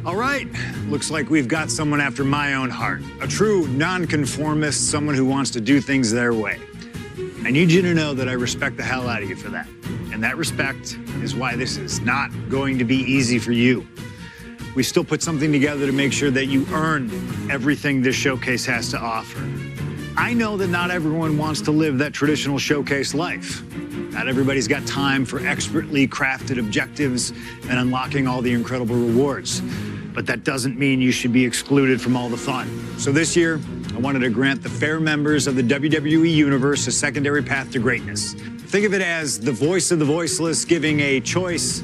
All right, looks like we've got someone after my own heart. A true nonconformist, someone who wants to do things their way. I need you to know that I respect the hell out of you for that. And that respect is why this is not going to be easy for you. We still put something together to make sure that you earn everything this showcase has to offer. I know that not everyone wants to live that traditional showcase life. Not everybody's got time for expertly crafted objectives and unlocking all the incredible rewards. But that doesn't mean you should be excluded from all the fun. So this year, I wanted to grant the fair members of the WWE Universe a secondary path to greatness. Think of it as the voice of the voiceless giving a choice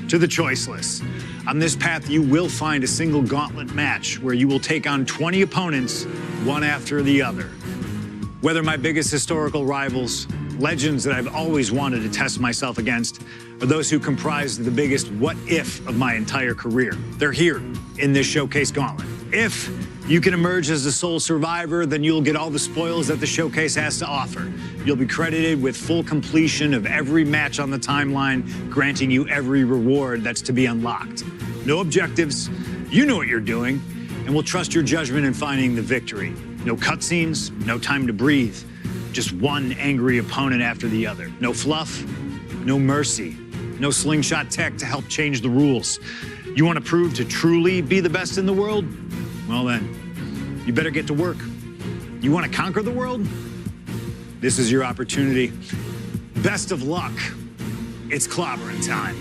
to the choiceless. On this path, you will find a single gauntlet match where you will take on 20 opponents, one after the other. Whether my biggest historical rivals, legends that I've always wanted to test myself against, or those who comprise the biggest what-if of my entire career. They're here in this showcase gauntlet. If you can emerge as the sole survivor, then you'll get all the spoils that the showcase has to offer. You'll be credited with full completion of every match on the timeline, granting you every reward that's to be unlocked. No objectives, you know what you're doing, and we'll trust your judgment in finding the victory. No cutscenes, no time to breathe. Just one angry opponent after the other. No fluff, no mercy, no slingshot tech to help change the rules. You want to prove to truly be the best in the world? Well then, you better get to work. You want to conquer the world? This is your opportunity. Best of luck. It's clobbering time.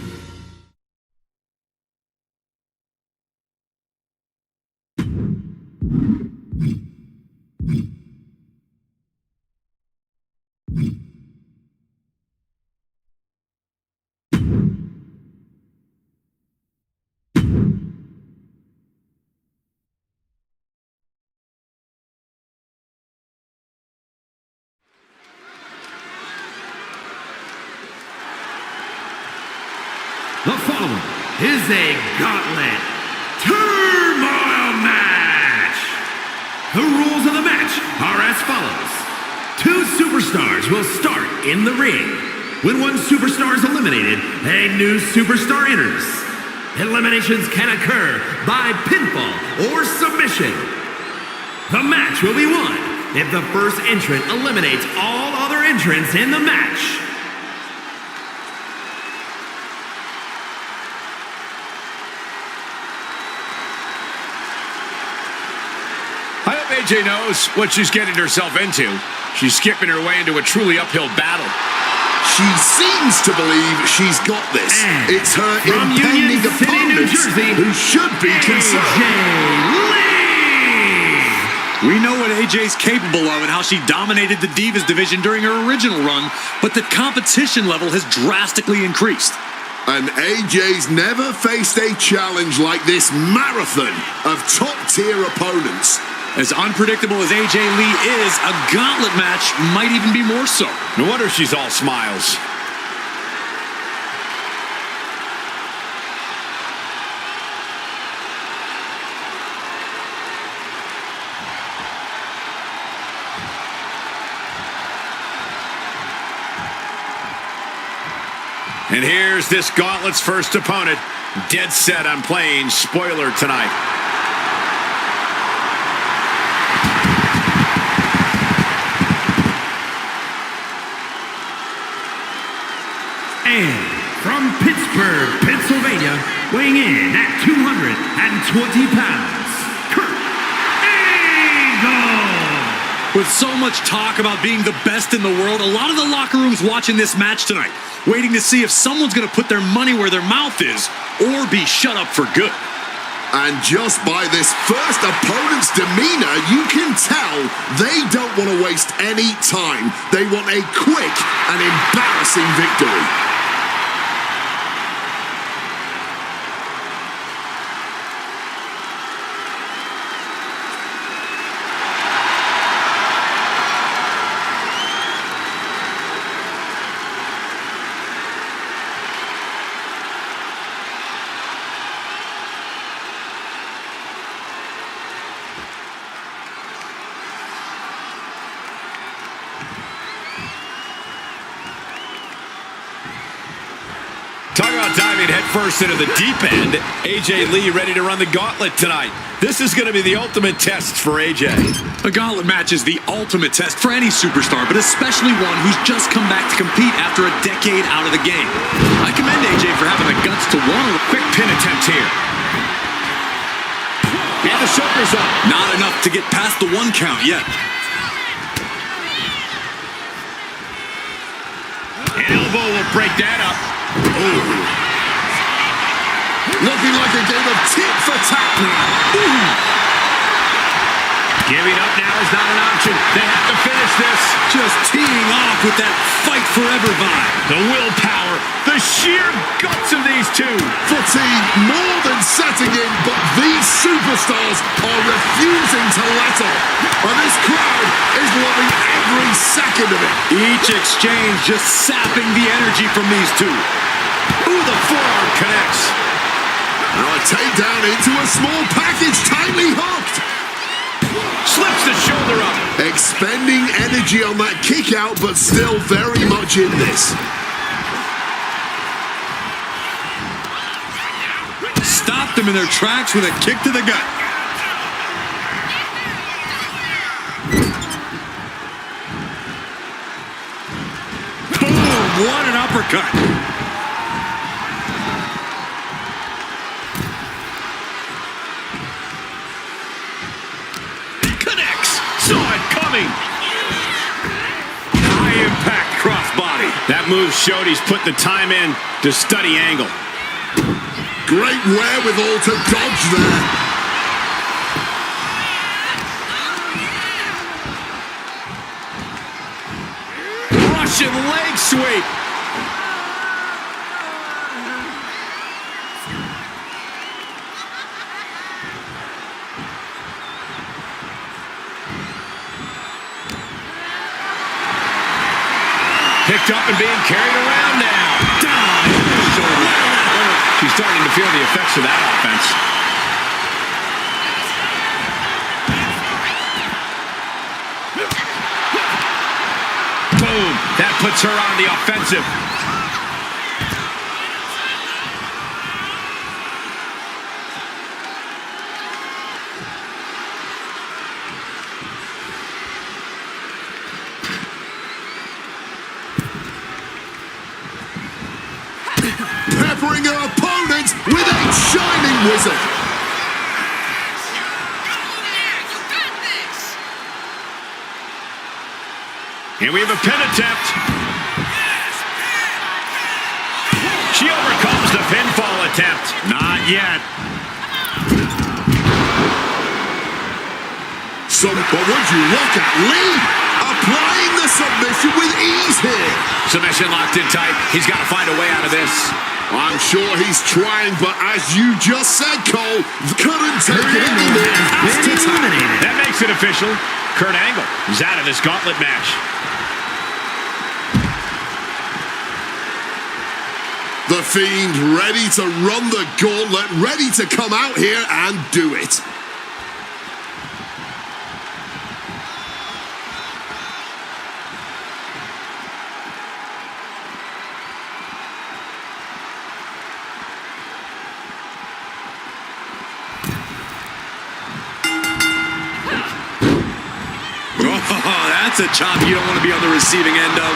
The following is a Gauntlet Turmoil match. The rules of the match are as follows. 2 superstars will start in the ring. When one superstar is eliminated, a new superstar enters. Eliminations can occur by pinfall or submission. The match will be won if the first entrant eliminates all other entrants in the match. I hope AJ knows what she's getting herself into. She's skipping her way into a truly uphill battle. She seems to believe she's got this. And it's her from impending Union City, New opponents Jersey, who should be concerned. We know what AJ's capable of and how she dominated the Divas division during her original run, but the competition level has drastically increased. And AJ's never faced a challenge like this marathon of top-tier opponents. As unpredictable as AJ Lee is, a gauntlet match might even be more so. No wonder she's all smiles. And here's this gauntlet's first opponent, dead set on playing spoiler tonight. And from Pittsburgh, Pennsylvania, weighing in at 220 pounds, Kurt Angle. With so much talk about being the best in the world, a lot of the locker rooms watching this match tonight, waiting to see if someone's going to put their money where their mouth is or be shut up for good. And just by this first opponent's demeanor, you can tell they don't want to waste any time. They want a quick and embarrassing victory. about diving headfirst into the deep end. AJ Lee ready to run the gauntlet tonight. This is going to be the ultimate test for AJ. A gauntlet match is the ultimate test for any superstar, but especially one who's just come back to compete after a decade out of the game. I commend AJ for having the guts to want a quick pin attempt here. And the shoulders up. Not enough to get past the 1 count yet. An elbow will break that up. Looking like a game of tit for tat now. Giving up now is not an option. They have to finish this. Just teeing off with that fight forever vibe. The willpower, the sheer guts of these two. Fatigue more than setting in, but these superstars are refusing to let up. And this crowd is loving every second of it. Each exchange just sapping the energy from these two. Ooh, the forearm connects. Now a takedown into a small package, tightly hooked. Slips the shoulder up. Expending energy on that kick out, but still very much in this. Stopped them in their tracks with a kick to the gut. Boom! What an uppercut. Saw it coming. High impact crossbody. That move showed he's put the time in to study angle. Great wherewithal to dodge there. Russian leg sweep. Picked up and being carried around now. Down. She's starting to feel the effects of that offense. Boom. That puts her on the offensive. Peppering her opponent with a shining wizard. And we have a pin attempt. She overcomes the pinfall attempt. Not yet. But would you look at Lee applying the submission with ease here. Submission locked in tight. He's got to find a way out of this. I'm sure he's trying, but as you just said, Cole, couldn't take it anymore. Has to tap. That makes it official. Kurt Angle is out of this gauntlet match. The Fiend ready to run the gauntlet, ready to come out here and do it. That's a chop you don't want to be on the receiving end of.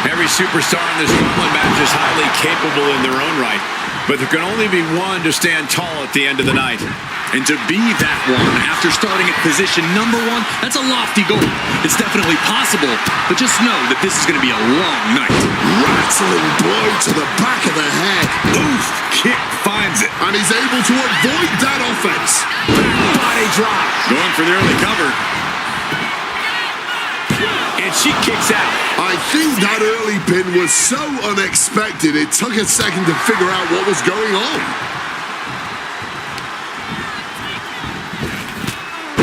Every superstar in this gauntlet match is highly capable in their own right, but there can only be one to stand tall at the end of the night. And to be that one after starting at position number 1, that's a lofty goal. It's definitely possible, but just know that this is going to be a long night. Rattling blow to the back of the head. Oof, kick finds it. And he's able to avoid that offense. Body drop. Going for the early cover. And she kicks out. I think that early pin was so unexpected, it took a second to figure out what was going on.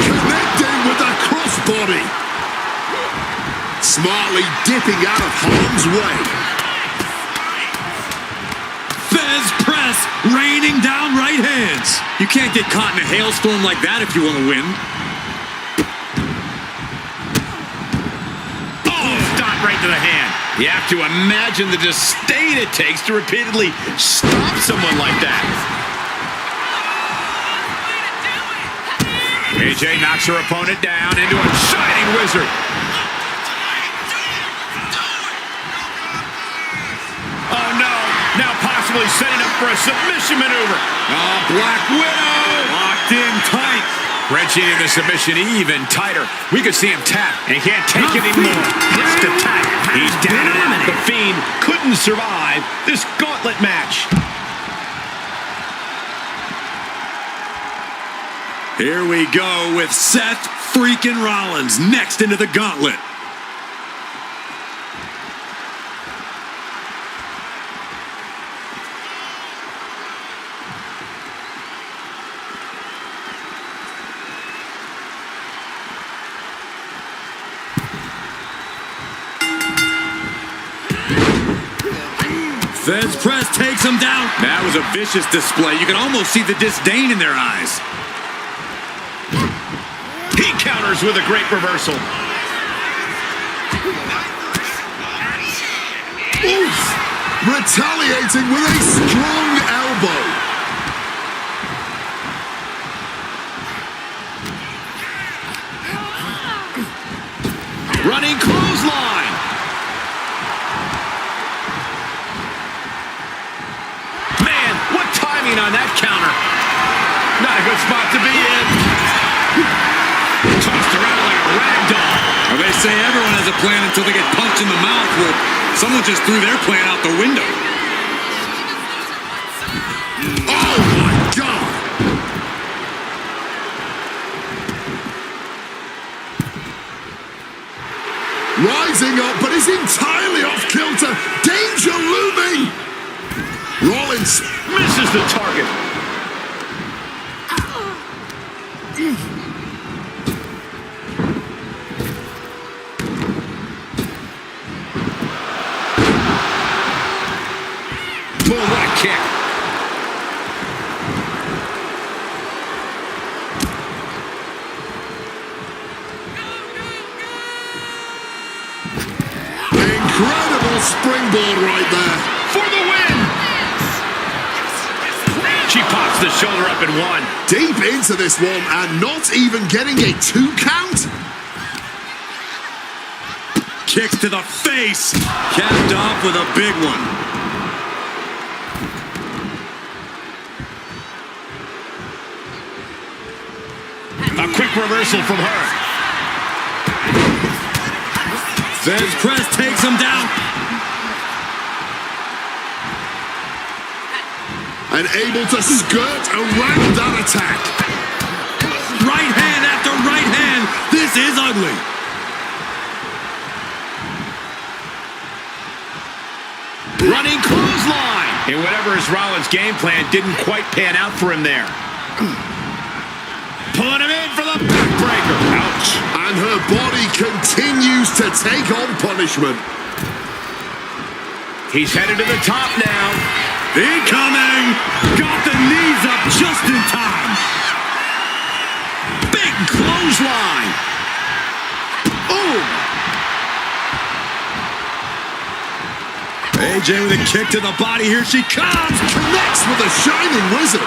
Connecting with the crossbody. Smartly dipping out of harm's way. Fez press, raining down right hands. You can't get caught in a hailstorm like that if you want to win. Right to the hand. You have to imagine the disdain it takes to repeatedly stop someone like that. AJ knocks her opponent down into a shining wizard. Oh no, now possibly setting up for a submission maneuver. Oh, Black Widow locked in tight. Wrenching in the submission even tighter. We could see him tap, and he can't take it anymore. Hits the tap. He's down and out. The Fiend couldn't survive this gauntlet match. Here we go with Seth freaking Rollins next into the gauntlet. Feds press takes him down. That was a vicious display. You can almost see the disdain in their eyes. He counters with a great reversal. Oof! Retaliating with a strong elbow. Running clothesline. Man, what timing on that counter. Not a good spot to be in. Tossed around like a rag doll. Well, they say everyone has a plan until they get punched in the mouth. Well, someone just threw their plan out the window. Oh my God! Rising up, but is entirely off kilter. Danger looming. Rollins Misses the target. Boom, what a kick. incredible springboard right there. For the win. She pops the shoulder up in one. Deep into this one and not even getting a 2 count. Kicks to the face. Capped off with a big one. A quick reversal from her. Fez press takes him down. And able to skirt around that attack. Right hand after right hand. This is ugly. Running clothesline. And whatever is Rollins' game plan didn't quite pan out for him there. Pulling him in for the backbreaker. Ouch. And her body continues to take on punishment. He's headed to the top now. Incoming. Got the knees up just in time. Big clothesline. Boom. AJ with a kick to the body. Here she comes. Connects with a shining wizard.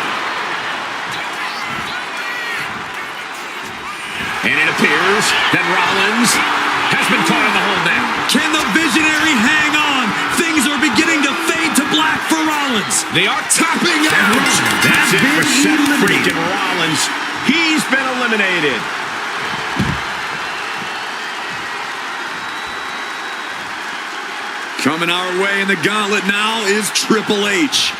And it appears that Rollins has been caught in the hold now. Can the visionary hang on? Things are beginning to fade to black for Rollins. They are Tapping out. That's it for Seth freaking Rollins. He's been eliminated. Coming our way in the gauntlet now is Triple H.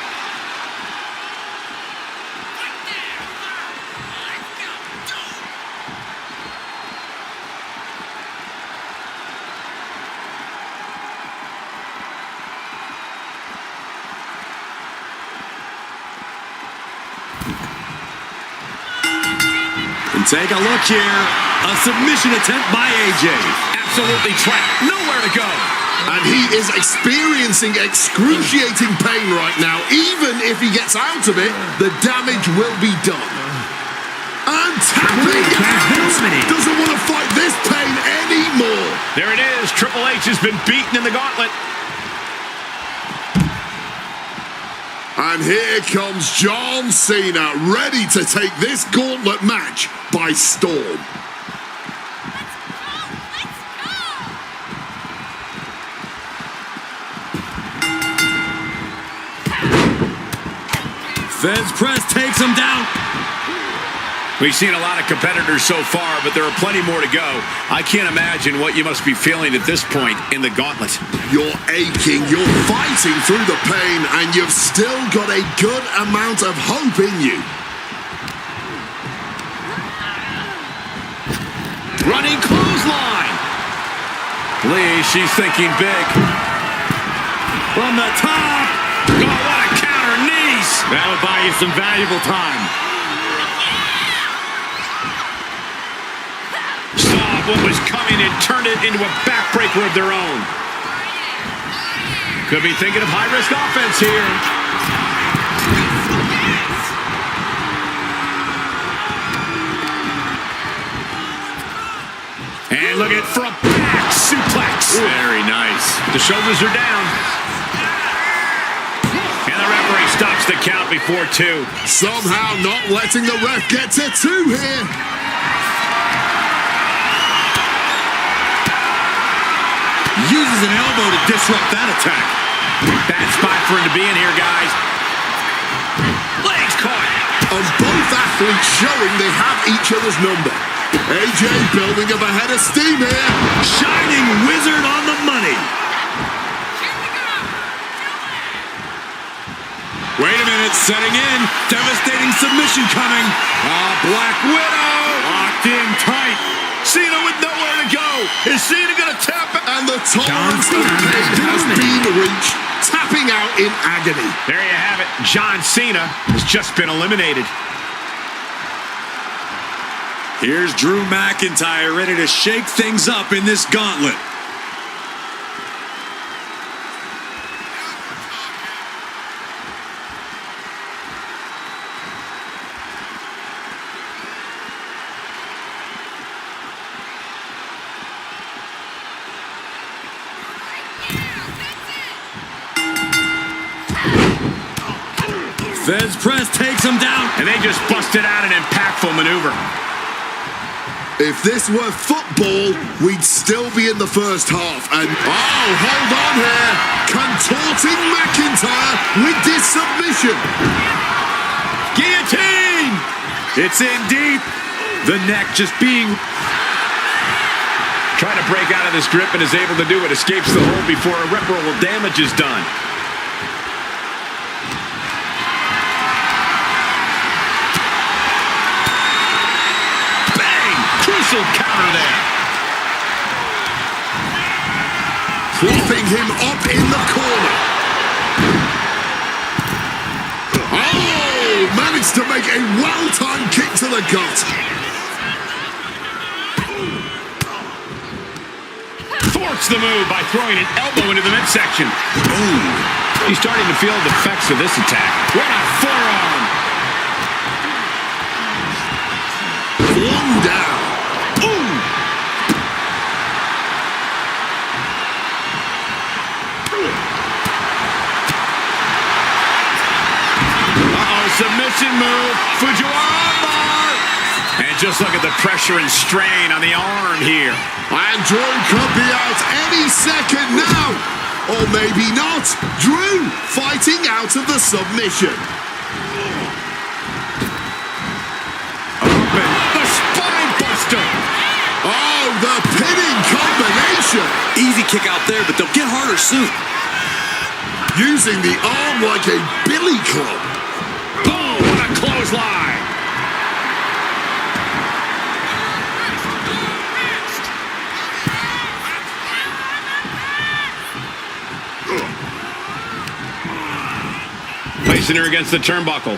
And take a look here. A submission attempt by AJ. Absolutely trapped. Nowhere to go. And he is experiencing excruciating pain right now. Even if he gets out of it, the damage will be done. And tapping out. Doesn't want to fight this pain anymore. There it is. Triple H has been beaten in the gauntlet. And here comes John Cena, ready to take this gauntlet match by storm. Fez press takes him down. We've seen a lot of competitors so far, but there are plenty more to go. I can't imagine what you must be feeling at this point in the gauntlet. You're aching, you're fighting through the pain, and you've still got a good amount of hope in you. Running clothesline. Lee, she's thinking big. From the top. Oh, what a counter knees. That would buy you some valuable time. Saw what was coming and turned it into a backbreaker of their own. Could be thinking of high-risk offense here. And look at it for a back suplex. Very nice. The shoulders are down. And the referee stops the count before 2. Somehow not letting the ref get to 2 here. Uses an elbow to disrupt that attack. Bad spot for him to be in here, guys. Legs caught. And both athletes showing they have each other's number. AJ building up a head of steam here. Shining wizard on the money. Wait a minute, setting in. Devastating submission coming. Black Widow. Locked in tight. Cena with nowhere to go. Is Cena going to tap it? And the tolerance of pain has been reached. Tapping out in agony. There you have it. John Cena has just been eliminated. Here's Drew McIntyre ready to shake things up in this gauntlet. Fez press takes him down. And they just busted out an impactful maneuver. If this were football, we'd still be in the first half. And, oh, hold on here. Contorting McIntyre with this submission. Guillotine! It's in deep. The neck just being... Trying to break out of this grip and is able to do it. Escapes the hold before irreparable damage is done. Counter there. Propping him up in the corner. Oh! Managed to make a well-timed kick to the gut. Thwarts the move by throwing an elbow into the midsection. Ooh. He's starting to feel the effects of this attack. What a forearm. Flung down. Submission move. Fujiwara bar. And just look at the pressure and strain on the arm here. And Drew could be out any second now. Or maybe not. Drew fighting out of the submission. Open. The spine buster. Oh, the pinning combination. Easy kick out there, but they'll get harder soon. Using the arm like a billy club. Boom, what a clothesline. Placing her against the turnbuckle.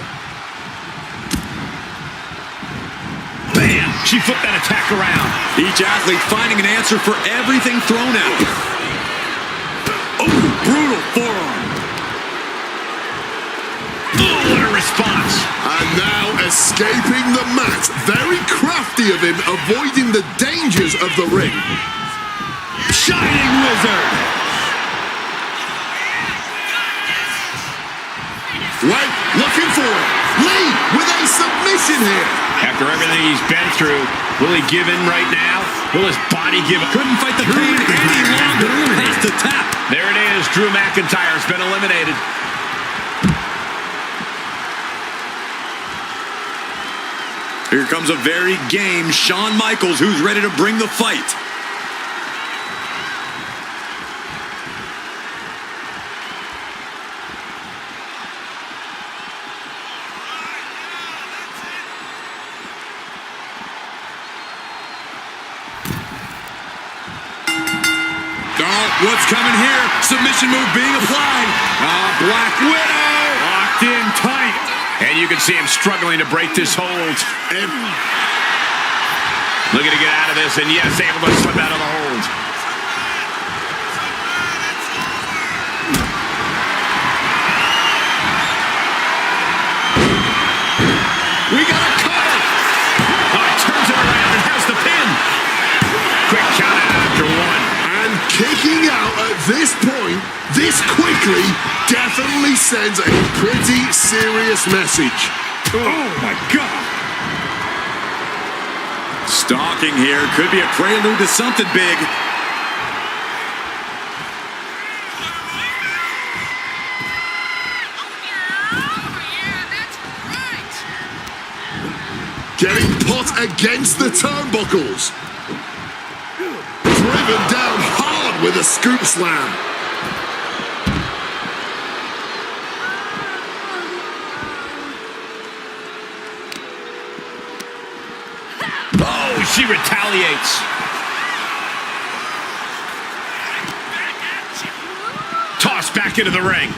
Bam! She flipped that attack around. Each athlete finding an answer for everything thrown at them. Oh, brutal forearm. Oh, what a response. And now escaping the mat. Very crafty of him, avoiding the dangers of the ring. Shining Wizard. Wait, looking for it. Lee with a submission here. After everything he's been through, will he give in right now? Will his body give up? Couldn't fight the pain any longer. Has to tap. There it is. Drew McIntyre's been eliminated. Here comes a very game Shawn Michaels, who's ready to bring the fight. What's coming here? Submission move being applied. Black Widow locked in tight. And you can see him struggling to break this hold. Looking to get out of this, and yes, able to slip out of the hold. We got a cover. Oh, it turns it around and has the pin. Quick count out after one. And kicking out at this point, this quickly, definitely sends a pretty serious message. Oh, my God. Stalking here could be a prelude to something big. Getting put against the turnbuckles. Driven down hard with a scoop slam. Oh, she retaliates. Tossed back into the ring.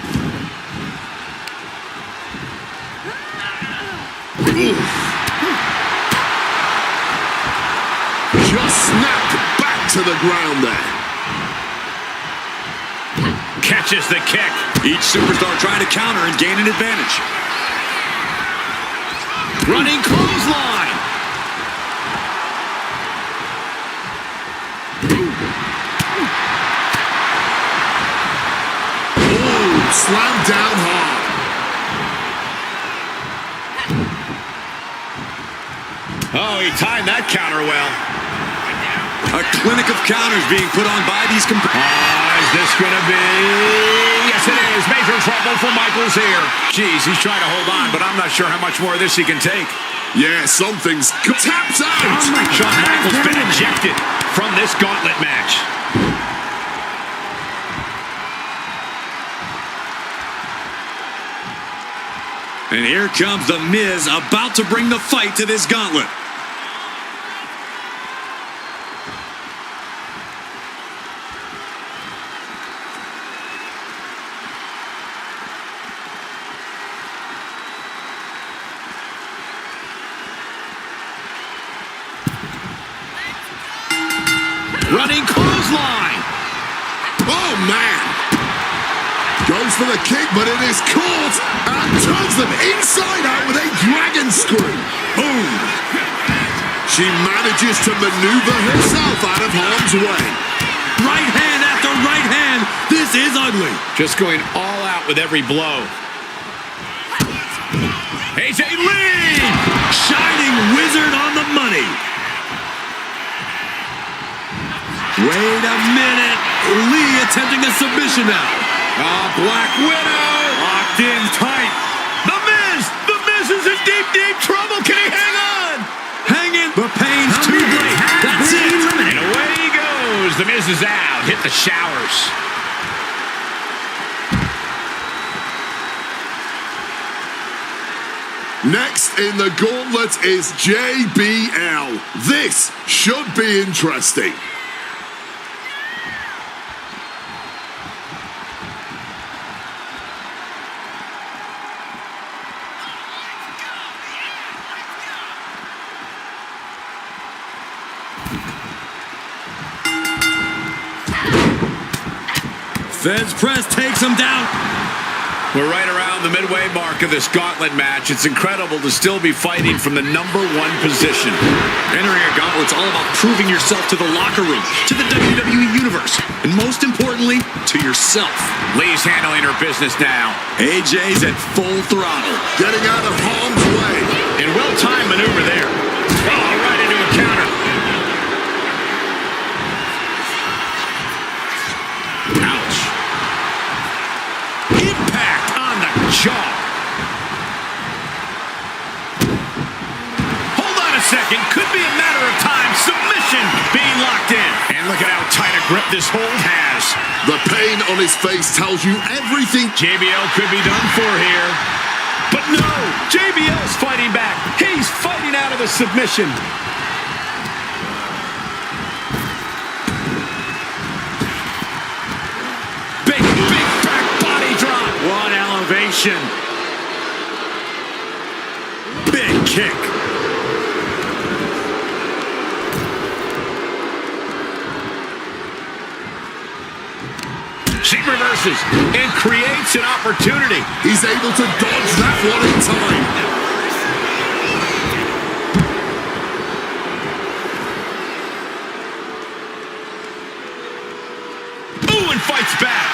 Just snapped back to the ground there. Catches the kick. Each superstar trying to counter and gain an advantage. Running clothesline. Oh, slammed down hard. Oh, he timed that counter well. A clinic of counters being put on by these Is this going to be? Yes, it is. Major trouble for Michaels here. Jeez, he's trying to hold on, but I'm not sure how much more of this he can take. Yeah, something's tapped out. Shawn Michaels been ejected from this gauntlet match. And here comes The Miz, about to bring the fight to this gauntlet. Running clothesline. Oh, man. Goes for the kick, but it is caught and turns them inside out with a dragon screw. Boom. She manages to maneuver herself out of harm's way. Right hand after right hand. This is ugly. Just going all out with every blow. AJ Lee! Shining Wizard on the money. Wait a minute. Lee attempting a submission now. Black Widow locked in tight. The Miz is in deep, deep trouble. Can he hang on? Hang in. The pain's too great. That's it. And away he goes. The Miz is out. Hit the showers. Next in the gauntlet is JBL. This should be interesting. Feds press takes him down. We're right around the midway mark of this gauntlet match. It's incredible to still be fighting from the #1 position. Entering a gauntlet's all about proving yourself to the locker room, to the WWE Universe, and most importantly, to yourself. Lee's handling her business now. AJ's at full throttle. Getting out of harm's way. And well-timed maneuver there. Oh, right into a counter. Ouch. Impact on the jaw. Hold on a second. Could be a matter of time. Submission being locked in. And look at how tight a grip this hold has. The pain on his face tells you everything. JBL could be done for here. But no, JBL's fighting back. He's fighting out of the submission. Big back body drop. What elevation. Big kick. She reverses and creates an opportunity. He's able to dodge that one in time. Ooh, and fights back.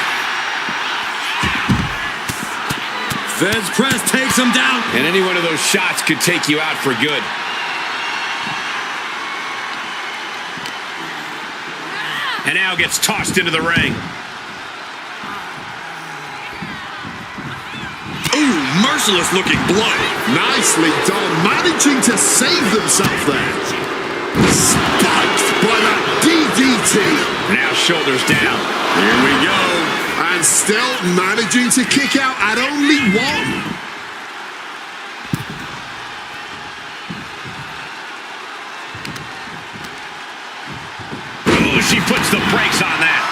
Feds press takes him down. And any one of those shots could take you out for good. And now gets tossed into the ring. Ooh, merciless looking blood. Nicely done, managing to save themselves there. Spiked by that DDT. Now shoulders down. Here we go. And still managing to kick out at only one. Ooh, she puts the brakes on that.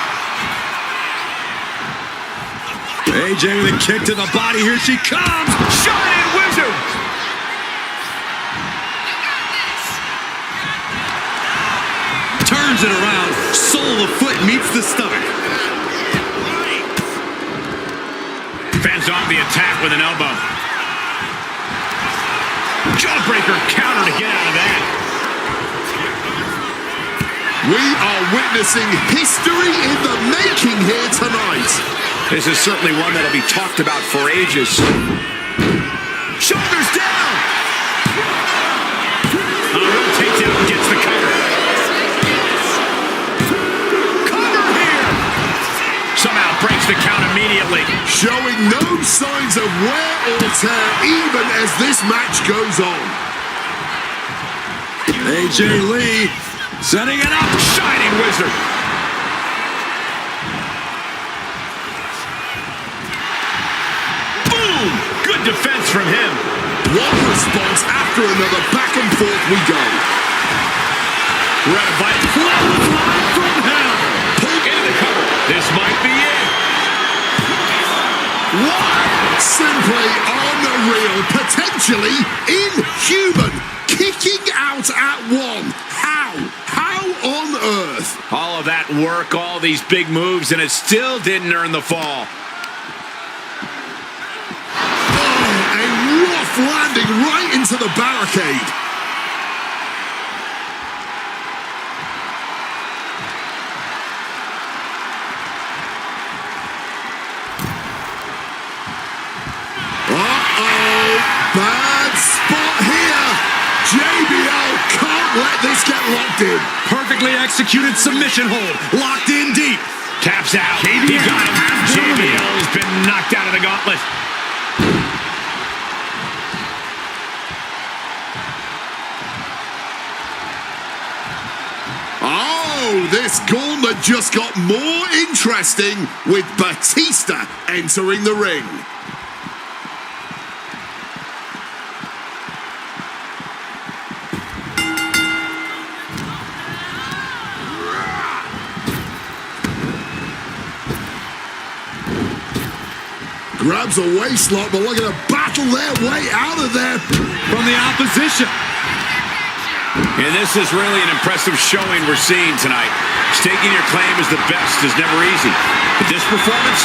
AJ with a kick to the body. Here she comes. Shining Wizard. Turns it around. Sole of the foot meets the stomach. Fends off the attack with an elbow. Jawbreaker counter to get out of that. We are witnessing history in the making here tonight. This is certainly one that'll be talked about for ages. Shoulders down. Rotates out and gets the cover. Cover here. Somehow breaks the count immediately. Showing no signs of wear or tear even as this match goes on. AJ Lee setting it up. Shining Wizard. Boom! Good defense from him. One response after another, back and forth we go. Red bite. Flatline from hell. Pull into the cover. This might be it. What? Simply unreal, potentially inhuman. Kicking out at one. How? How on earth? All of that work, all these big moves, and it still didn't earn the fall. Oh, a rough landing right into the barricade. Uh-oh, bad spot here. JBL can't let this get locked in. Perfectly executed submission hold. Locked in deep. Taps out. He got him. JBL has been knocked out of the gauntlet. Oh, this gauntlet just got more interesting with Batista entering the ring. Grabs a waistlock, but looking to battle their way out of there From the opposition. And this is really an impressive showing we're seeing tonight. Staking your claim as the best is never easy. But this performance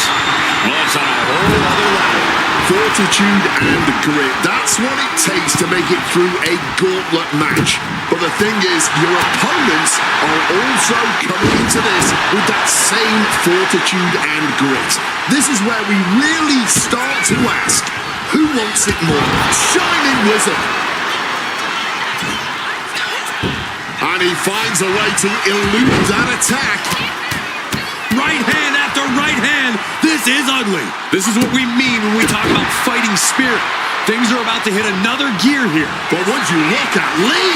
was on a whole other level. Fortitude and grit. That's what it takes to make it through a gauntlet match. But the thing is, your opponents are also coming into this with that same fortitude and grit. This is where we really start to ask, who wants it more? Shining Wizard. And he finds a way to elude that attack. Right hand after right hand. This is ugly. This is what we mean when we talk about fighting spirit. Things are about to hit another gear here. But would you look at Lee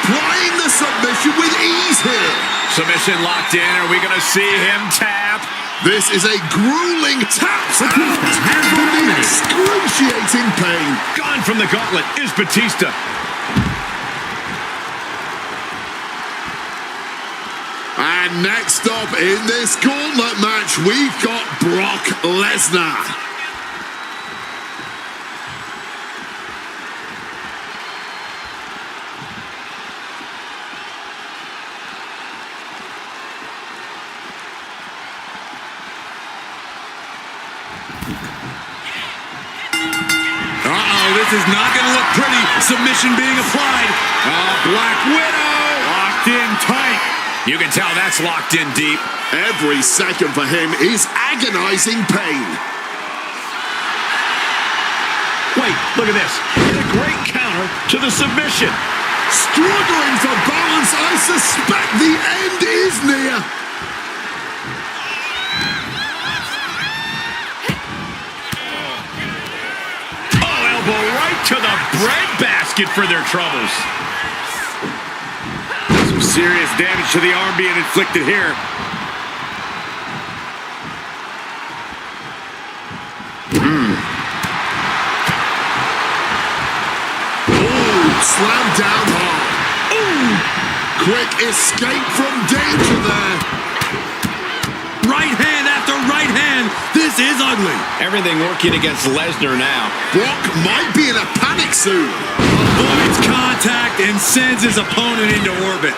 applying the submission with ease here. Submission locked in. Are we going to see him tap? This is a grueling tap out from the excruciating pain. Gone from the gauntlet is Batista. And next up in this gauntlet match, we've got Brock Lesnar. This is not going to look pretty. Submission being applied. Black Widow locked in tight. You can tell that's locked in deep. Every second for him is agonizing pain. Wait, look at this. And a great counter to the submission. Struggling for balance, I suspect the end is near. Right to the breadbasket for their troubles. Some serious damage to the arm being inflicted here. Ooh, slammed down hard. Ooh, quick escape from danger there. Right hand after right hand. This is ugly. Everything working against Lesnar now. Brock might be in a panic soon. Avoids contact and sends his opponent into orbit.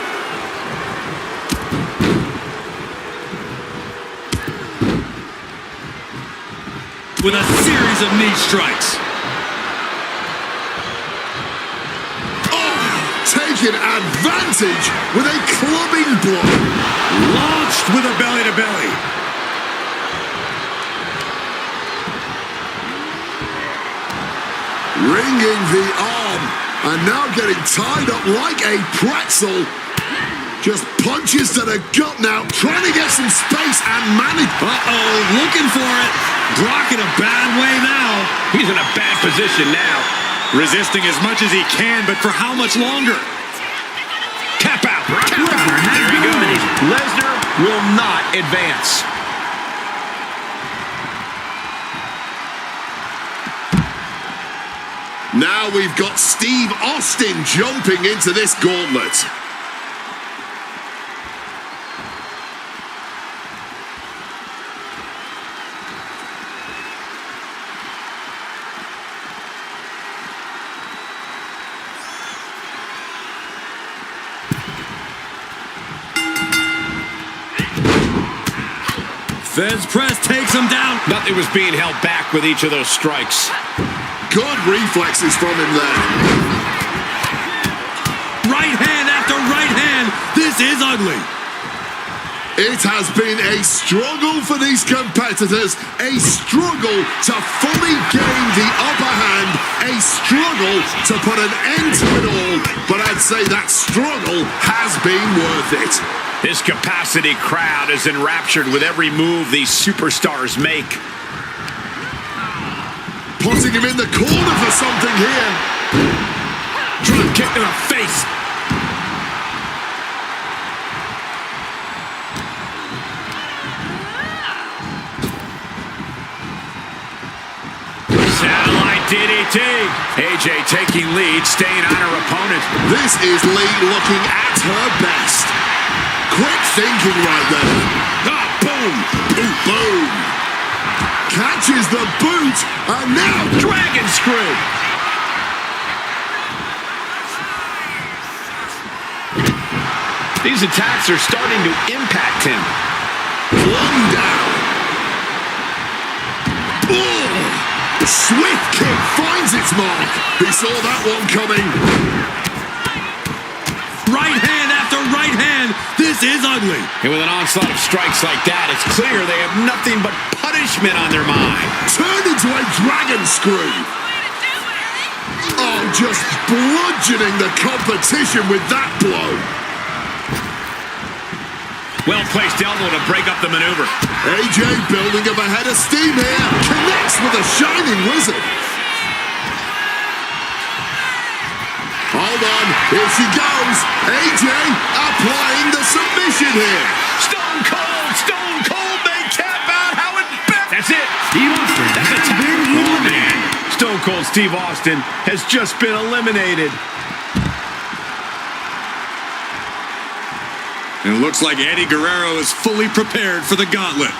With a series of knee strikes. Taking advantage with a clubbing blow. Launched with a belly-to-belly. Ringing the arm. And now getting tied up like a pretzel. Just punches to the gut now. Trying to get some space and manage. Uh-oh, looking for it. Brock in a bad way now. He's in a bad position now. Resisting as much as he can, but for how much longer? Tap out. There he goes. Lesnar will not advance. Now we've got Steve Austin jumping into this gauntlet. Fez press takes him down. Nothing was being held back with each of those strikes. Good reflexes from him there. Right hand after right hand. This is ugly. It has been a struggle for these competitors, a struggle to fully gain the upper hand, a struggle to put an end to it all, but I'd say that struggle has been worth it. This capacity crowd is enraptured with every move these superstars make. Putting him in the corner for something here. Drop kick in the face. Satellite DDT. AJ taking lead, staying on her opponent. This is Lee looking at her best. Quick thinking right there. Ah, boom. Boom, boom. Catches the boot, and now Dragon screw. These attacks are starting to impact him. Flung down. Oh! Swift kick finds its mark. He saw that one coming. Right hand after right hand. This is ugly. And with an onslaught of strikes like that, it's clear they have nothing but punishment on their mind. Turned into a dragon screw. Oh, just bludgeoning the competition with that blow. Well-placed elbow to break up the maneuver. AJ building up a head of steam here. Connects with a shining wizard. Hold on, here she goes. AJ applying the submission here. Stone Cold, they tap out. How it bent. That's it. Steve Austin That's a has tap. been Oh, eliminated. man. Stone Cold Steve Austin has just been eliminated. And it looks like Eddie Guerrero is fully prepared for the gauntlet.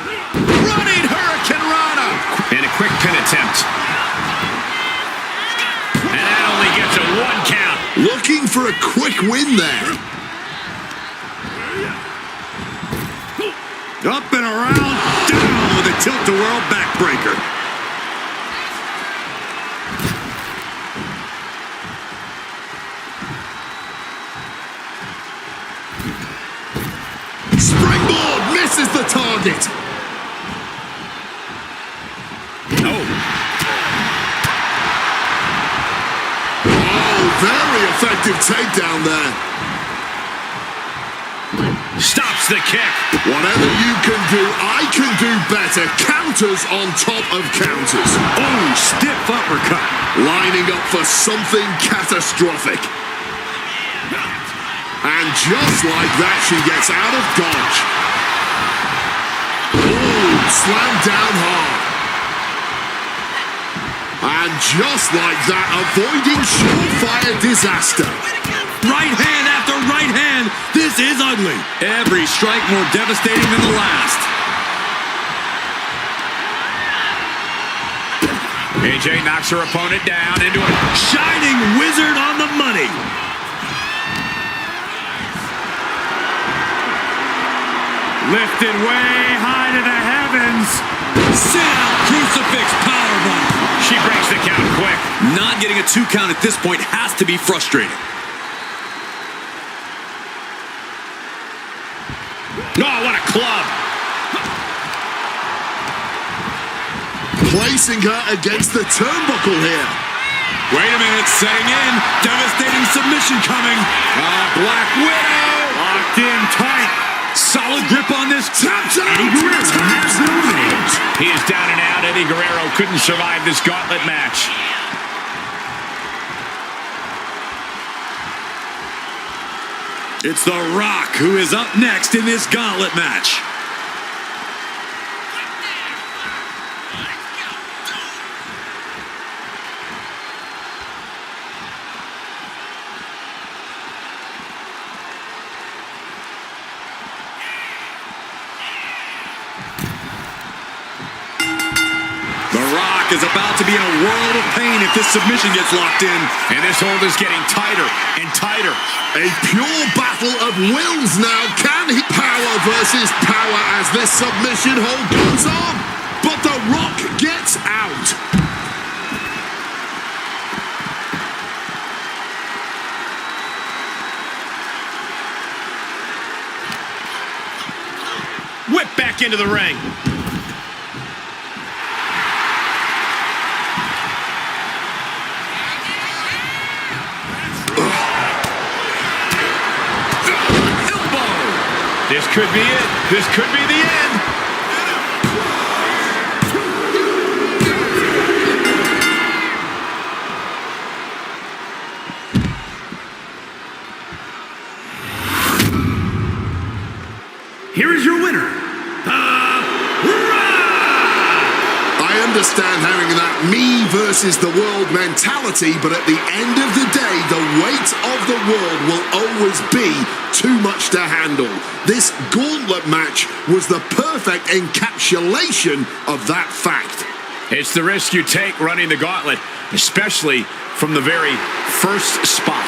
Running Hurricane Rana. And a quick pin attempt. And that only gets a 1 count. Looking for a quick win there. Up and around, down with a tilt-a-whirl backbreaker. Springboard misses the target. Oh, Oh, very effective takedown there. stops the kick. Whatever you can do, I can do better. Counters on top of counters. Oh, stiff uppercut. Lining up for something catastrophic. And just like that, she gets out of dodge. Ooh, slammed down hard. And just like that, avoiding surefire disaster. Right hand after right hand. This is ugly. Every strike more devastating than the last. AJ knocks her opponent down into a Shining wizard on the money. lifted way high to the heavens. Sit out crucifix powerbomb. She breaks the count quick. Not getting a 2 count at this point has to be frustrating. Oh, what a club. Placing her against the turnbuckle here. Wait a minute, setting in. Devastating submission coming. Black Widow. Locked in tight. Solid grip on this. Taps out. Eddie Guerrero has been eliminated. He is down and out. Eddie Guerrero couldn't survive this gauntlet match. It's The Rock who is up next in this gauntlet match. The Rock is about to be in a world of pain if this submission gets locked in. And this hold is getting tighter and tighter. A pure battle of wills now. Can he power versus power as this submission hold goes on? But The Rock gets out. Whip back into the ring. This could be it. This could be the end. Here is your winner, The Rock. I am understand having that me versus the world mentality, but at the end of the day, the weight of the world will always be too much to handle. This gauntlet match was the perfect encapsulation of that fact. It's the risk you take running the gauntlet, especially from the very first spot.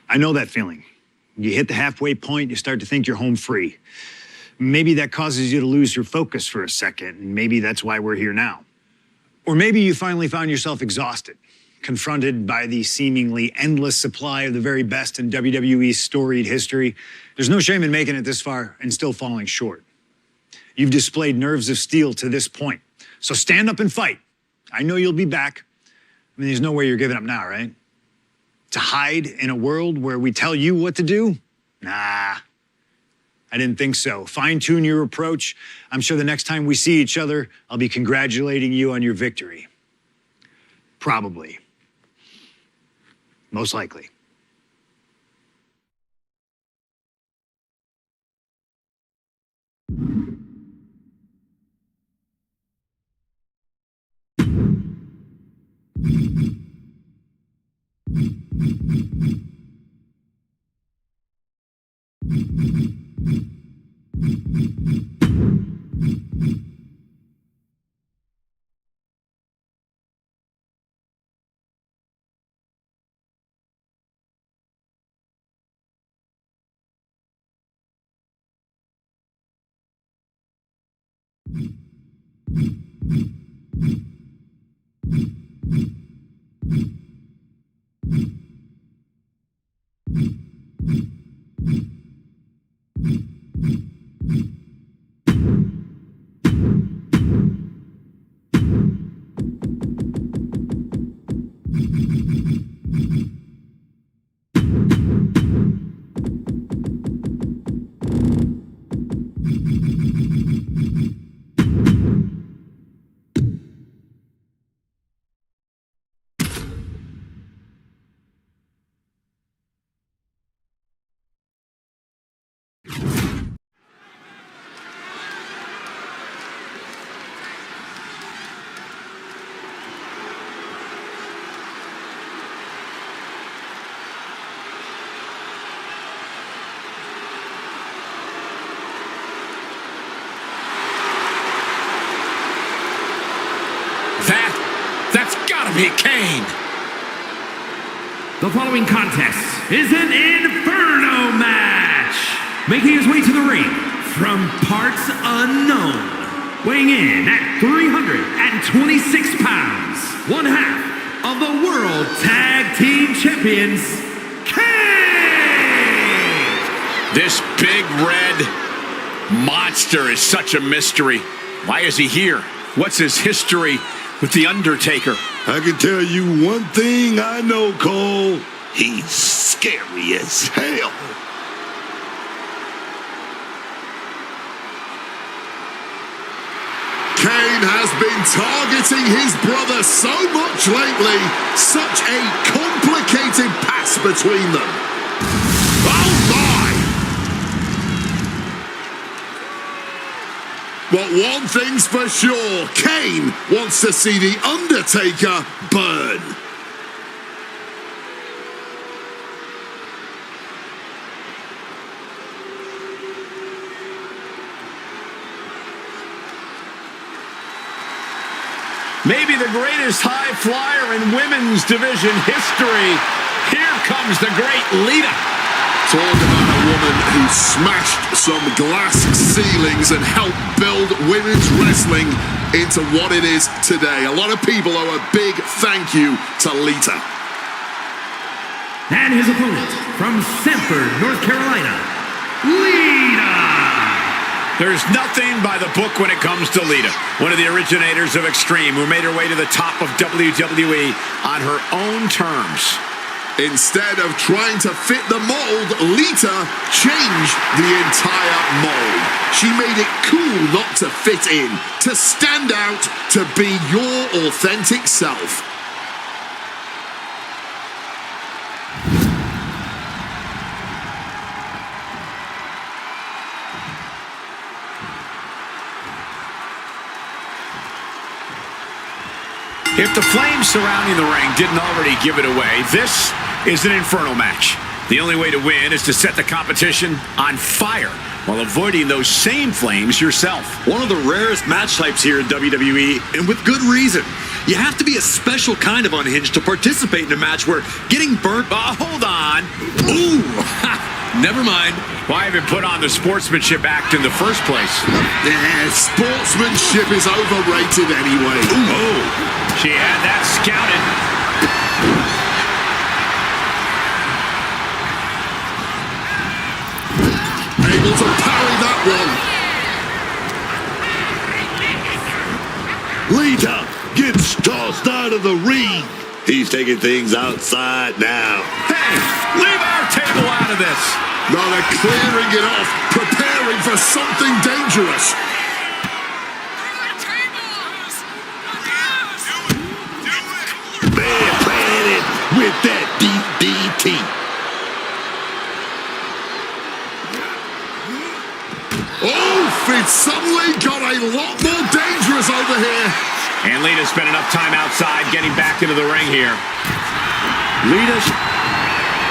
I know that feeling. You hit the halfway point, you start to think you're home free. Maybe that causes you to lose your focus for a second, and maybe that's why we're here now. Or maybe you finally found yourself exhausted, confronted by the seemingly endless supply of the very best in WWE's storied history. There's no shame in making it this far and still falling short. You've displayed nerves of steel to this point, so stand up and fight. I know you'll be back. I mean, there's no way you're giving up now, right? To hide in a world where we tell you what to do? Nah, I didn't think so. Fine-tune your approach. I'm sure the next time we see each other, I'll be congratulating you on your victory. Probably. Most likely. That's gotta be Kane. The following contest is an Inferno match. Making his way to the ring from parts unknown, weighing in at 326 pounds, one half of the World Tag Team Champions, Kane! This big red monster is such a mystery. Why is he here? What's his history with The Undertaker? I can tell you one thing I know, Cole. He's scary as hell. Kane has been targeting his brother so much lately. Such a complicated pass between them. Oh my! But one thing's for sure, Kane wants to see The Undertaker burn. Maybe the greatest high flyer in women's division history. Here comes the great Lita. Talk about a woman who smashed some glass ceilings and helped build women's wrestling into what it is today. A lot of people owe a big thank you to Lita. And his opponent from Sanford, North Carolina, Lita. There's nothing by the book when it comes to Lita, one of the originators of Extreme, who made her way to the top of WWE on her own terms. Instead of trying to fit the mold, Lita changed the entire mold. She made it cool not to fit in, to stand out, to be your authentic self. If the flames surrounding the ring didn't already give it away, this is an Inferno match. The only way to win is to set the competition on fire while avoiding those same flames yourself. One of the rarest match types here in WWE, and with good reason. You have to be a special kind of unhinged to participate in a match where getting burnt... Hold on. Ooh, never mind. Why even put on the sportsmanship act in the first place? Yeah, sportsmanship is overrated anyway. Ooh. Oh. She had that scouted. Able to parry that one. Lita gets tossed out of the ring. He's taking things outside now. Hey, leave our table out of this. No, they're clearing it off, preparing for something dangerous. Man planted with that DDT. Oh, it suddenly got a lot more dangerous over here. And Lita spent enough time outside getting back into the ring here. Lita's...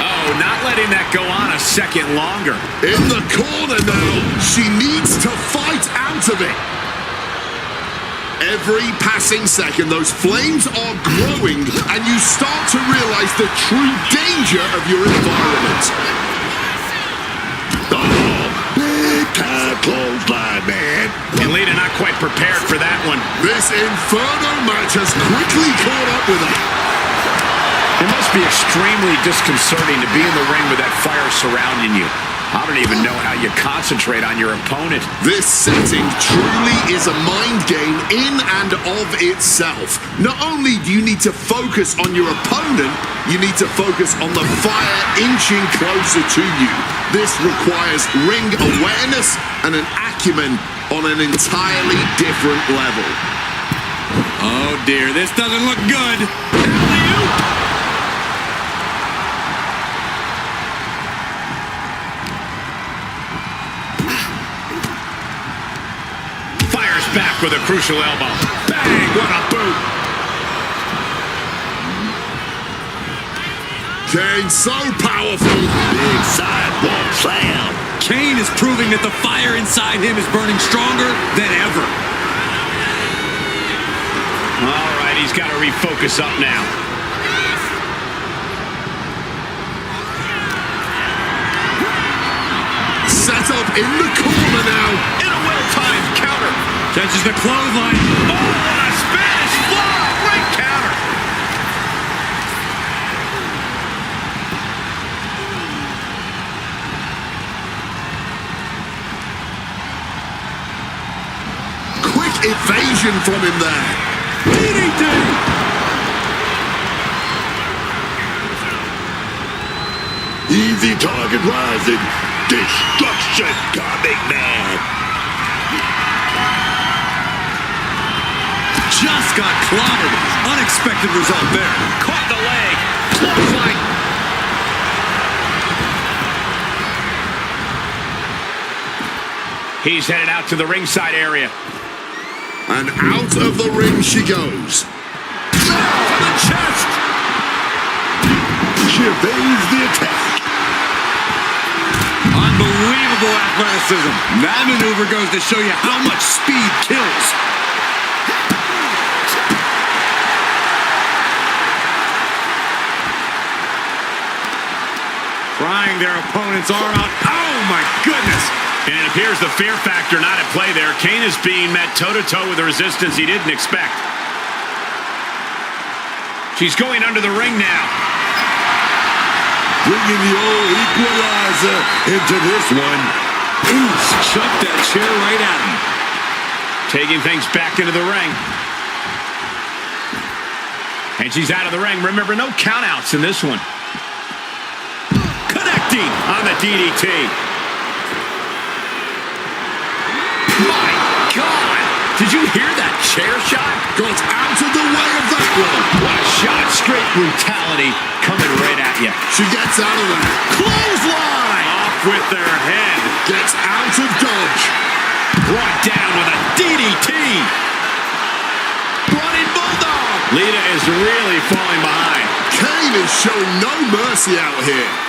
Oh, not letting that go on a second longer. In the corner now. She needs to fight out of it. Every passing second, those flames are growing, and you start to realize the true danger of your environment. Oh, big time clothesline, man. And Lita not quite prepared for that one. This Inferno match has quickly caught up with her. It must be extremely disconcerting to be in the ring with that fire surrounding you. I don't even know how you concentrate on your opponent. This setting truly is a mind game in and of itself. Not only do you need to focus on your opponent, you need to focus on the fire inching closer to you. This requires ring awareness and an acumen on an entirely different level. Oh dear, this doesn't look good. Fires back with a crucial elbow. Bang, what a boot. Kane so powerful. Big sidewalk slam. Kane is proving that the fire inside him is burning stronger than ever. All right, he's got to refocus up now. Set up in the corner now. In a well-timed counter. Catches the clothesline. Oh, what a Spanish fly. Great counter. Quick evasion from him there. DDT. Easy target rising. Destruction coming, man. Just got clobbered. Unexpected result there. Caught the leg. Clothesline. He's headed out to the ringside area. And out of the ring she goes. To the chest. She evades the attack. Unbelievable athleticism. That maneuver goes to show you how much speed kills. Prying their opponent's arm out. Oh, my goodness. And it appears the fear factor not at play there. Kane is being met toe-to-toe with a resistance he didn't expect. She's going under the ring now. Bringing the old equalizer into this one. Ooh, chucked that chair right at him. Taking things back into the ring. And she's out of the ring. Remember, no countouts in this one. working on the DDT. My God! Did you hear that chair shot? Got out of the way of that one. What a shot. Straight brutality coming right at you. She gets out of there. Clothesline! Off with their head. Gets out of dodge. Brought down with a DDT. Running Bulldog. Lita is really falling behind. Kane is showing no mercy out here.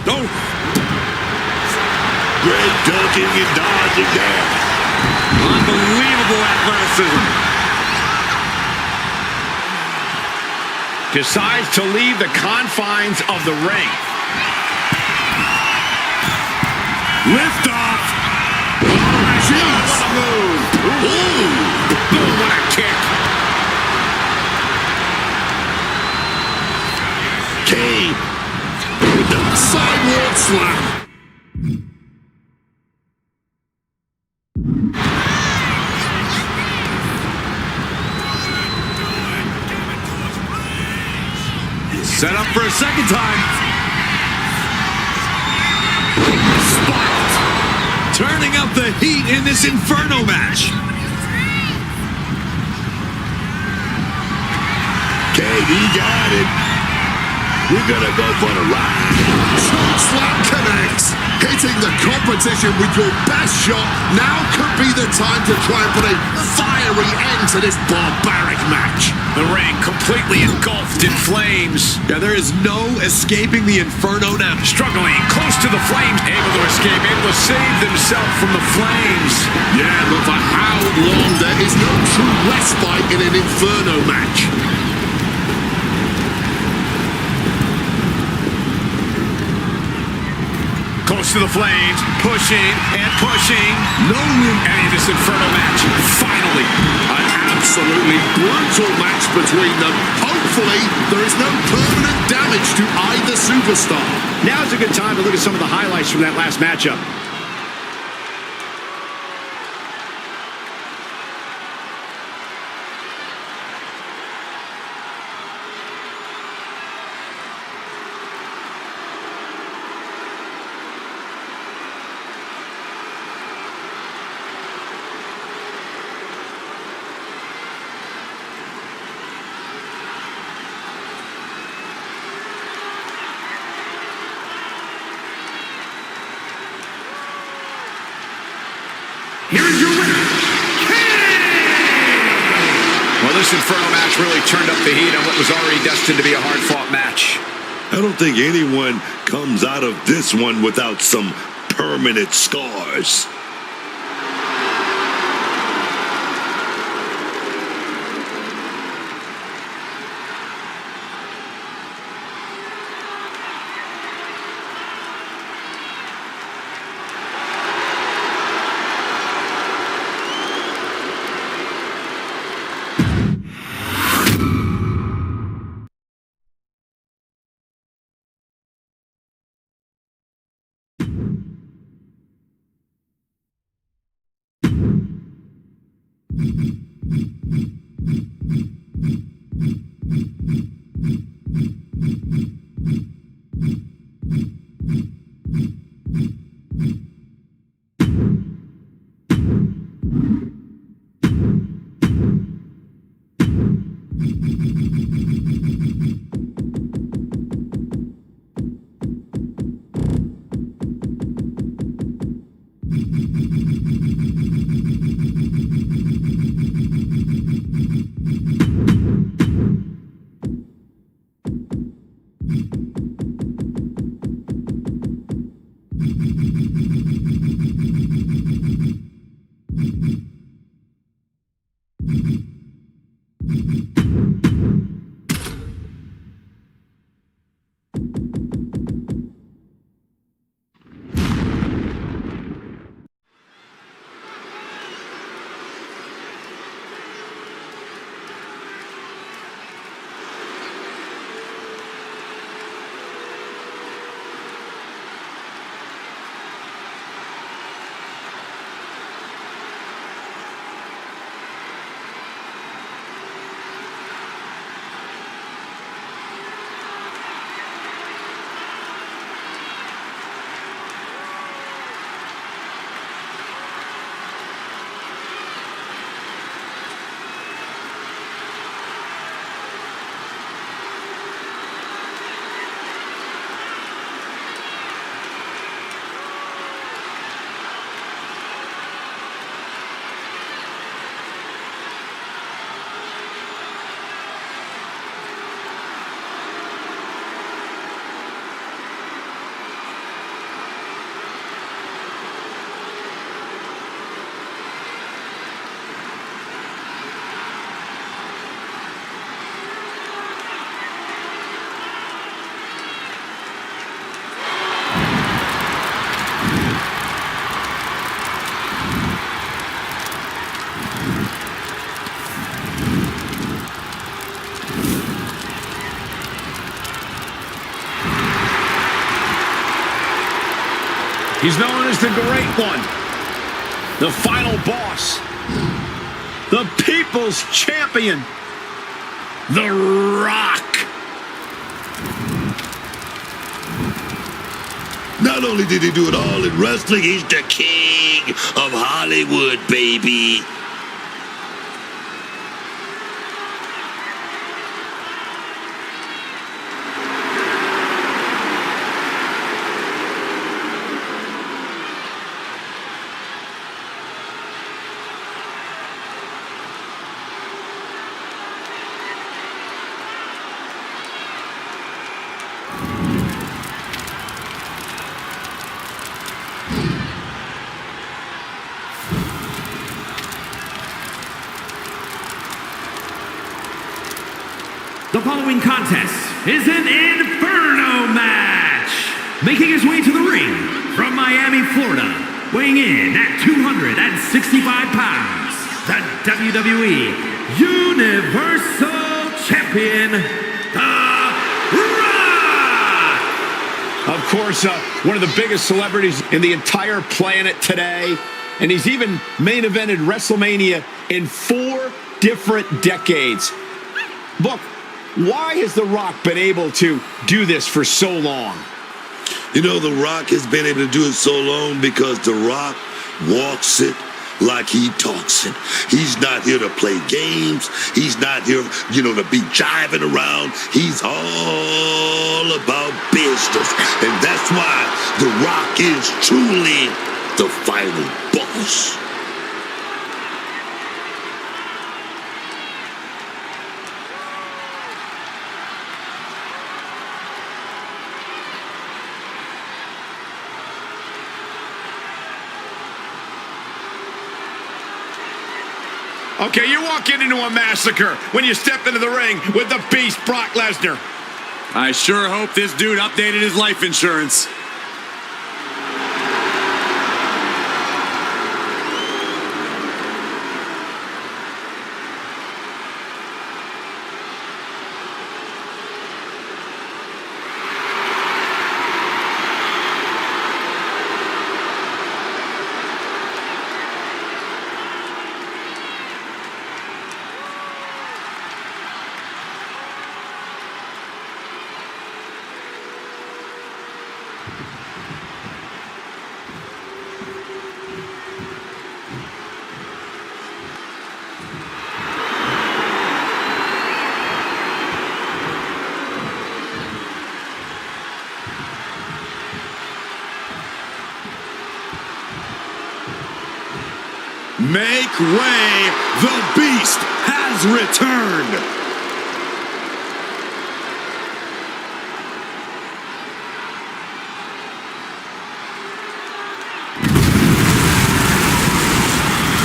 No. Great ducking and dodging there. Unbelievable athleticism. Decides to leave the confines of the ring. Lift off. Oh, Jeez. what a move. Ooh. Boom, what a kick. Kane. Sidewalk slam. Set up for a second time. Spiked. Turning up the heat in this Inferno match. Kane, he got it. We're gonna go for the ride. Choke slam connects. Hitting the competition with your best shot now could be the time to try and put a fiery end to this barbaric match. The ring completely engulfed in flames. Yeah, there is no escaping the Inferno now. Struggling close to the flames. Able to escape, able to save themselves from the flames. Yeah, but for how long there is no true respite in an Inferno match. Close to the flames, pushing and pushing. No room ending this Inferno match. Finally. An absolutely brutal match between them. Hopefully, there is no permanent damage to either superstar. Now's a good time to look at some of the highlights from that last matchup. Here is your winner, Kane! Well, this Inferno match really turned up the heat on what was already destined to be a hard-fought match. I don't think anyone comes out of this one without some permanent scars. He's known as the Great One, the final boss, the People's Champion, The Rock. Not only did he do it all in wrestling, he's the king of Hollywood, baby. The following contest is an Inferno match. Making his way to the ring from Miami, Florida, weighing in at 265 pounds, the WWE Universal Champion, The Rock! Of course, one of the biggest celebrities in the entire planet today. And he's even main evented WrestleMania in 4 different decades. Look, why has The Rock been able to do this for so long? You know, The Rock has been able to do it so long because The Rock walks it like he talks it. He's not here to play games. He's not here, to be jiving around. He's all about business. And that's why The Rock is truly the final boss. Okay, you're walking into a massacre when you step into the ring with the Beast, Brock Lesnar. I sure hope this dude updated his life insurance. Make way, the Beast has returned.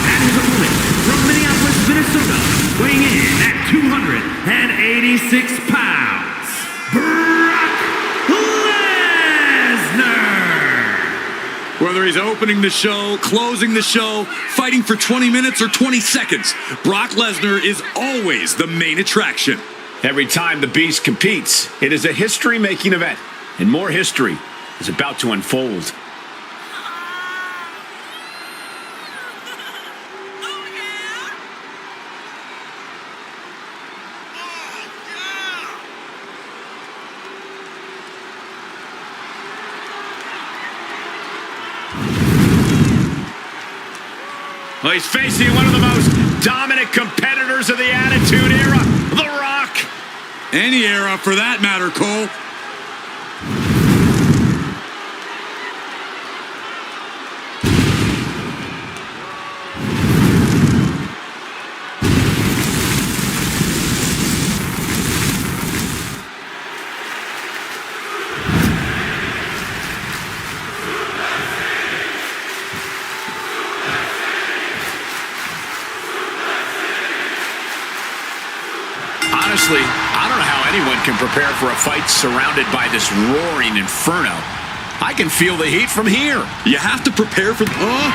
And his opponent from Minneapolis, Minnesota, weighing in at 286 pounds, Brock Lesnar! Whether he's opening the show, closing the show, fighting for 20 minutes or 20 seconds, Brock Lesnar is always the main attraction. Every time the Beast competes, it is a history-making event, and more history is about to unfold. Well, he's facing one of the most dominant competitors of the Attitude Era, The Rock. Any era for that matter, Cole. Honestly, I don't know how anyone can prepare for a fight surrounded by this roaring inferno. I can feel the heat from here. You have to prepare for... Oh,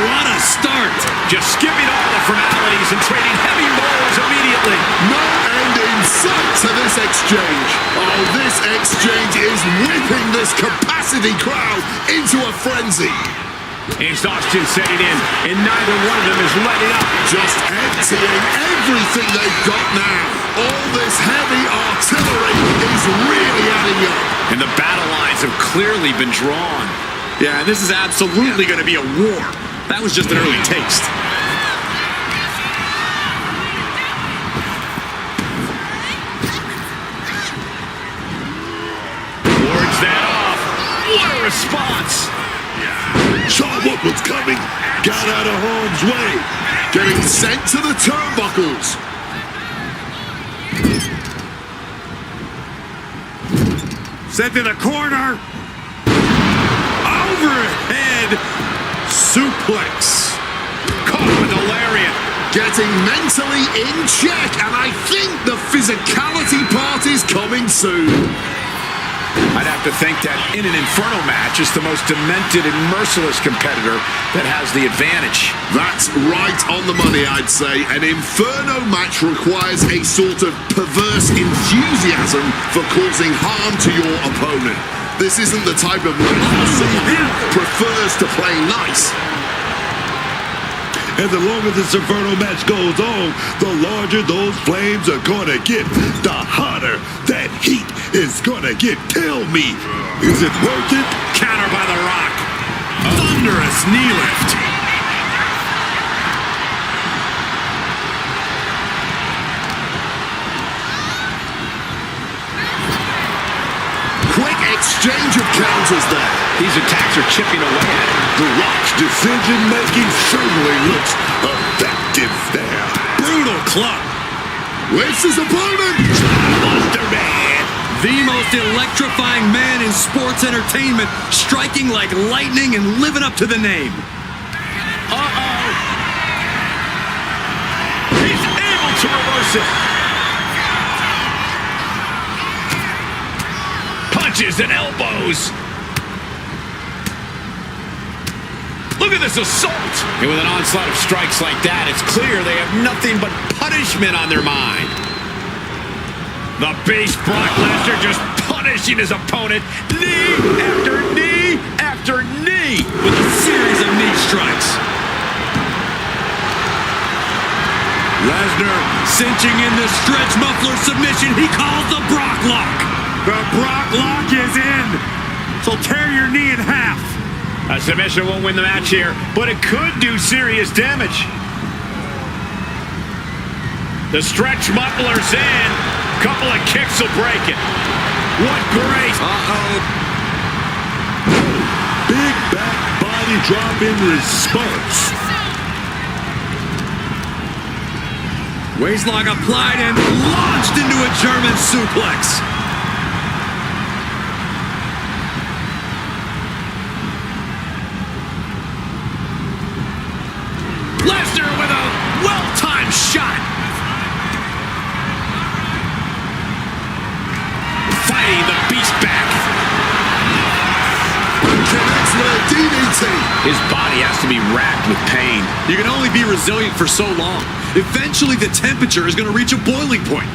what a start! Just skipping all the formalities and trading heavy blows immediately. No end in sight to this exchange. Oh, this exchange is whipping this capacity crowd into a frenzy. Exhaustion setting in, and neither one of them is letting up. Just emptying everything they've got now. All this heavy artillery is really adding up. And the battle lines have clearly been drawn. Yeah, this is absolutely going to be a war. That was just an early taste. Wards that off. What a response. Saw what was coming. Got out of harm's way. Getting sent to the turnbuckles. Sent to the corner. Overhead suplex. Caught with a lariat. Getting mentally in check, and I think the physicality part is coming soon. I'd have to think that in an Inferno match, it's the most demented and merciless competitor that has the advantage. That's right on the money, I'd say. An Inferno match requires a sort of perverse enthusiasm for causing harm to your opponent. This isn't the type of match where someone prefers to play nice. And the longer this Inferno match goes on, the larger those flames are gonna get. The hotter that heat is gonna get. Tell me, is it worth it? Counter by The Rock. Thunderous knee lift. Quick exchange of counters there. These attacks are chipping away at him. The Rock's decision-making certainly looks effective there. Brutal club. Lifts his opponent. Monster Man. The most electrifying man in sports entertainment, striking like lightning and living up to the name. Uh-oh. He's able to reverse it. Punches and elbows. Look at this assault. And with an onslaught of strikes like that, it's clear they have nothing but punishment on their mind. The beast Brock Lesnar just punishing his opponent. Knee after knee after knee. With a series of knee strikes. Lesnar cinching in the stretch muffler submission he calls the Brock Lock. The Brock Lock is in. So tear your knee in half. A submission won't win the match here, but it could do serious damage. The stretch muffler's in. Couple of kicks will break it. What grace. Uh-oh. Big back body drop in response. Waistlock applied and launched into a German suplex. Lesnar with a well-timed shot. Fighting the beast back. Connects with a DDT. His body has to be racked with pain. You can only be resilient for so long. Eventually, the temperature is going to reach a boiling point.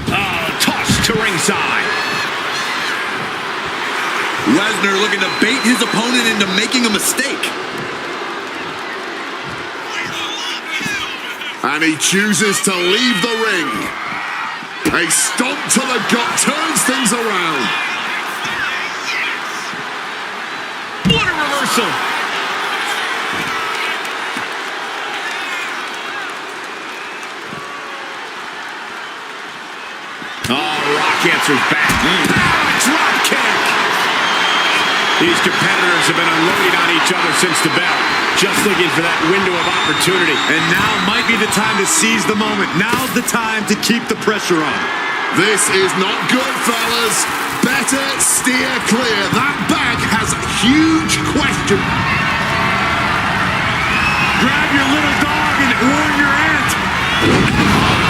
Tossed to ringside. Lesnar looking to bait his opponent into making a mistake. And he chooses to leave the ring. A stomp to the gut turns things around. What a reversal. Rock answers back. Drop kick. These competitors have been unloading on each other since the bell. Just looking for that window of opportunity. And now might be the time to seize the moment. Now's the time to keep the pressure on. This is not good, fellas. Better steer clear. That bag has a huge question. Grab your little dog and warn your aunt.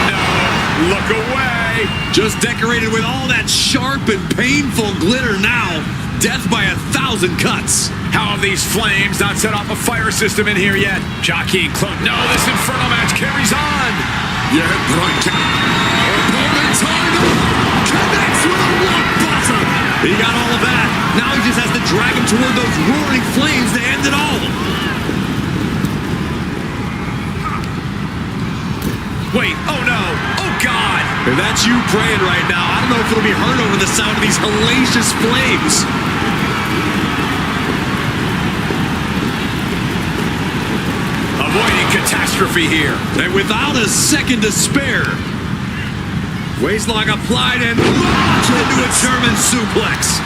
No, look away. Just decorated with all that sharp and painful glitter now. Death by 1,000 cuts. How have these flames not set off a fire system in here yet? Jockey and Clone. No, this Inferno match carries on. yet, but I can't. Opponent tied up. Connects with a rock bottom. He got all of that. Now he just has to drag him toward those roaring flames to end it all. Wait, oh no, oh God! If that's you praying right now, I don't know if it'll be heard over the sound of these hellacious flames. Avoiding catastrophe here. And without a second to spare. Waistlock applied and launched into a German suplex.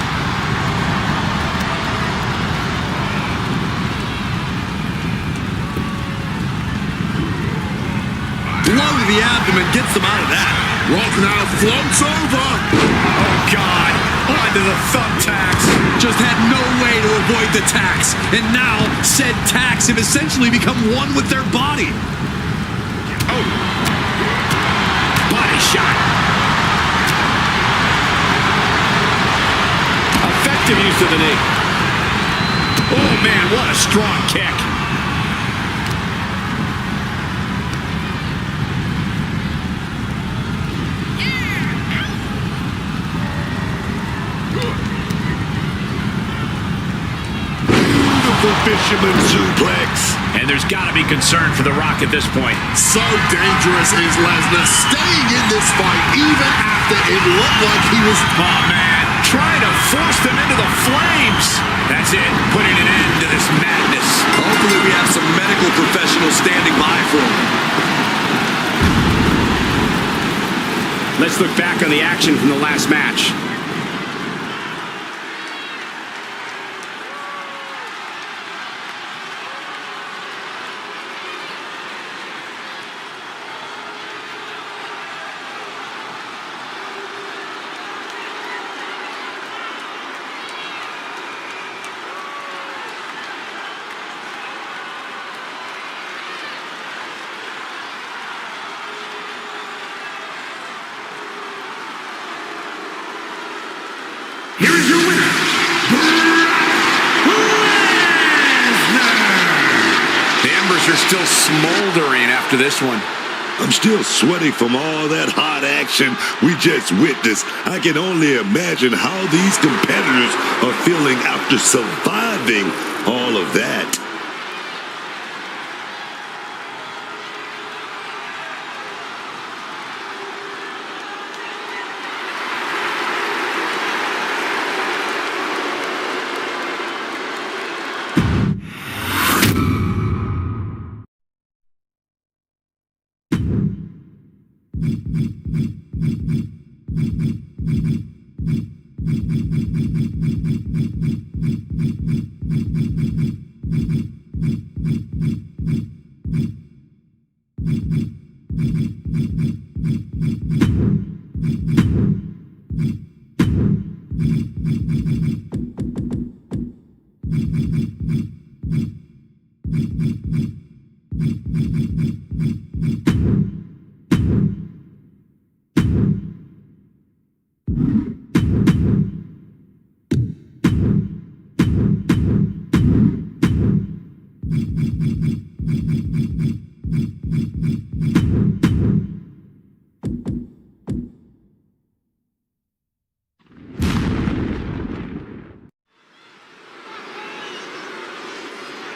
Blow to the abdomen gets them out of that. Rock now floats over. Oh God, onto the thumbtacks. Just had no way to avoid the tacks. And now, said tacks have essentially become one with their body. Oh, body shot. Effective use of the knee. Oh man, what a strong kick. Fisherman suplex. And there's got to be concern for The Rock at this point. So dangerous is Lesnar, staying in this fight even after it looked like he was... Oh, man, trying to force them into the flames. That's it, putting an end to this madness. Hopefully we have some medical professionals standing by for him. Let's look back on the action from the last match. Here is your winner, The embers are still smoldering after this one. I'm still sweating from all that hot action we just witnessed. I can only imagine how these competitors are feeling after surviving all of that.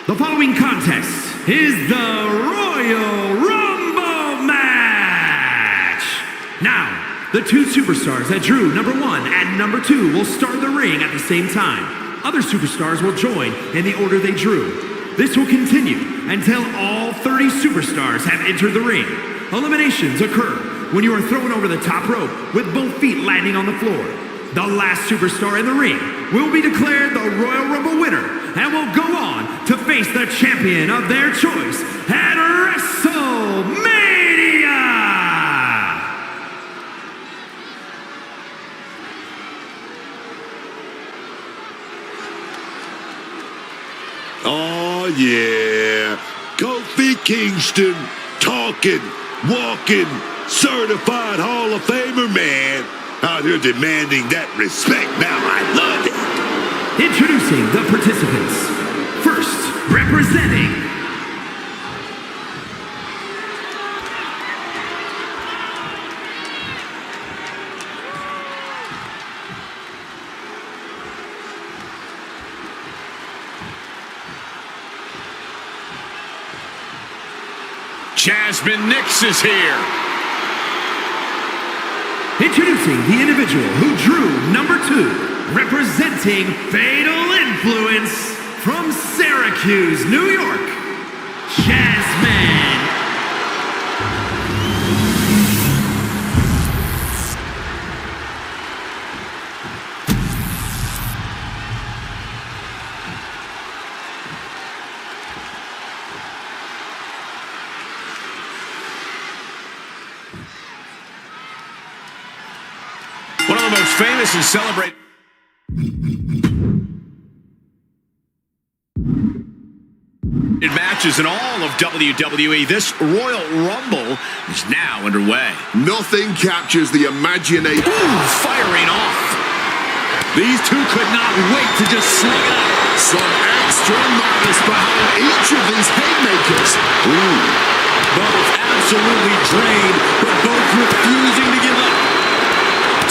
The following contest is the Royal Rumble match. Now, the two superstars that drew number 1 and number 2 will start the ring at the same time. Other superstars will join in the order they drew. This will continue until all 30 superstars have entered the ring. Eliminations occur when you are thrown over the top rope with both feet landing on the floor. The last superstar in the ring will be declared the Royal Rumble winner and will go on to face the champion of their choice at WrestleMania! Oh, yeah. Kofi Kingston, talking, walking, certified Hall of Famer, man. Out here demanding that respect now. I love it. Introducing the participants. First, representing Jasmine Nix is here. Introducing the individual who drew number 2, representing Fatal Influence from Syracuse, New York, Jasmine. One of the most famous and celebrated matches in all of WWE. This Royal Rumble is now underway. Nothing captures the imagination. Ooh, firing off. These two could not wait to just sling it out. Some extra madness behind each of these haymakers. Ooh. Both absolutely drained, but both refusing to give up.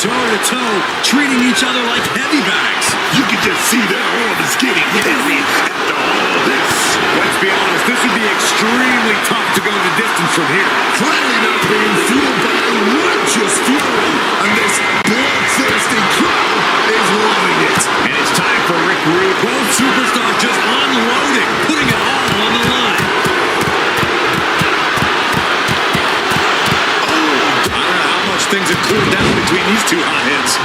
Toe to toe, treating each other like heavy bags. You can just see their arms getting heavy after all this. Let's be honest, this would be extremely tough to go the distance from here. Clearly not being fueled by a righteous fury. And this bloodthirsty crowd is loving it. And it's time for Rick Rude. Both superstars just unloading, putting it all on the line. Things have cooled down between these two hotheads.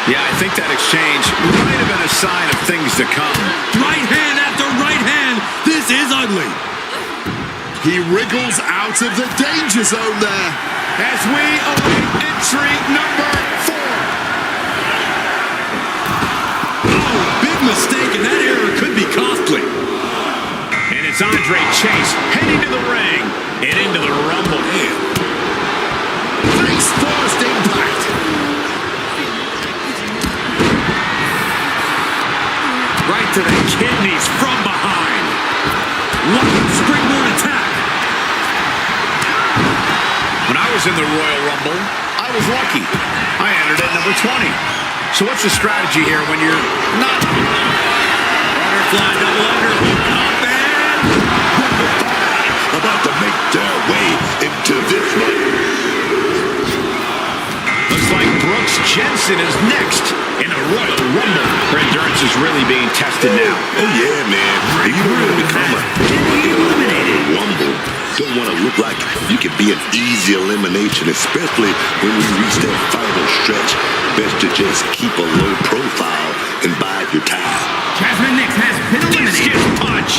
Yeah, I think that exchange might have been a sign of things to come. Right hand after right hand. This is ugly. He wriggles out of the danger zone there. As we await entry number 4. Oh, big mistake, and that error could be costly. And it's Andre Chase heading to the ring and into the Rumble. Face first impact. Right to the kidneys from behind. What a springboard attack. When I was in the Royal Rumble, I was lucky. I entered at number 20. So what's the strategy here when you're not? Butterfly double underhook. Up and About to make their way into this one. Looks like Brooks Jensen is next in the Royal Rumble. Her endurance is really being tested now. Oh, yeah, man. If you don't want to become a Royal Rumble, don't want to look like you can be an easy elimination, especially when we reach that final stretch. Best to just keep a low profile and bide your time. Jasmine Nix has been eliminated. Discus punch.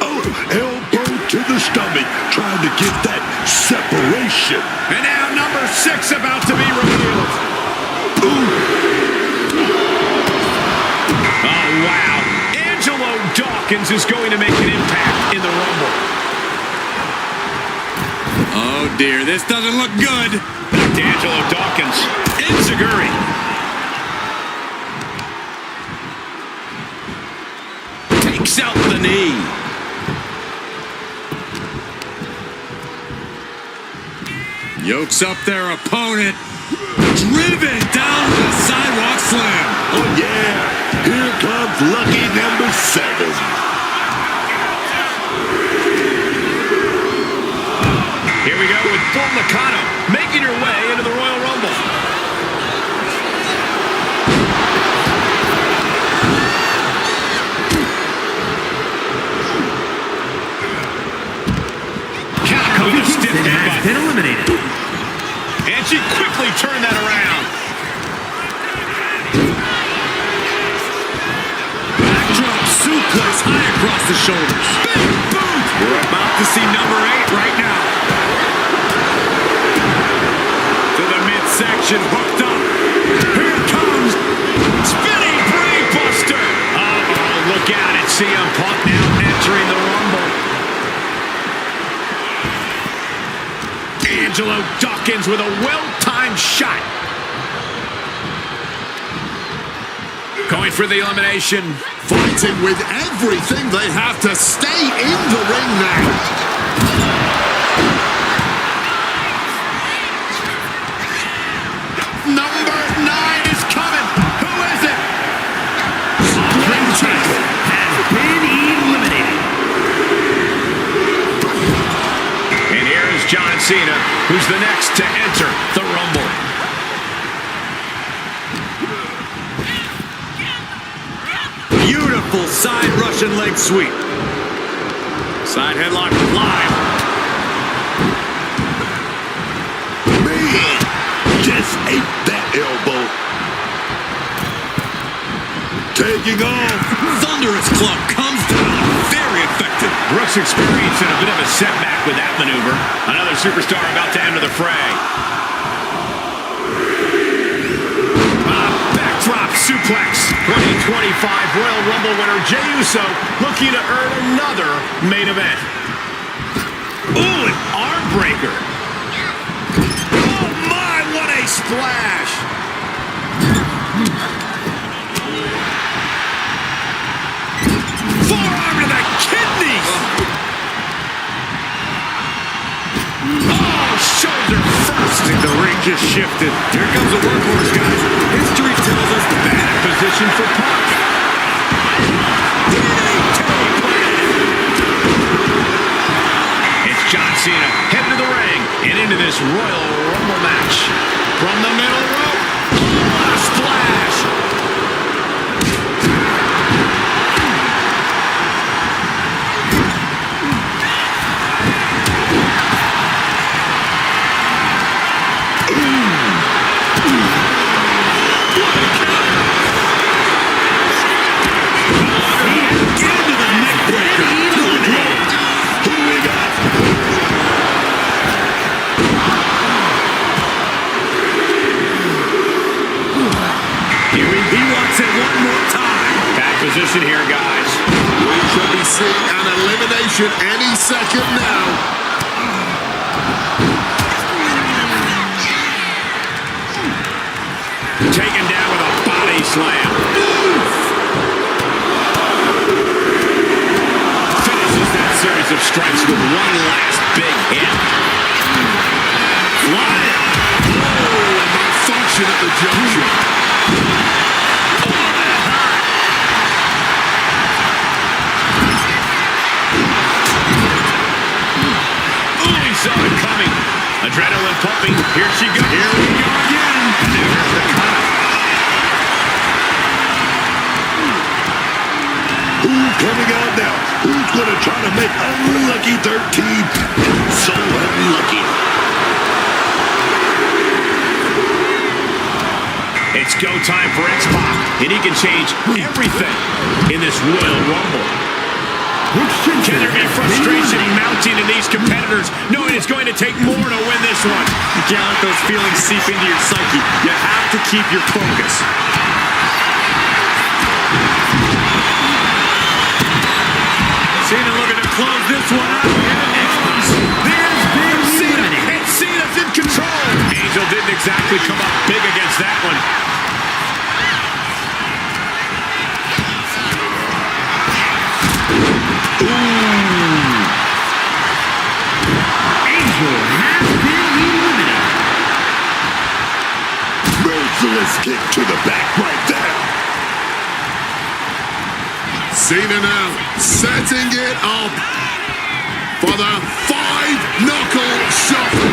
Oh, elbow to the stomach, trying to get that separation. And now number 6 about to be revealed. Ooh. Oh, wow. Angelo Dawkins is going to make an impact in the Rumble. oh dear, this doesn't look good. Back to Angelo Dawkins. Enziguri. Takes out the knee. Yokes up their opponent. Driven down to the sidewalk slam. Oh, yeah. Here comes lucky number 7. Here we go with Bull Nakano making her way into the Royal Rumble. Kofi Kingston has been eliminated. And she quickly turned that around. Backdrop suplex high across the shoulders. Big boot. We're about to see number 8 right now. To the midsection, hooked up. Here it comes. Spinning brainbuster. Uh-oh, look out at CM Punk now entering the Rumble. Angelo Dawkins with a well-timed shot. Going for the elimination. Fighting with everything they have to stay in the ring now. Number 9 is coming. Who is it? Andre Chase has been eliminated. John Cena, who's the next to enter the Rumble. Beautiful side Russian leg sweep. Side headlock live. Man, just ate that elbow. Taking off. Thunderous club comes down. Very effective. Brooks experiencing a bit of a setback with that maneuver. Another superstar about to enter the fray. Backdrop suplex. 2025 Royal Rumble winner Jey Uso looking to earn another main event. Ooh, an arm breaker. Oh my, what a splash. Forearm to the kidneys. Oh, shoulder first. I think the ring just shifted. Here comes a workhorse, guys. History tells us bad position for Punk. It's John Cena heading to the ring and into this Royal Rumble match. From the middle rope. Oh, a splash. Position here, guys. We could be seeing an elimination any second now. Taken down with a body slam. Finishes that series of strikes with one last big hit. Flying. Oh, a malfunction at the junction. Saw it coming. Adrenaline pumping. Here she goes. Here we go again. And there's the cut. Who's coming out now? Who's going to try to make Unlucky 13 so unlucky? It's go time for X-Pac, and he can change everything in this Royal Rumble. Can there be frustration mounting in these competitors, knowing it's going to take more to win this one? You can't let those feelings seep into your psyche. You have to keep your focus. Cena looking to close this one out. There's been Cena, and Cena's in control. Angel didn't exactly come up big against that one. Angel has been eliminated. Merciless kick to the back right there. Cena now setting it up for the 5-knuckle shuffle.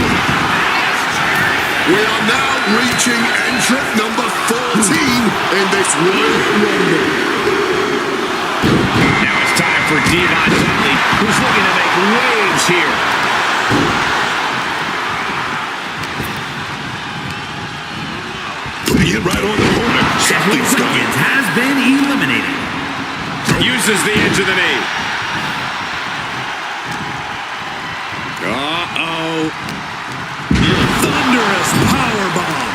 We are now reaching entrant number 14 in this Royal Rumble. Now it's time for Devon Dudley, who's looking to make waves here. Putting it right on the corner. Something's coming. Legends has been eliminated. Uses the edge of the knee. Uh-oh. Thunderous powerbomb.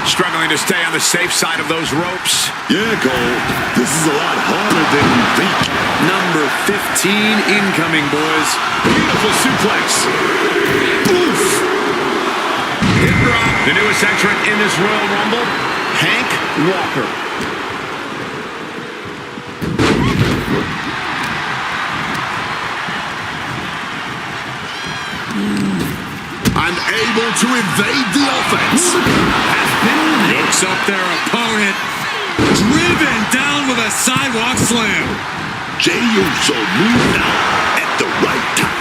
Struggling to stay on the safe side of those ropes. Yeah, Cole. This is a lot harder than you think. Number 15 incoming, boys. Beautiful suplex. Oof. Hip drop. The newest entrant in this Royal Rumble, Hank Walker. Unable to evade the offense. Looks up their opponent. Driven down with a sidewalk slam. Jey Uso moved out at the right time.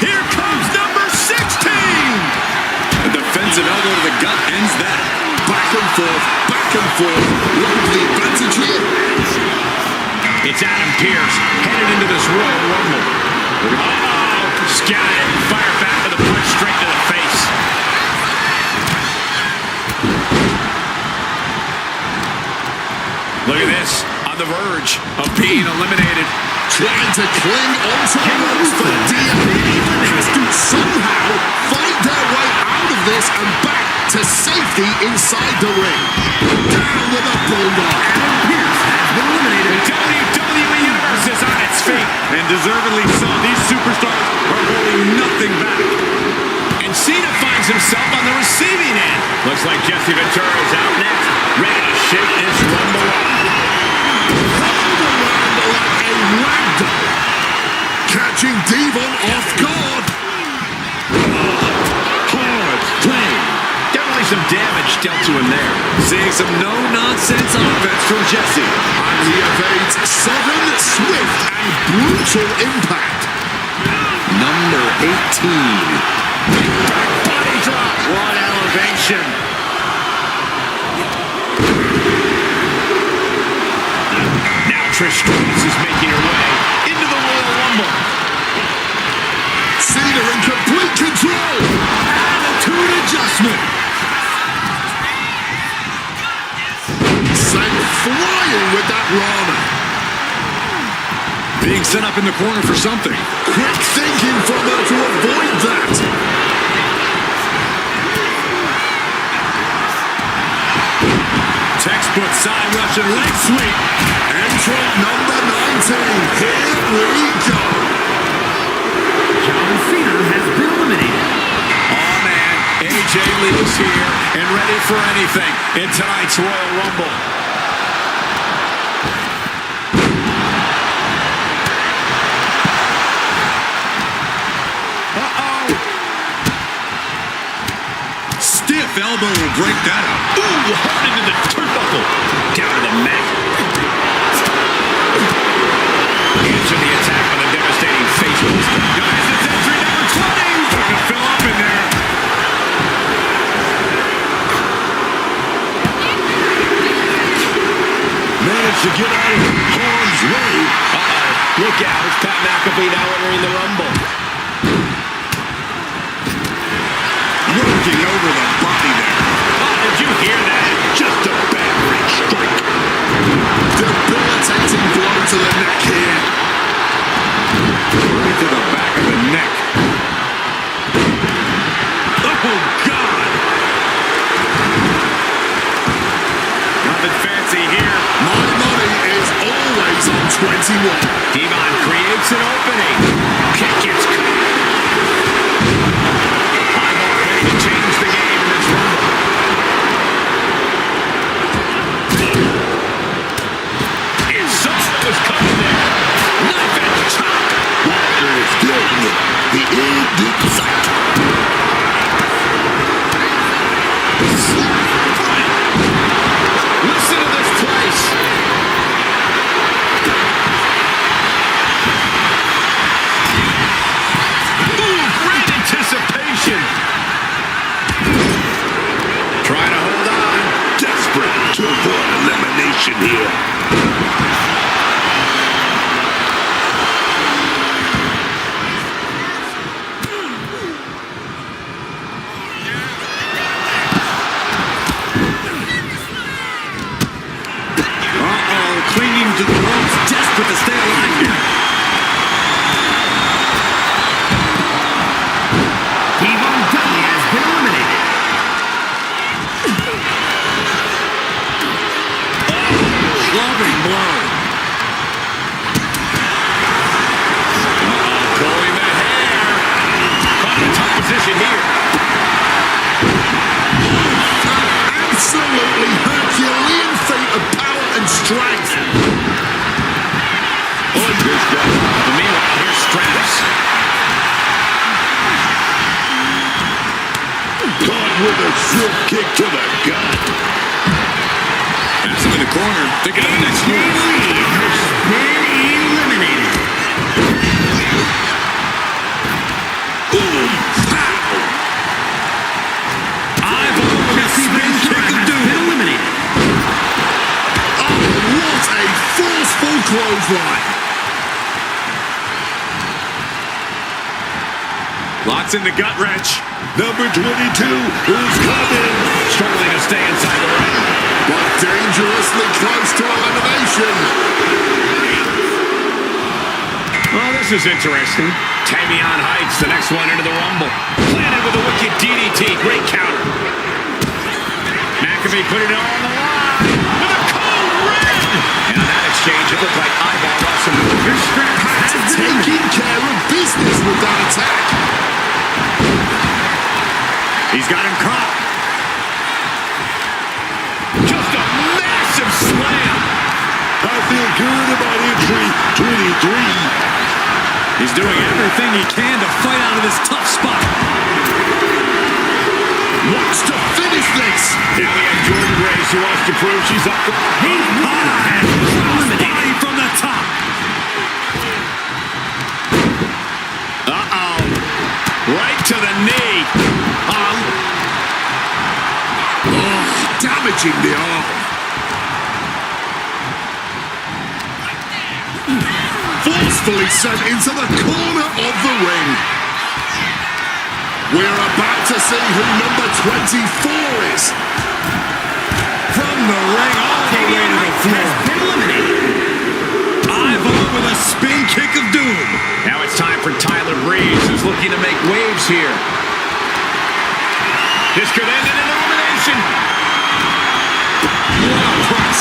Here comes number 6. Defensive elbow to the gut ends that. Back and forth, back and forth. Look at the advantage here. It's Adam Pearce headed into this Royal Rumble. Oh, scattered and fired back with a punch straight to the face. Look at this, on the verge of being eliminated. Trying to cling onto the ropes for dear life. Has to somehow fight their way out of this and back to safety inside the ring. Down with a bulldog. Adam Pearce has been eliminated. The WWE Universe is on its feet. And deservedly so. These superstars are holding nothing back. And Cena finds himself on the receiving end. Looks like Jesse Ventura is out next, ready to shake this Rumble up. Ragdoll. Catching Devon off guard. Hard play. Definitely some damage dealt to him there. Seeing some no-nonsense offense from Jesse. And he evades sudden, swift, and brutal impact. Number 18. Body drop. What elevation. Now Trish Stratus is making her way into the Royal Rumble. Cena in complete control. Attitude adjustment. Sent flying with that Rana. Being set up in the corner for something. Quick thinking from her to avoid that. Textbook side Russian leg sweep. Entrant number 19. Here we go. John Cena has been eliminated. Oh man, AJ Lee is here and ready for anything in tonight's Royal Rumble. Stiff elbow will break that up. Ooh, hard into the turnbuckle. Down to the mat. Answer the attack with a devastating face buster. Guys, it's entry number 20. Fucking fill up in there. Managed to get out of harm's way. Look out, it's Pat McAfee now entering the Rumble. Working over the body there. Oh, did you hear that? Just a bad reach strike. Debilitating blow to the neck here. Right to the back of the neck. Oh, God. Nothing fancy here. My money is always on 21. Devon creates an opening. Kick gets caught. Ivar ready to change the game in this Rumble. And Sosa was coming there. Knife edge chop. Walker is getting it. The end in sight. Listen to this place. Ooh, great anticipation. Trying to hold on. Desperate to avoid elimination here. Clinging to the ropes, desperate to stay alive here. Devon Dudley has been eliminated. Loving blow. Pulling the hair. Caught in a tough position here. Absolutely Herculean feat of power and strength. Oh, good stuff. But meanwhile, here's Stratus. Caught with a slip kick to the gut. Has him in the corner, thinking of the next move. Lee has been eliminated. Boom. Pow. clothesline. Lots in the gut wrench. Number 22 is coming. Struggling to stay inside the ring. But dangerously close to elimination. Well, this is interesting. Tamion Heights, the next one into the Rumble. Planted with a wicked DDT. Great counter. McAfee put it all on the line. With a cold red. And on that exchange, it looked like eyeball wrestling. Your strap has Taking care of business with that attack. He's got him caught. Just a massive slam. I feel good about entry 23. He's doing everything he can to fight out of this tough spot. Wants to finish this. Now we have Jordan Grace who wants to prove she's up. He's body from the top. Uh-oh. Right to the knee. Damaging the arm. Forcefully sent into the corner of the ring. We're about to see who number 24 is. From the ring all the way to the floor. Ivo with a spin kick of doom. Now it's time for Tyler Breeze, who's looking to make waves here. This could end in an elimination. What a press.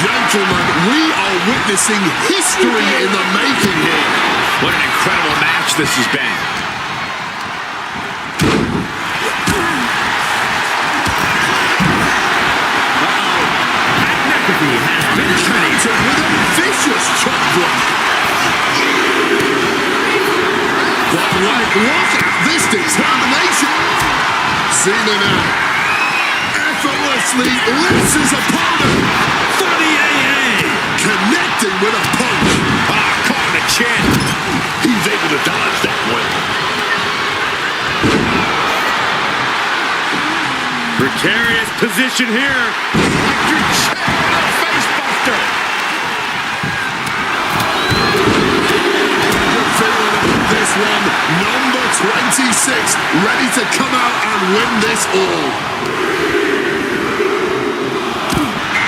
Gentlemen, we are witnessing history in the making here. What an incredible match this has been. McAfee has been Countered with a vicious chop block. But look at this determination. Cena now effortlessly lifts his opponent. For the AA. Connecting with a punch. Caught in the chin. He's able to dodge that one. Precarious position here. Electric chair and a face buster. Good feeling about this one. Number 26 ready to come out and win this all.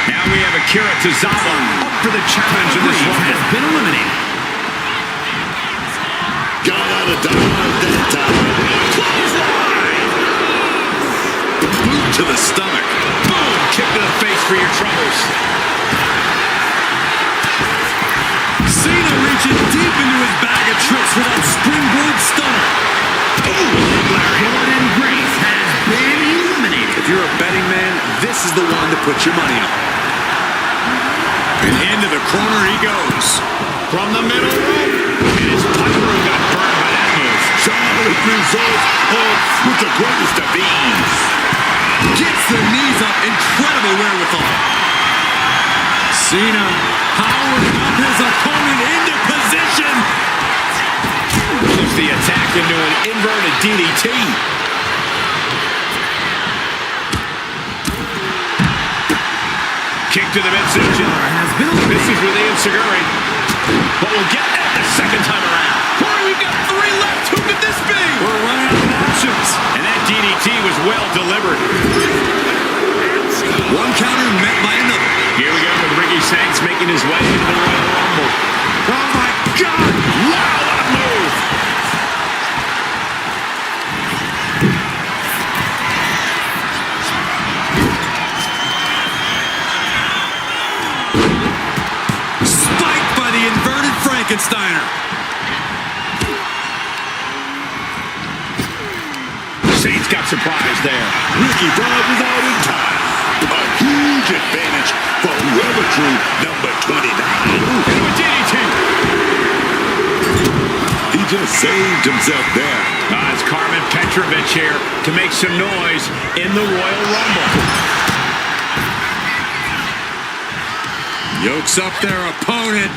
Now we have Akira Tozawa up for the challenge in this one. has been eliminated. Got out of dodge that time. Boot to the stomach. Boom! Kick to the face for your troubles. Cena reaching deep into his bag of tricks with that springboard stunner. Jordan Grace has been eliminated. If you're a betting man, this is the one to put your money on. And into the corner he goes. From the middle rope. And his Piper got burned by that move. Solid results with the greatest of ease. Gets the knees up. Incredible wherewithal. Cena powering up his opponent into position. Moves the attack into an inverted DDT. Kick to the midsection. This is with Ian Seguri. But we'll get that the second time around. Corey, we've got 3 left. Who could this be? We're running out of options. And that DDT was well delivered. One counter met by another. Here we go with Ricky Sainz making his way into the Royal Rumble. Oh my God! Wow, what a move! Spiked by the inverted Frankensteiner. Sainz got surprised there. Ricky dodges out in time. A huge advantage for whoever drew number 29. Into a DDT. He just saved himself there. It's Carmen Petrovich here to make some noise in the Royal Rumble. Yokes up their opponent.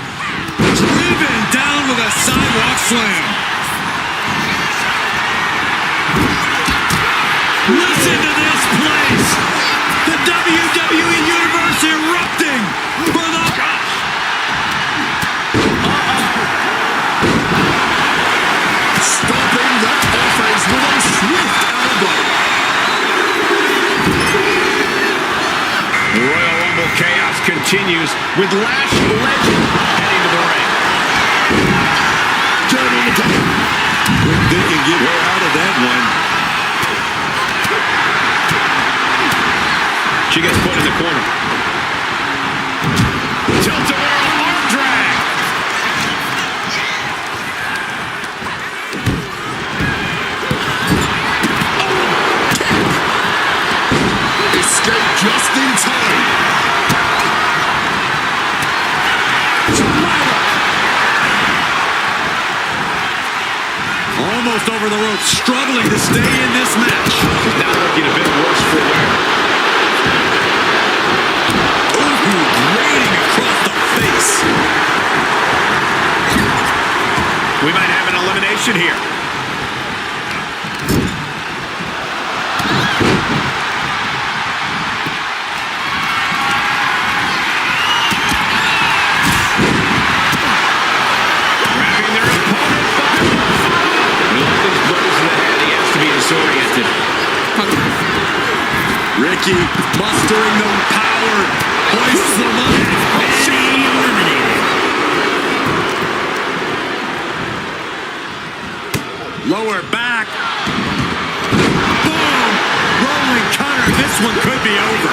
Driven down with a sidewalk slam. Listen to this place. The WWE Universe erupting for the... Stopping that offense with a swift elbow. Royal Rumble chaos continues with Lash Legend heading to the ring. Turn on the top. Quick thinking, get her out of that one. She gets put in the corner. Tilt-a-whirl arm drag. Escape just in time. Almost over the rope, struggling to stay in this match. Now looking a bit worse for wear. Raining across the face. We might have an elimination here. Grabbing their opponent. With all these blows to the head, he has to be disoriented. Ricky mustering the power. Hoists them up. Eliminated. Lower back. Boom! Rolling cutter. This one could be over.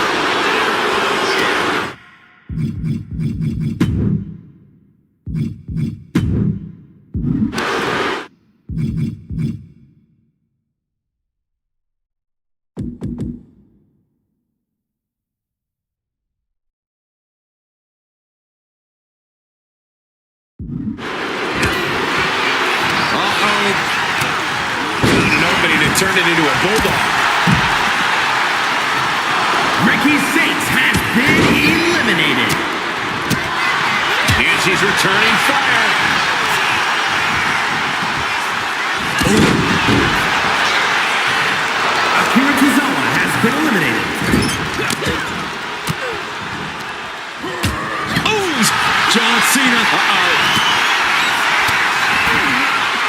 Nobody to turn it into a bulldog. Ricky Saints has been eliminated. And she's returning fire. Akira Tozawa has been eliminated. John Cena.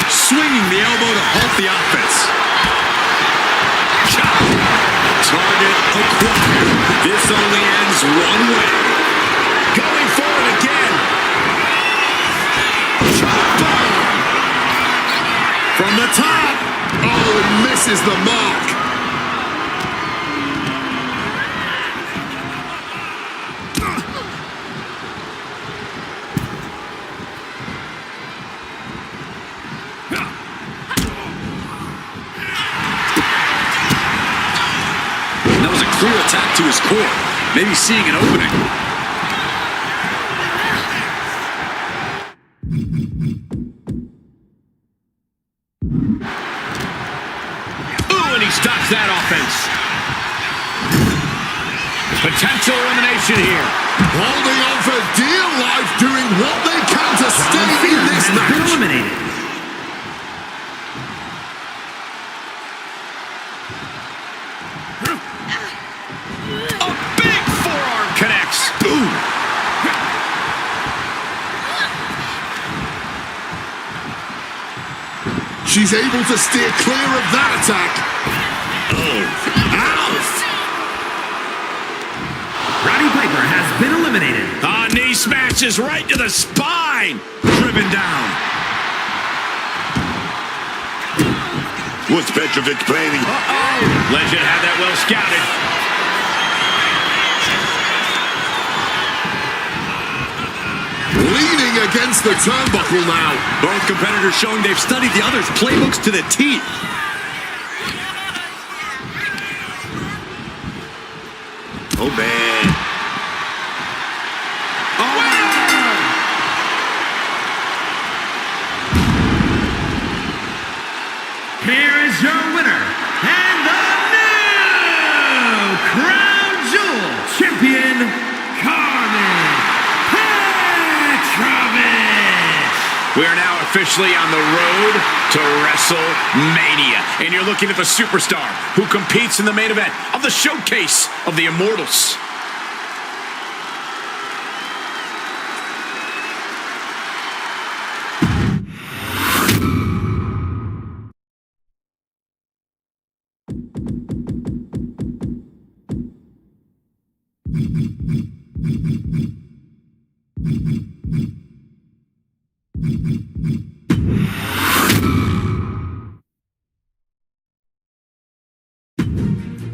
Swinging the elbow to halt the offense. Target acquired. This only ends one way. Going forward again. From the top. Oh, it misses the mark. That was a clear attack to his core. Maybe seeing an opening. Ooh, and he stops that offense. Potential elimination here. Holding on for dear life, doing what they can to stay in this Has been match. eliminated. A big forearm connects. Ooh. She's able to steer clear of that attack. Oh, ow! Roddy Piper has been eliminated. Knee smashes right to the spine. Driven down. What's Petrovic planning? Legend had that well scouted. Leaning against the turnbuckle now. Both competitors showing they've studied the other's playbooks to the T. Oh, man. Here is your winner and the new Crown Jewel champion, Carmen Petrovich. We are now officially on the road to WrestleMania. And you're looking at the superstar who competes in the main event of the showcase of the Immortals.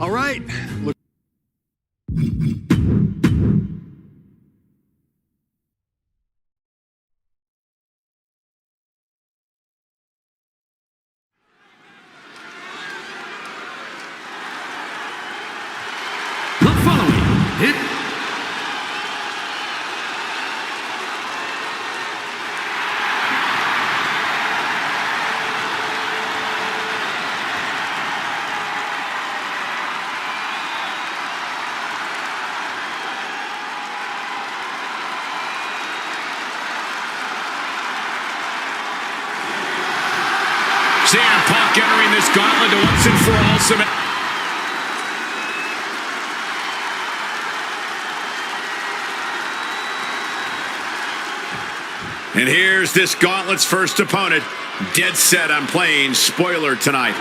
All right. Look. The following hit. CM Punk entering this gauntlet to once and for all submit. And here's this gauntlet's first opponent, dead set on playing spoiler tonight.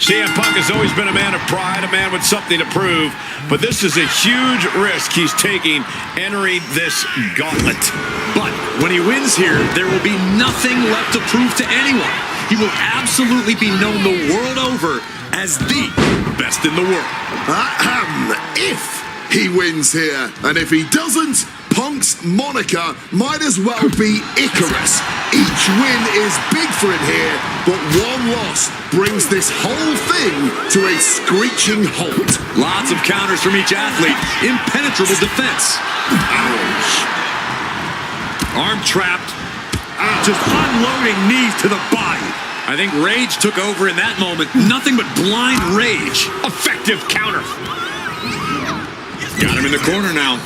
CM Punk has always been a man of pride, a man with something to prove, but this is a huge risk he's taking entering this gauntlet. But when he wins here, there will be nothing left to prove to anyone. He will absolutely be known the world over as the best in the world. If he wins here, and if he doesn't, Punk's moniker might as well be Icarus. Each win is big for him here, but one loss brings this whole thing to a screeching halt. Lots of counters from each athlete. Impenetrable defense. Ouch. Arm trapped. Just unloading knees to the body. I think rage took over in that moment. Nothing but blind rage. Effective counter. Got him in the corner now.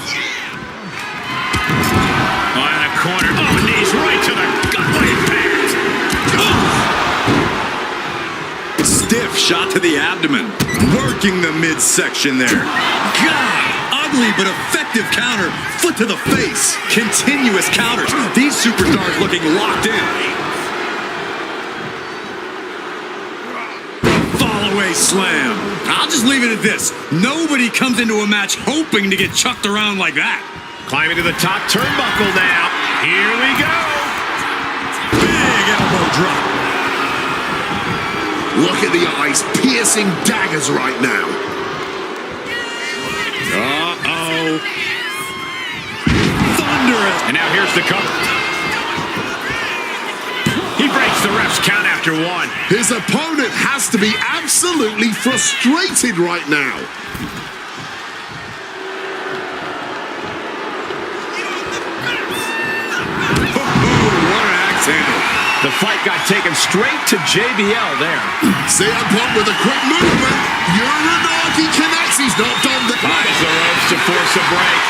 Oh, in the corner. Oh, knees right to the gut-like pads. Stiff shot to the abdomen. Working the midsection there. God! Ugly but effective counter. Foot to the face. Continuous counters. These superstars looking locked in. Fall-away slam. I'll just leave it at this. Nobody comes into a match hoping to get chucked around like that. Climbing to the top turnbuckle now. Here we go. Big elbow drop. Look at the eyes, piercing daggers right now. Uh-oh. Thunderous. And now here's the cover. He breaks the ref's count after one. His opponent has to be absolutely frustrated right now. The fight got taken straight to JBL there. CM Punk with a quick movement. Uranagi connects. He's not done the Buys the ropes to force a break.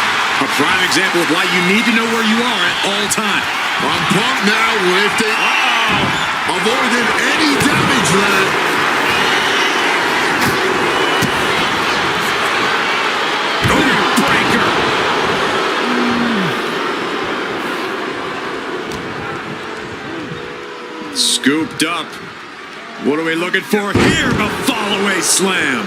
A prime example of why you need to know where you are at all time. On Punk now lifting. Avoided any damage there. Breaker. Scooped up. What are we looking for here? A fall-away slam.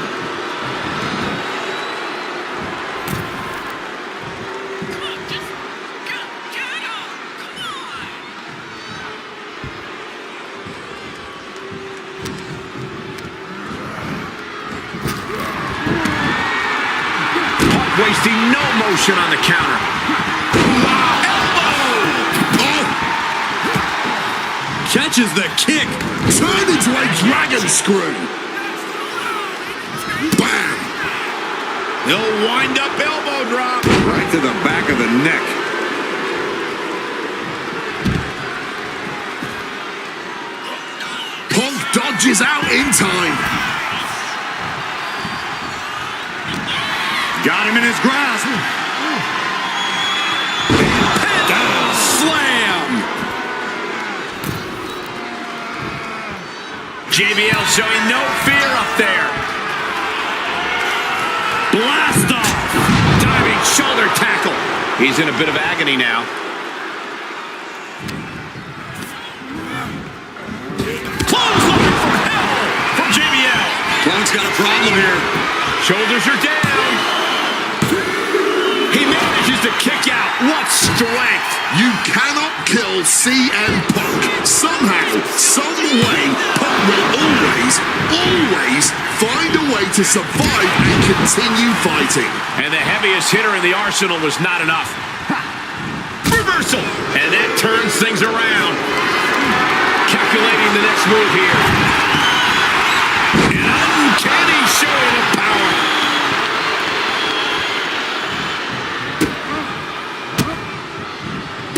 Punk wasting no motion on the counter. Catches the kick. Turned into a dragon screw. Bam. He'll wind up elbow drop. Right to the back of the neck. Punk dodges out in time. Got him in his grasp. Down slam. JBL showing no fear up there. Blast off. Diving shoulder tackle. He's in a bit of agony now. Clothesline from hell from JBL. Punk's got a problem here. Shoulders are down. He manages to kick out. What strength. You cannot kill CM Punk. Somehow, some way, Punk will always find a way to survive and continue fighting. And the heaviest hitter in the arsenal was not enough. Reversal. And that turns things around. Calculating the next move here. An uncanny showing of power.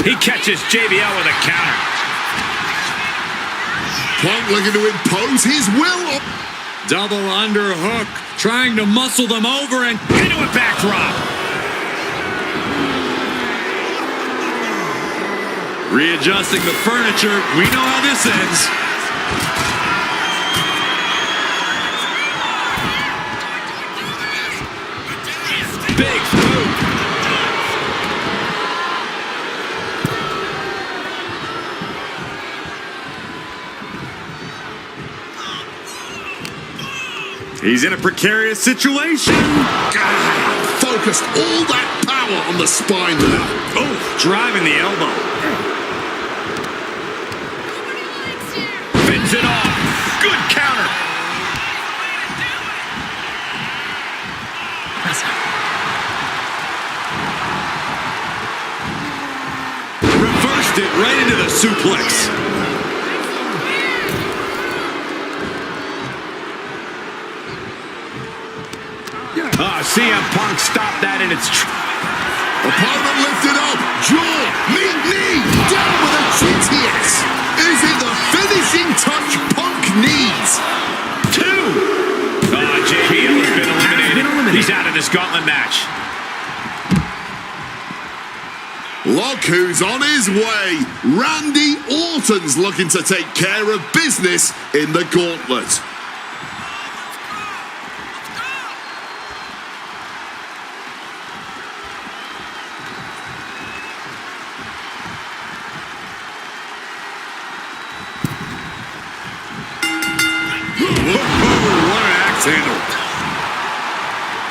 He catches JBL with a counter. Punk looking to impose his will. Double underhook. Trying to muscle them over and Into a backdrop. readjusting the furniture. We know how this ends. Big move. He's in a precarious situation. Focused all that power on the spine there. Oh, driving the elbow. Fends it off. Good counter. Reversed it right into the suplex. CM Punk stopped that in its Opponent lifted up. Jaw, meet knee, down with a GTS. Is it the finishing touch Punk needs? two. JBL has been eliminated. He's out of this gauntlet match. Look who's on his way. Randy Orton's looking to take care of business in the gauntlet.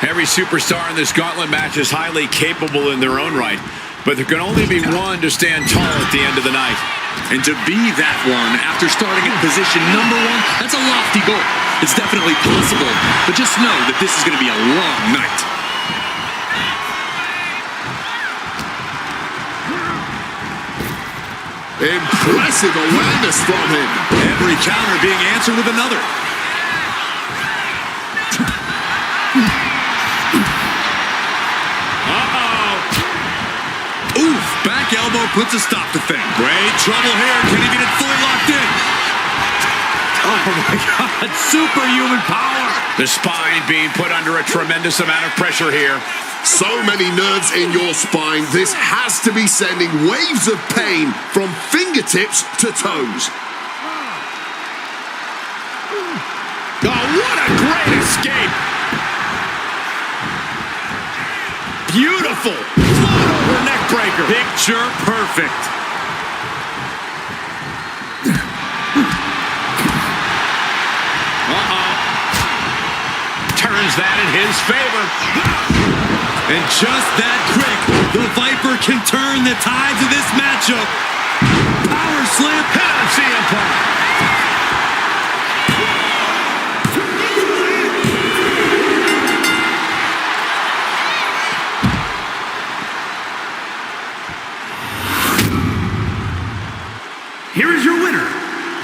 Every superstar in this gauntlet match is highly capable in their own right, but there can only be one to stand tall at the end of the night. And to be that one after starting at position number one, that's a lofty goal. It's definitely possible, but just know that this is going to be a long night. Impressive awareness from him. Every counter being answered with another. Oof, back elbow puts a stop to things. Great trouble here. Can he get it fully locked in? Oh my God, superhuman power. The spine being put under a tremendous amount of pressure here. So many nerves in your spine, this has to be sending waves of pain from fingertips to toes. Oh, what a great escape. Beautiful. Float over neck breaker. Picture perfect. Turns that in his favor. And just that quick, the Viper can turn the tides of this matchup. Power slam. Hit on CM Punk. Here is your winner,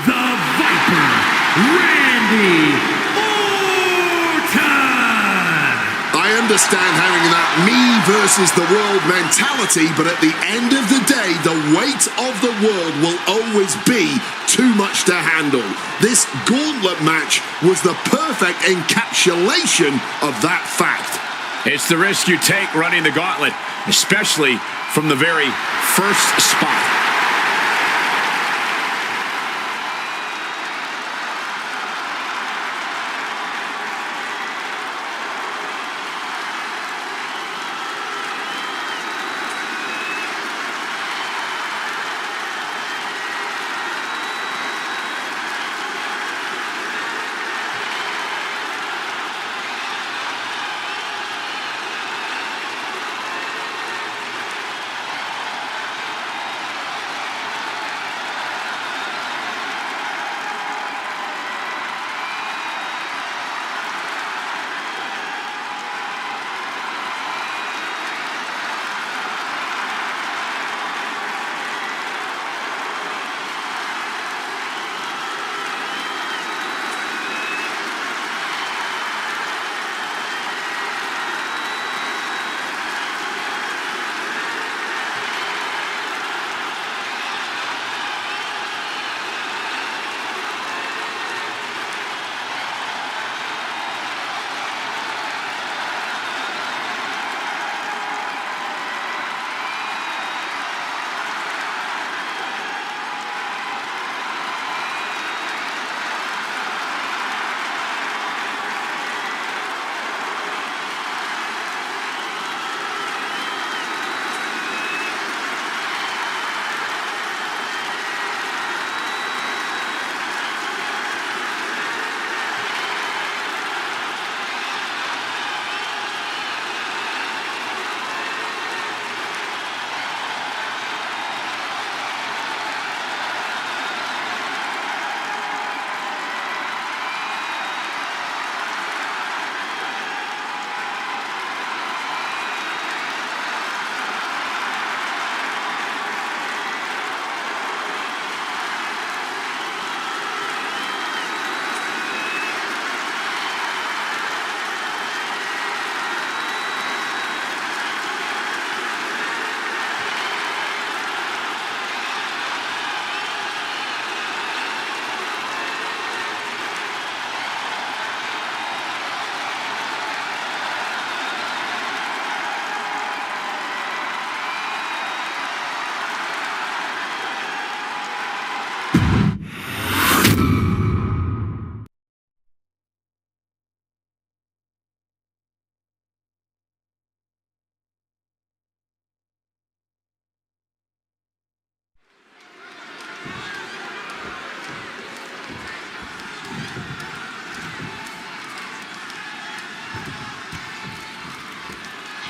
the Viper, Randy Orton. I am understand having that me versus the world mentality, but at the end of the day, the weight of the world will always be too much to handle. This gauntlet match was the perfect encapsulation of that fact. It's the risk you take running the gauntlet, especially from the very first spot.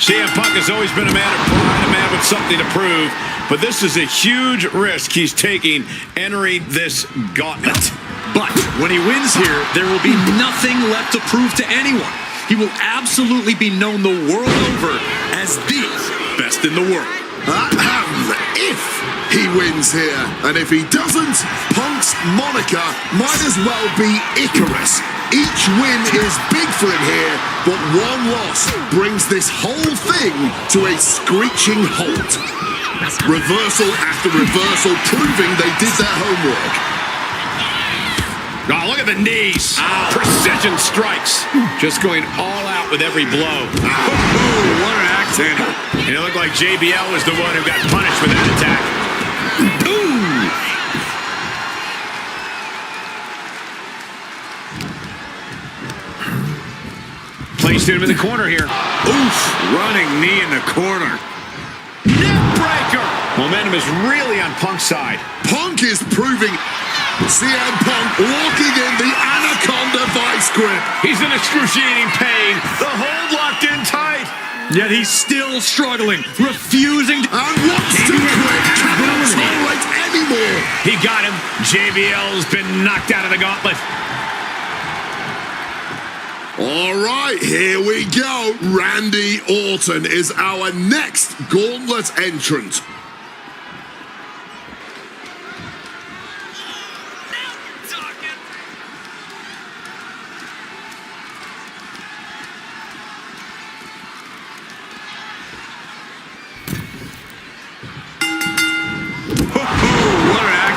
CM Punk has always been a man of pride, a man with something to prove, but this is a huge risk he's taking entering this gauntlet. But when he wins here, there will be nothing left to prove to anyone. He will absolutely be known the world over as the best in the world. If he wins here, and if he doesn't, Punk's moniker might as well be Icarus. Each win is big for him here, but one loss brings this whole thing to a screeching halt. Reversal after reversal, proving they did their homework. Oh, look at the knees. Precision strikes. Just going all out with every blow. What an accent. And it looked like JBL was the one who got punished for that attack. Placed him in the corner here. Oof, running knee in the corner. Neck breaker. Momentum is really on Punk's side. Punk is proving CM Punk walking in the Anaconda vice grip. He's in excruciating pain. The hold locked in tight. Yet he's still struggling, refusing to... And wants to quit, cannot tolerate anymore. He got him. JBL's been knocked out of the gauntlet. All right, here we go. Randy Orton is our next gauntlet entrant.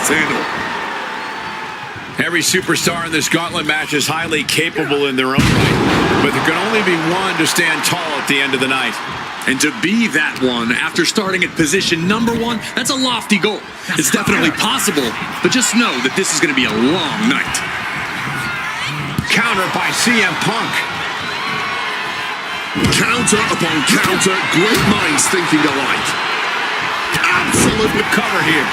axe handle. Every superstar in this gauntlet match is highly capable in their own right, but there can only be one to stand tall at the end of the night. And to be that one after starting at position number 1, that's a lofty goal. It's definitely possible, but just know that this is going to be a long night. Counter by CM Punk. Counter upon counter, great minds thinking alike. Absolutely Cover here.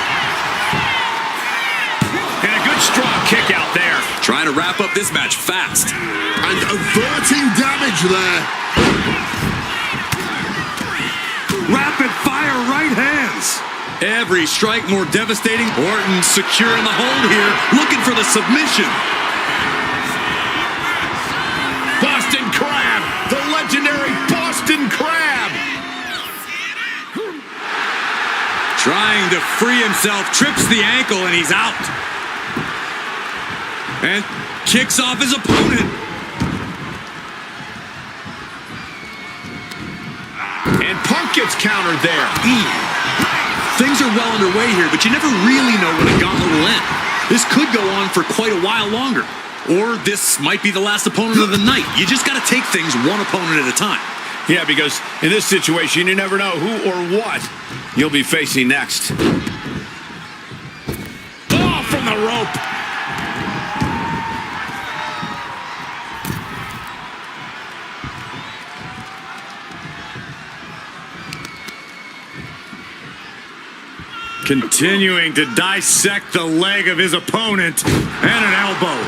And a good strong kick out there. Trying to wrap up this match fast. and averting damage there. Rapid fire right hands. Every strike more devastating. Orton securing the hold here, looking for the submission. Boston Crab, the legendary Boston Crab. Trying to free himself, trips the ankle, and he's out. And kicks off his opponent. And Punk gets countered there. Things are well underway here, but you never really know when a gauntlet will end. This could go on for quite a while longer. Or this might be the last opponent of the night. You just got to take things one opponent at a time. Yeah, because in this situation, you never know who or what you'll be facing next. Oh, from the rope. Continuing to dissect the leg of his opponent, and an elbow.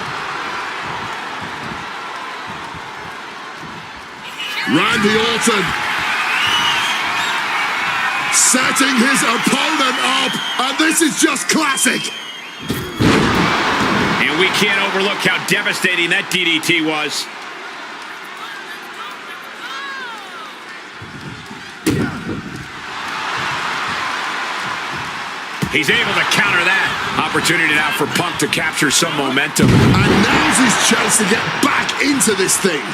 Randy Orton setting his opponent up, and this is just classic. And we can't overlook how devastating that DDT was. He's able to counter that. Opportunity now for Punk to capture some momentum. And now's his chance to get back into this thing.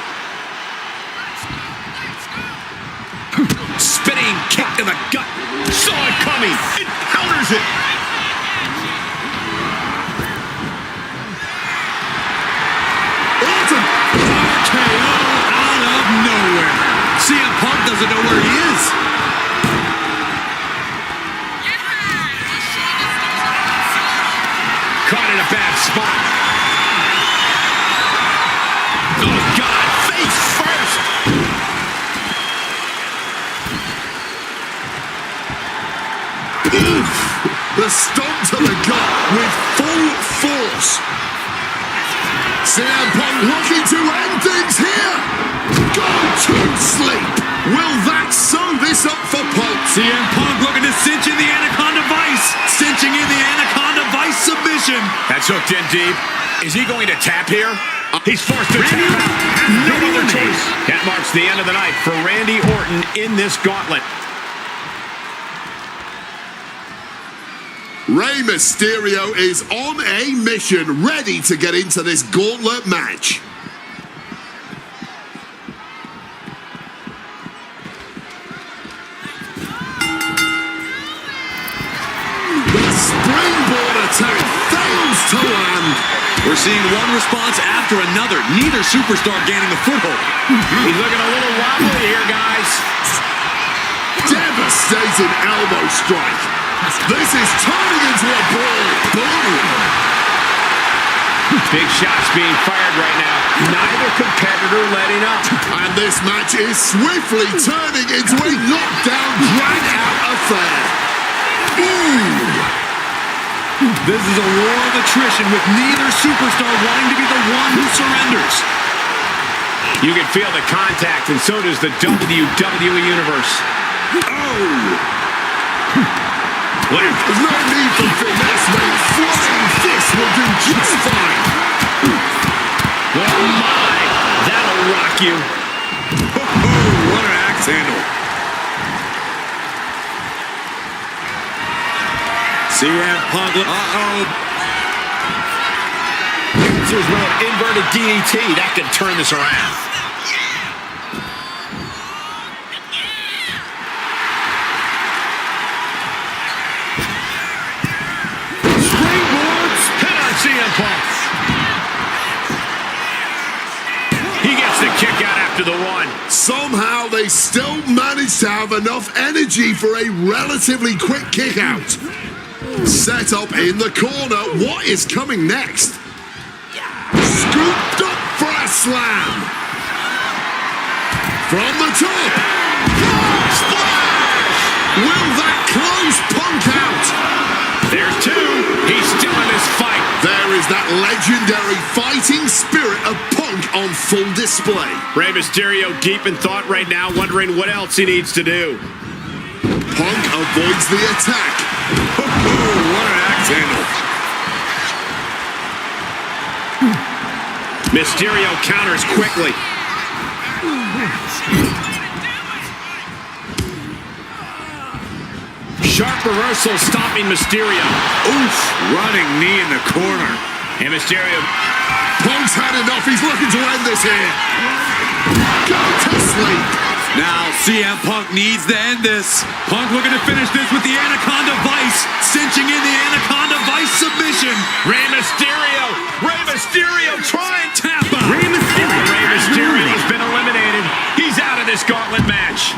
Spinning kick to the gut. Saw it coming. It counters it. Orton. RKO out of nowhere. CM Punk doesn't know where he is. Caught in a bad spot. Oh, God. Face first. Oof. The stomp to the gut with full force. CM Punk looking to end things here. Go to sleep. Will that sew this up for Punk? CM Punk looking to cinch in the Anaconda Vice. Cinching in the Anaconda Vice submission. That's hooked in deep. Is he going to tap here? He's forced to tap. No other choice. That marks the end of the night for Randy Orton in this gauntlet. Rey Mysterio is on a mission, ready to get into this gauntlet match. The springboard attack fails to land. We're seeing one response after another. Neither superstar gaining a foothold. He's looking a little wobbly here, guys. Devastating elbow strike. This is turning into a brawl. Boom. Big shots being fired right now. Neither competitor letting up. And this match is swiftly turning into a knockdown, drag-out affair. Ooh. This is a war of attrition with neither superstar wanting to be the one who surrenders. You can feel the contact, and so does the WWE Universe. Oh. There's no need for finesse, mate. Flying fist will do just fine. Oh, my. That'll rock you. Oh, what an axe handle. CM Punk. Uh-oh. Here's a little inverted DDT. That could turn this around. after the one. Somehow they still managed to have enough energy for a relatively quick kick out. Set up in the corner. What is coming next? Scooped up for a slam. From the top. Splash! Will that close Punk out? There's two. He's still in this fight. There is that legendary fighting spirit of Punk on full display. Rey Mysterio deep in thought right now, wondering what else he needs to do. Punk avoids the attack. What an axe handle. Mysterio counters quickly. Sharp reversal stopping Mysterio. Oof, running knee in the corner. And Mysterio. Punk's had enough. He's looking to end this here. Go to sleep. Now CM Punk needs to end this. Punk looking to finish this with the Anaconda Vice, cinching in the Anaconda Vice submission. Rey Mysterio. Rey Mysterio trying Tap out. Rey Mysterio has been eliminated. He's out of this gauntlet match.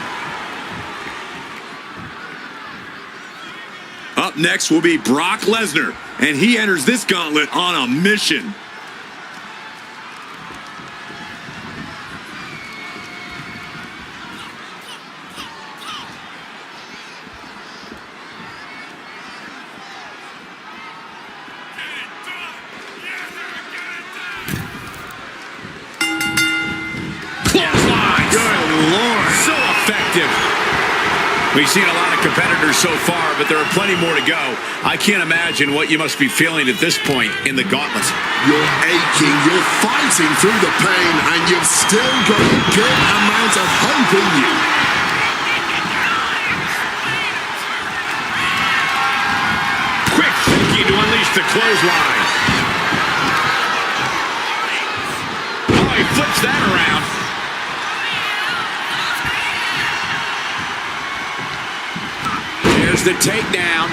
Up next will be Brock Lesnar, and he enters this gauntlet on a mission. Clothesline. Good Lord. So effective. We've seen a lot of competitors so far, but there are plenty more to go. I can't imagine what you must be feeling at this point in the gauntlet. You're aching, you're fighting through the pain, and you've still got a good amount of hope in you. Quick thinking to unleash the clothesline. Oh, he flips that around. There's the takedown.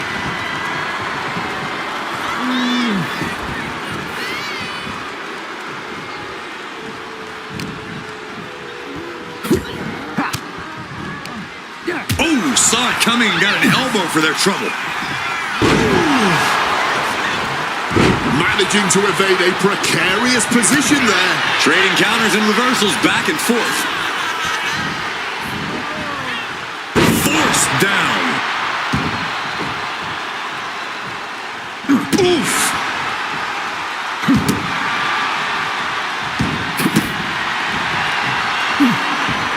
Oh, saw it coming and got an elbow for their trouble. Managing to evade a precarious position there. Trading counters and reversals back and forth. Forced down. Oof!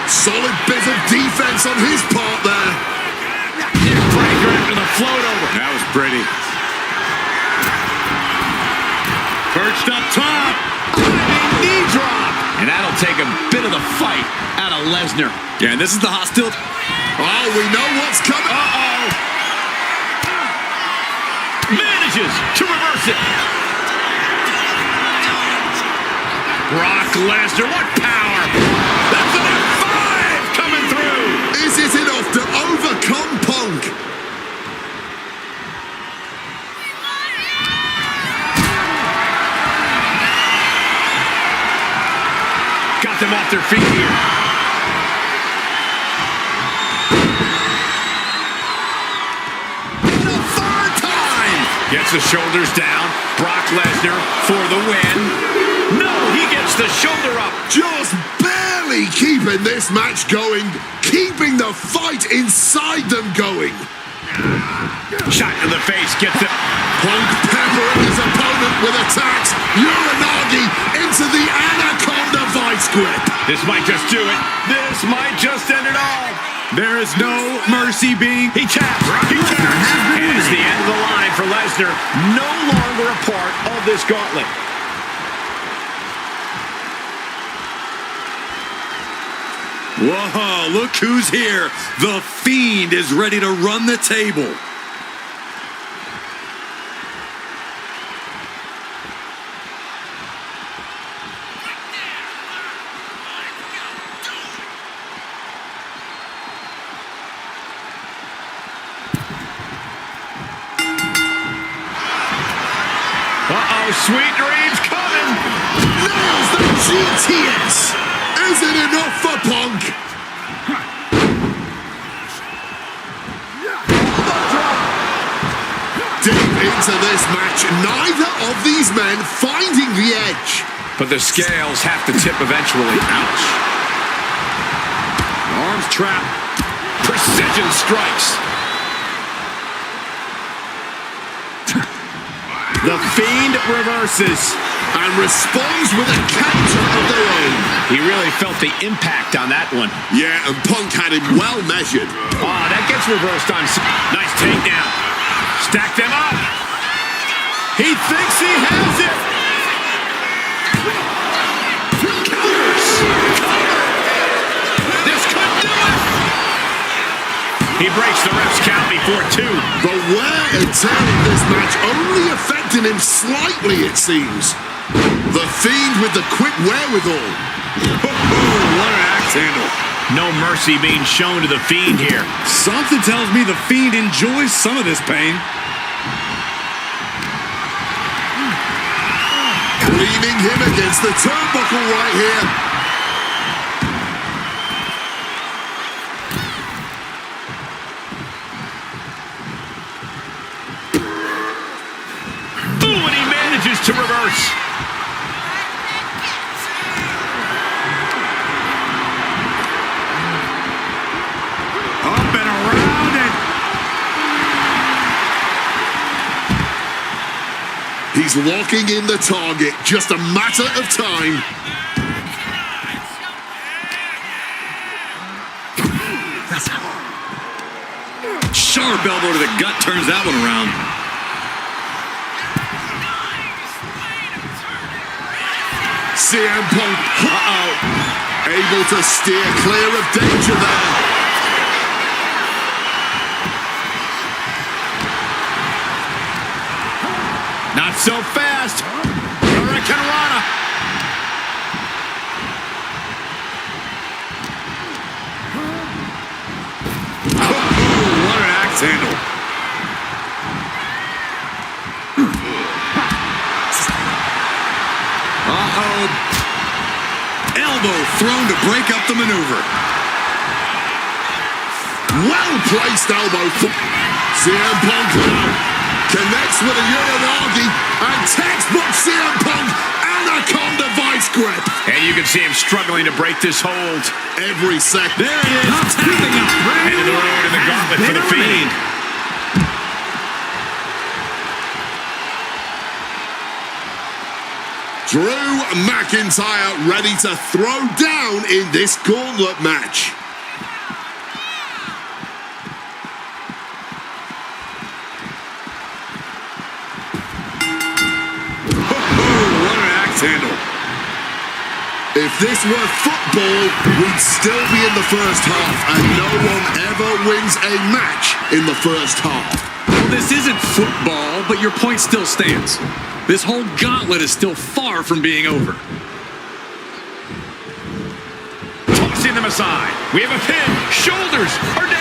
Solid bit of defense on his part there. Breaker after the float over. That was pretty. Perched up top. Diving knee drop. And that'll take a bit of the fight out of Lesnar. Yeah, and this is the hostility. Oh, we know what's coming. Uh-oh. Manages to reverse it. Brock Lesnar, what power. That's an F5 coming through. Is it enough to overcome Punk? Got them off their feet here. The third time! Gets the shoulders down. Brock Lesnar for the win. No, he gets the shoulder up. Just barely keeping this match going, keeping the fight inside them going. Shot to the face, gets it. Punk peppering his opponent with attacks. Uranagi into the Anaconda Vice grip. This might just do it. This might just end it all. There is no mercy being. He taps. He taps. And it's the end of the line for Lesnar. No longer a part of this gauntlet. Whoa, look who's here. The Fiend is ready to run the table. Uh-oh, sweet dreams coming. There's the GTS. Is it enough for Punk? Deep into this match, neither of these men finding the edge. But the scales have to tip eventually. Ouch. Arms trap. Precision strikes. The Fiend reverses. And responds with a counter of their own. He really felt the impact on that one. Yeah, and Punk had him well measured. Oh, that gets reversed on. Nice takedown. Stack them up. He thinks he has it. Counters. Cover. This could do it. He breaks the ref's count before two. The wear and tear of this match only affecting him slightly, it seems. The Fiend with the quick wherewithal. What an axe handle. No mercy being shown to the Fiend here. Something tells me the Fiend enjoys some of this pain. Leaning him against the turnbuckle right here. Ooh, and he manages to reverse. Up and around and... He's locking in the target, just a matter of time. Sharp elbow to the gut turns that one around. CM Punk, able to steer clear of danger there. Not so fast. Hurricane Rana. What an axe handle. Elbow thrown to break up the maneuver. Well-placed elbow. CM Punk connects with a Uranagi and textbook CM Punk Anaconda vice grip. And you can see him struggling to break this hold. Every second. There it is. Tapping out. End of the road in the gauntlet for the Fiend. Drew McIntyre ready to throw down in this gauntlet match. What an axe handle. If this were football, we'd still be in the first half, and no one ever wins a match in the first half. Well, this isn't football, but your point still stands. This whole gauntlet is still far from being over. Tossing them aside. We have a pin. Shoulders are down.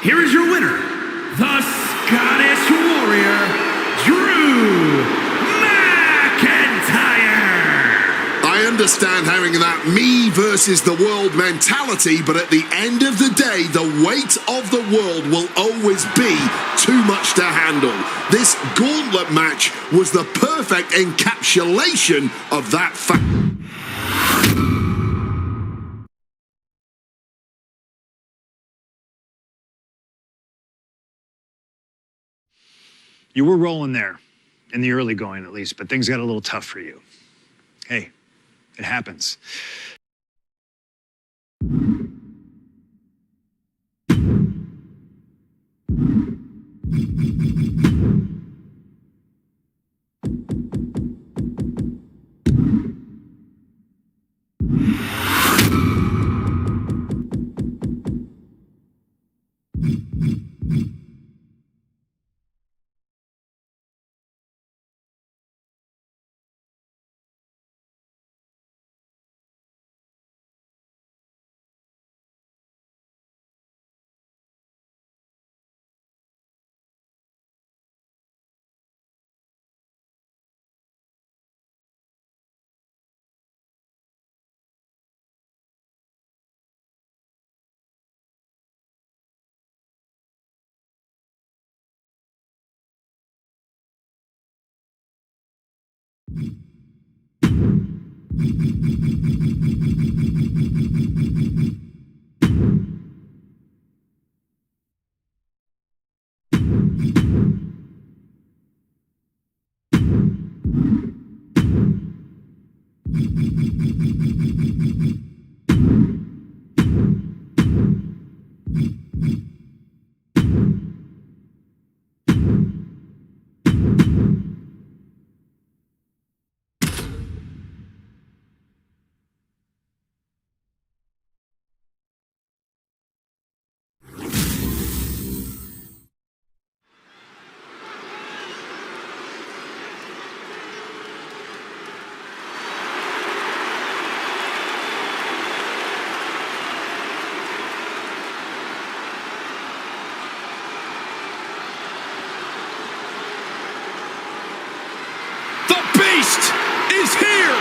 Here is your winner, the Scottish Warrior, Drew McIntyre. I understand having that me versus the world mentality, but at the end of the day, the weight of the world will always be too much to handle. This gauntlet match was the perfect encapsulation of that fact. You were rolling there, in the early going at least, but things got a little tough for you. Hey, it happens. Is here!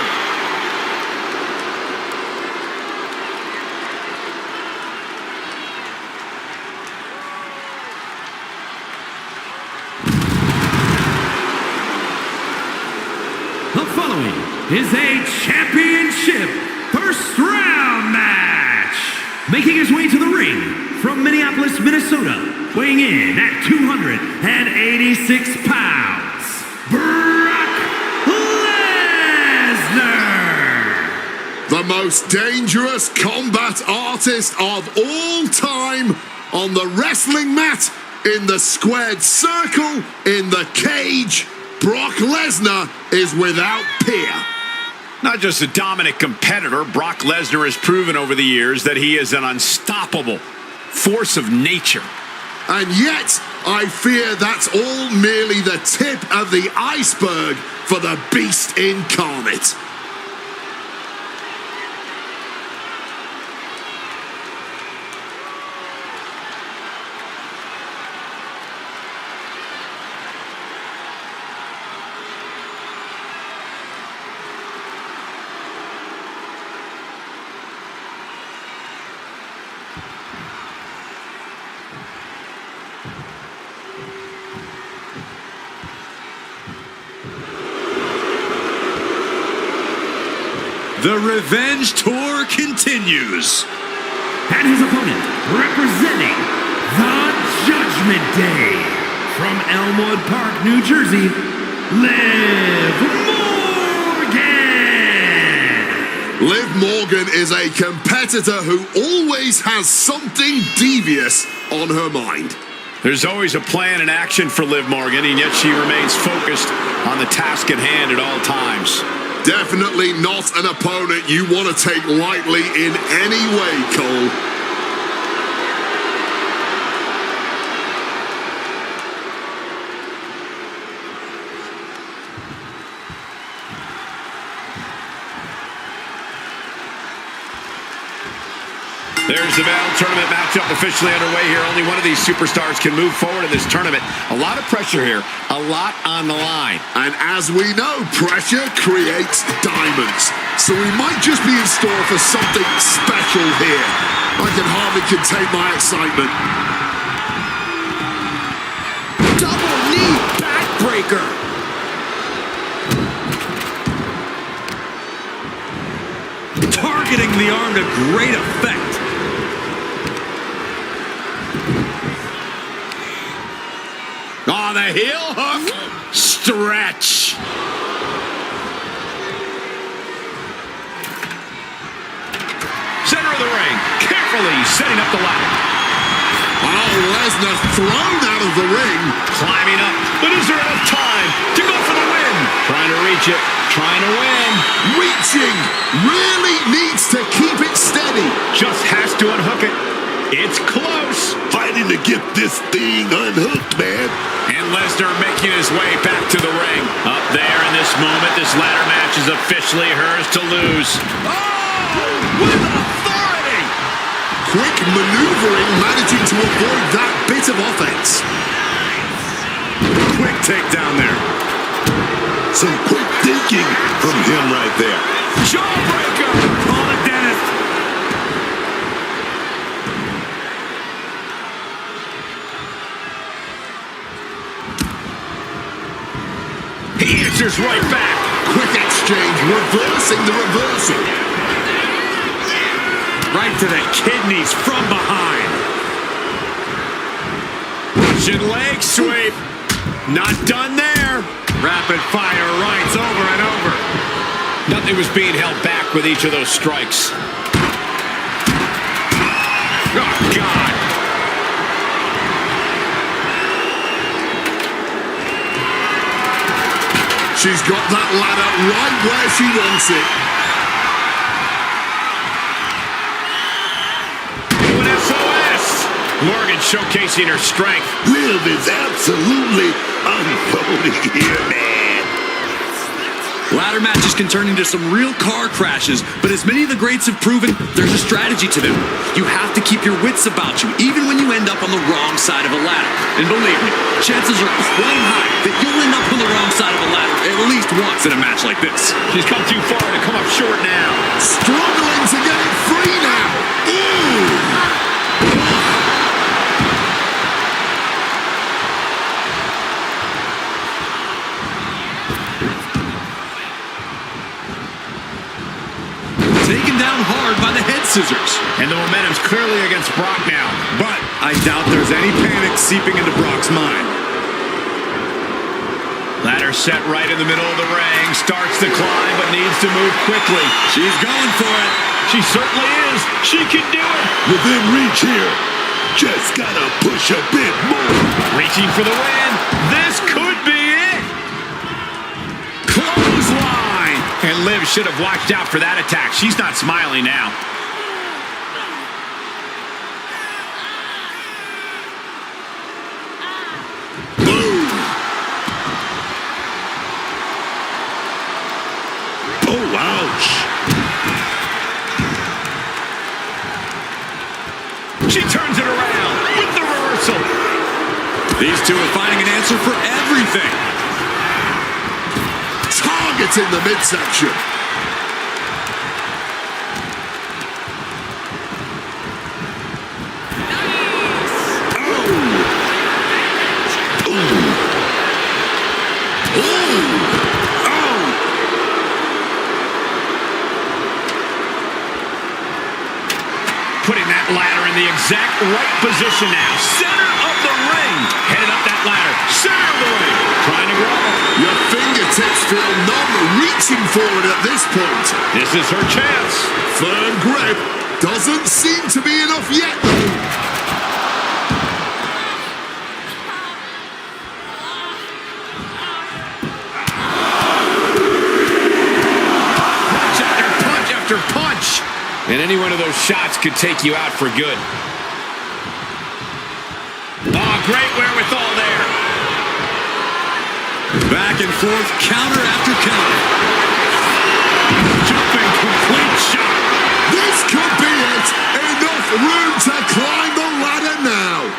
The following is a championship first round match. Making his way to the ring from Minneapolis, Minnesota, weighing in at 286 pounds, Brock Lesnar. The most dangerous combat artist of all time on the wrestling mat, in the squared circle, in the cage. Brock Lesnar is without peer. Not just a dominant competitor, Brock Lesnar has proven over the years that he is an unstoppable force of nature. And yet, I fear that's all merely the tip of the iceberg for the beast incarnate. The Revenge Tour continues. And his opponent, representing the Judgment Day, from Elmwood Park, New Jersey, Liv Morgan. Liv Morgan is a competitor who always has something devious on her mind. There's always a plan and action for Liv Morgan, and yet she remains focused on the task at hand at all times. Definitely not an opponent you want to take lightly in any way, Cole. There's the Battle Tournament matchup officially underway here. Only one of these superstars can move forward in this tournament. A lot of pressure here, a lot on the line. And as we know, pressure creates diamonds. So we might just be in store for something special here. I can hardly contain my excitement. Double knee backbreaker. Targeting the arm to great effect. On the heel hook. Stretch. Center of the ring. Carefully setting up the ladder. Oh, Lesnar thrown out of the ring. Climbing up. But is there enough time to go for the win? Trying to reach it. Trying to win. Reaching. Really needs to keep it steady. Just has to unhook it. It's close. Fighting to get this thing unhooked, man. And Lesnar making his way back to the ring. Up there in this moment, this ladder match is officially hers to lose. Oh! With authority! Quick maneuvering, managing to avoid that bit of offense. Quick takedown there. Some quick thinking from him right there. Jawbreaker! Call the dentist. He answers right back. quick exchange, reversing the reversal. Right to the kidneys from behind. Russian leg sweep. Not done there. Rapid fire rights over and over. Nothing was being held back with each of those strikes. Oh, God. She's got that ladder right where she wants it. Morgan showcasing her strength. Liv is absolutely unholy here, man. Ladder matches can turn into some real car crashes, but as many of the greats have proven, there's a strategy to them. You have to keep your wits about you, even when you end up on the wrong side of a ladder. And believe me, chances are quite high that you'll end up on the wrong side of a ladder at least once in a match like this. She's come too far to come up short now. Struggling to get it free now. Ooh. Taken down hard by the head scissors. And the momentum's clearly against Brock now. But I doubt there's any panic seeping into Brock's mind. Ladder set right in the middle of the ring. Starts to climb, but needs to move quickly. She's going for it. She certainly is. She can do it. Within reach here. Just gotta push a bit more. Reaching for the win. This could be it. Clothesline. And Liv should have watched out for that attack. She's not smiling now. Boom. Oh, ouch. She turns it around with the reversal. These two are finding an answer for everything. Targets in the midsection. Putting that ladder in the exact right position now. Center of the ring. Headed up that ladder. Center of the ring. Trying to grovel. Your fingertips feel numb, reaching for it at this point. This is her chance. Firm grip. Doesn't seem to be enough yet, though. Punch after punch after punch. And any one of those shots could take you out for good. Oh, great wherewithal there. Back and forth, counter after counter. Jumping complete shot. This could be it. Enough room to climb the ladder now.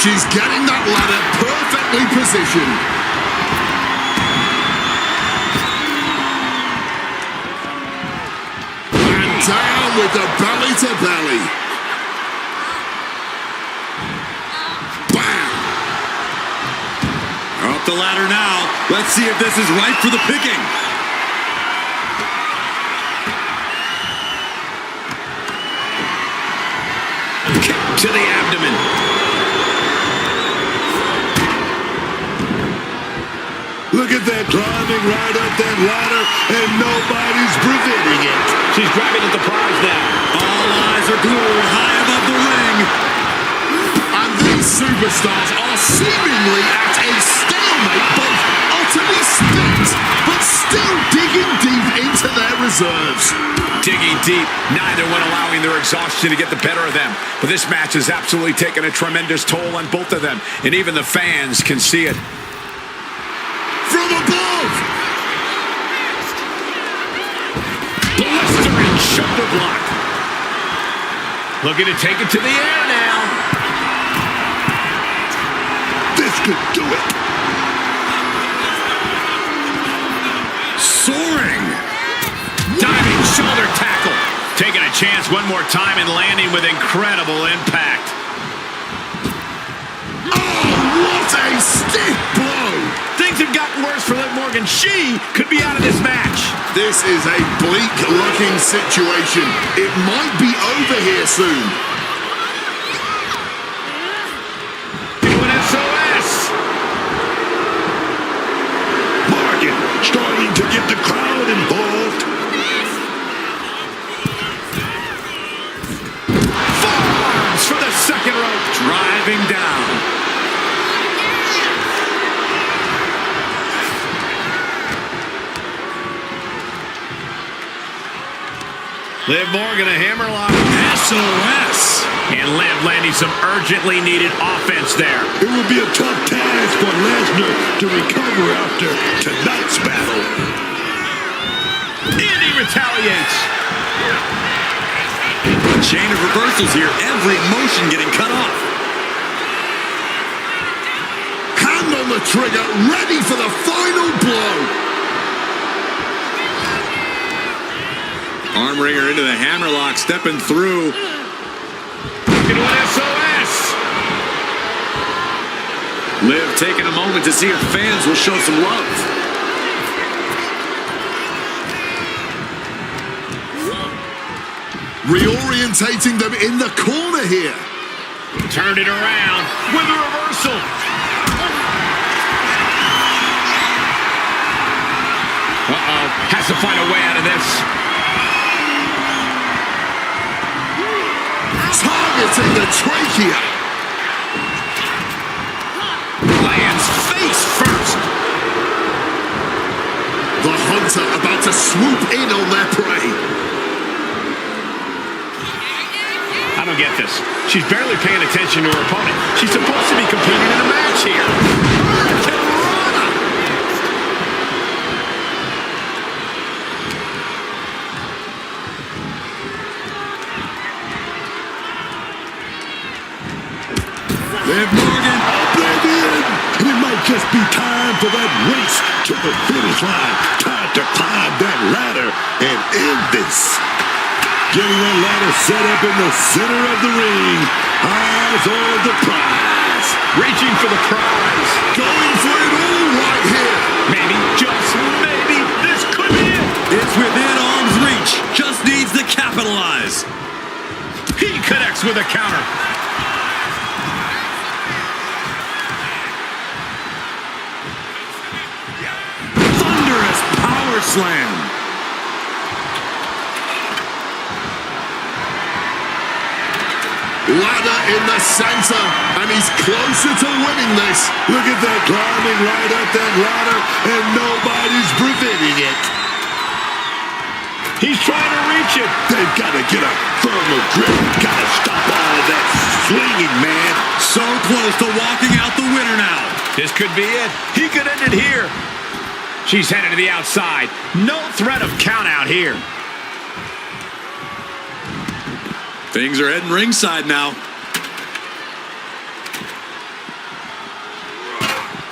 She's getting that ladder perfectly positioned. And down with the belly to belly. Bam! Up the ladder now. Let's see if this is right for the picking. Kick to the abdomen. Look at that, climbing right up that ladder, and nobody's preventing it. She's grabbing at the prize now. All eyes are glued high above the ring. And these superstars are seemingly at a stalemate, both utterly spent, but still digging deep into their reserves. Digging deep, neither one allowing their exhaustion to get the better of them. But this match has absolutely taken a tremendous toll on both of them, and even the fans can see it. From above! Blistering shoulder block. Looking to take it to the air now. This could do it. Soaring. Diving shoulder tackle. Taking a a chance one more time and landing with incredible impact. Oh, what a stiff blow! Things have gotten worse for Liv Morgan. She could be out of this match. This is a bleak-looking situation. It might be over here soon. An SOS. Morgan starting to get the crowd involved. Forearms for the second rope. Driving down. Liv Morgan, a hammerlock. SOS. And Liv landing some urgently needed offense there. It will be a tough task for Lesnar to recover after tonight's battle. And he retaliates. Chain of reversals here. Every motion getting cut off. Hand on the trigger, ready for the final blow. Arm wringer into the hammerlock, stepping through. Into an SOS. Liv taking a moment to see if fans will show some love. Reorientating them in the corner here. Turned it around with a reversal. Uh-oh. Has to find a way out of this. Targeting the trachea. Lands face first. The hunter about to swoop in on their prey. I don't get this. She's barely paying attention to her opponent. She's supposed to be competing in a match here. Liv Morgan. It might just be time for that race to the finish line. Time to climb that ladder and end this. Getting that ladder set up in the center of the ring. Eyes on the prize. Reaching for the prize. Going for it all right here. Maybe, just maybe, this could be it. It's within arm's reach. Just needs to capitalize. He connects with a counter. Thunderous power slam. Ladder in the center, and he's closer to winning this. Look at that, climbing right up that ladder, and nobody's preventing it. He's trying to reach it. They've got to get a firmer grip. Got to stop all of that swinging, man. So close to walking out the winner now. This could be it. He could end it here. She's headed to the outside. No threat of count out here. Things are heading ringside now.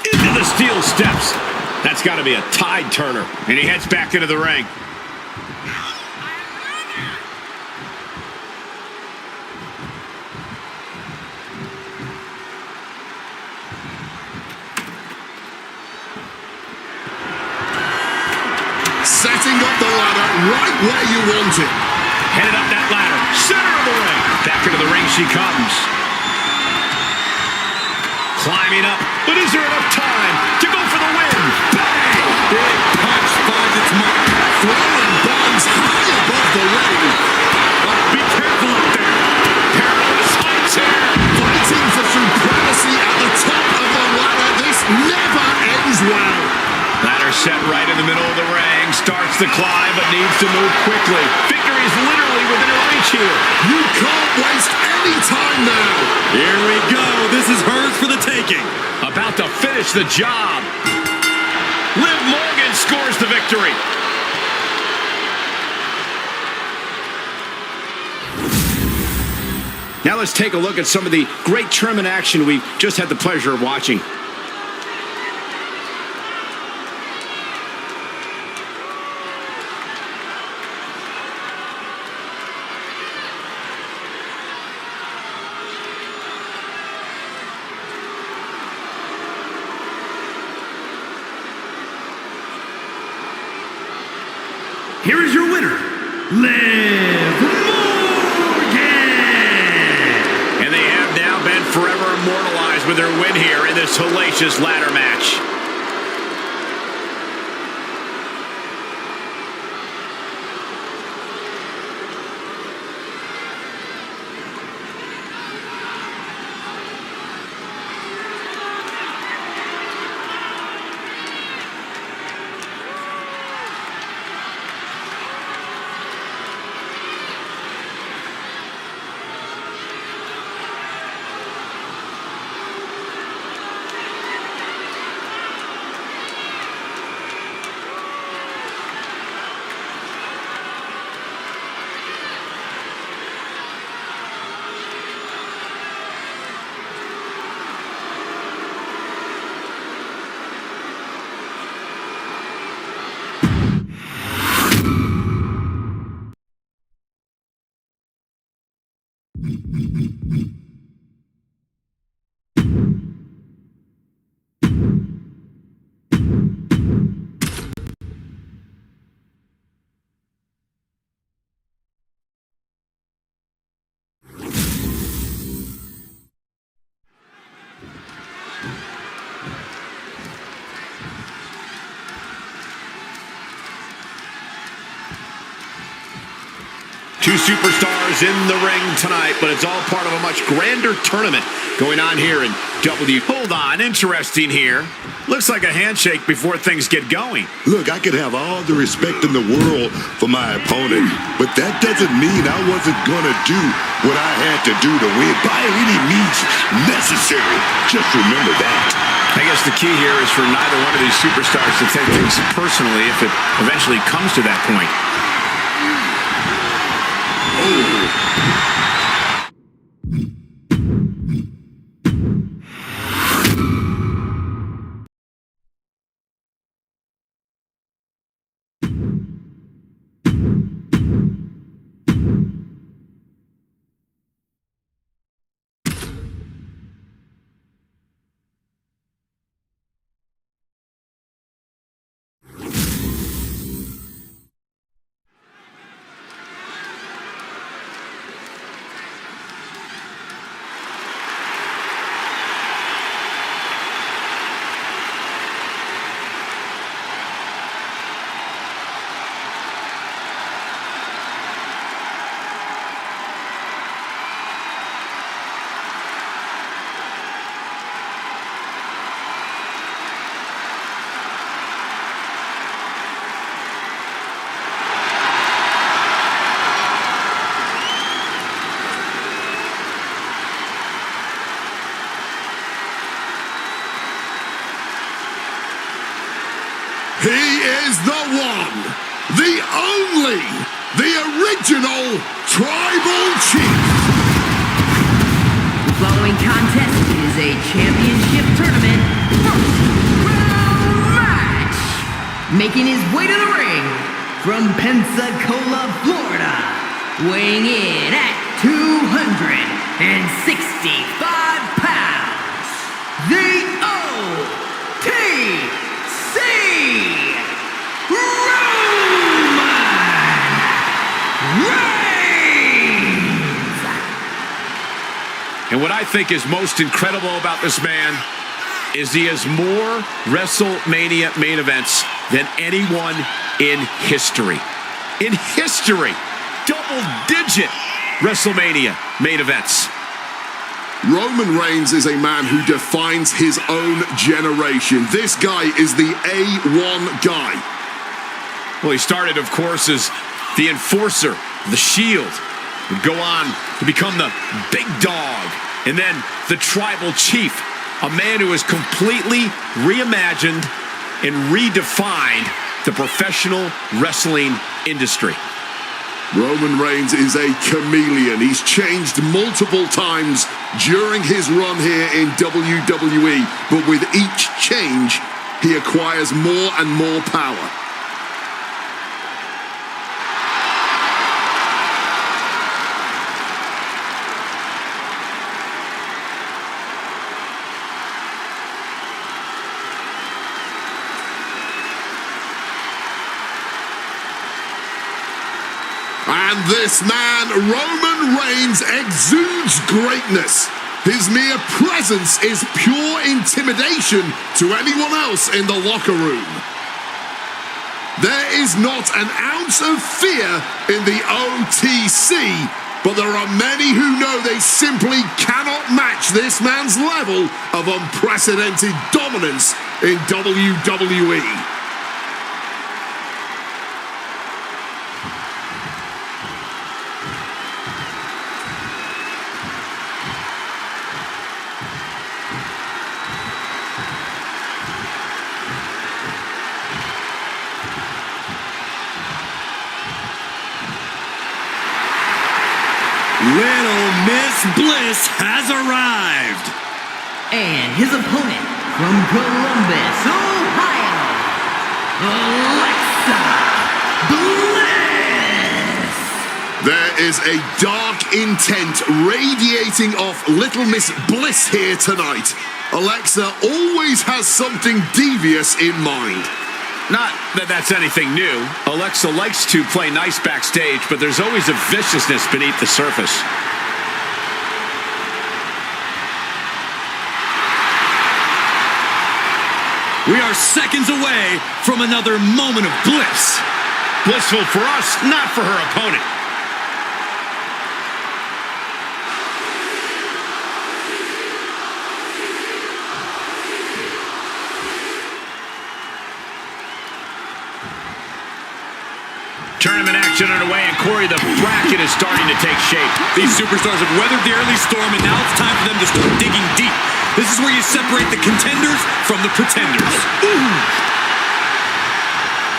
Into the steel steps. That's got to be a tide turner. And he heads back into the ring. Setting up the ladder right where you want it. Headed up that ladder. Center of the ring. Back into the ring she comes. Climbing up. But is there enough time to go for the win? Bang! Big punch finds its mark. Throwing bombs high above the ring. Be careful up there. Perilous heights here. Fighting for supremacy at the top of the ladder. This never ends well. Ladder set right in the middle of the ring. Starts the climb, but needs to move quickly. Victory is literally within her reach here. You can't waste any time now. Here we go. This is hers for the taking. About to finish the job. Liv Morgan scores the victory. Now let's take a look at some of the great tournament action we've just had the pleasure of watching. here is your winner, Liv Morgan. And they have now been forever immortalized with their win here in this hellacious ladder match. Two superstars in the ring tonight, but it's all part of a much grander tournament going on here in W. Hold on, interesting here. Looks like a handshake before things get going. Look, I could have all the respect in the world for my opponent, but that doesn't mean I wasn't going to do what I had to do to win by any means necessary. Just remember that. I guess the key here is for neither one of these superstars to take things personally if it eventually comes to that point. He is the one, the only, the original Tribal Chief. The following contest is a championship tournament first round match. Making his way to the ring from Pensacola, Florida, weighing in at 265 pounds, the OTC And what I think is most incredible about this man is he has more WrestleMania main events than anyone in history. In history! Double-digit WrestleMania main events. Roman Reigns is a man who defines his own generation. This guy is the A1 guy. Well, he started, of course, as the enforcer, the Shield. Would go on to become the big dog, and then the Tribal Chief, a man who has completely reimagined and redefined the professional wrestling industry. Roman Reigns is a chameleon. He's changed multiple times during his run here in WWE, but with each change, he acquires more and more power. And this man, Roman Reigns, exudes greatness. His mere presence is pure intimidation to anyone else in the locker room. There is not an ounce of fear in the OTC, but there are many who know they simply cannot match this man's level of unprecedented dominance in WWE. Little Miss Bliss has arrived. And his opponent from Columbus, Ohio, Alexa Bliss. There is a dark intent radiating off Little Miss Bliss here tonight. Alexa always has something devious in mind. Not that that's anything new. Alexa likes to play nice backstage, but there's always a viciousness beneath the surface. We are seconds away from another moment of bliss. Blissful for us, not for her opponent. Tournament action underway, and Corey, the bracket is starting to take shape. These superstars have weathered the early storm, and now it's time for them to start digging deep. This is where you separate the contenders from the pretenders.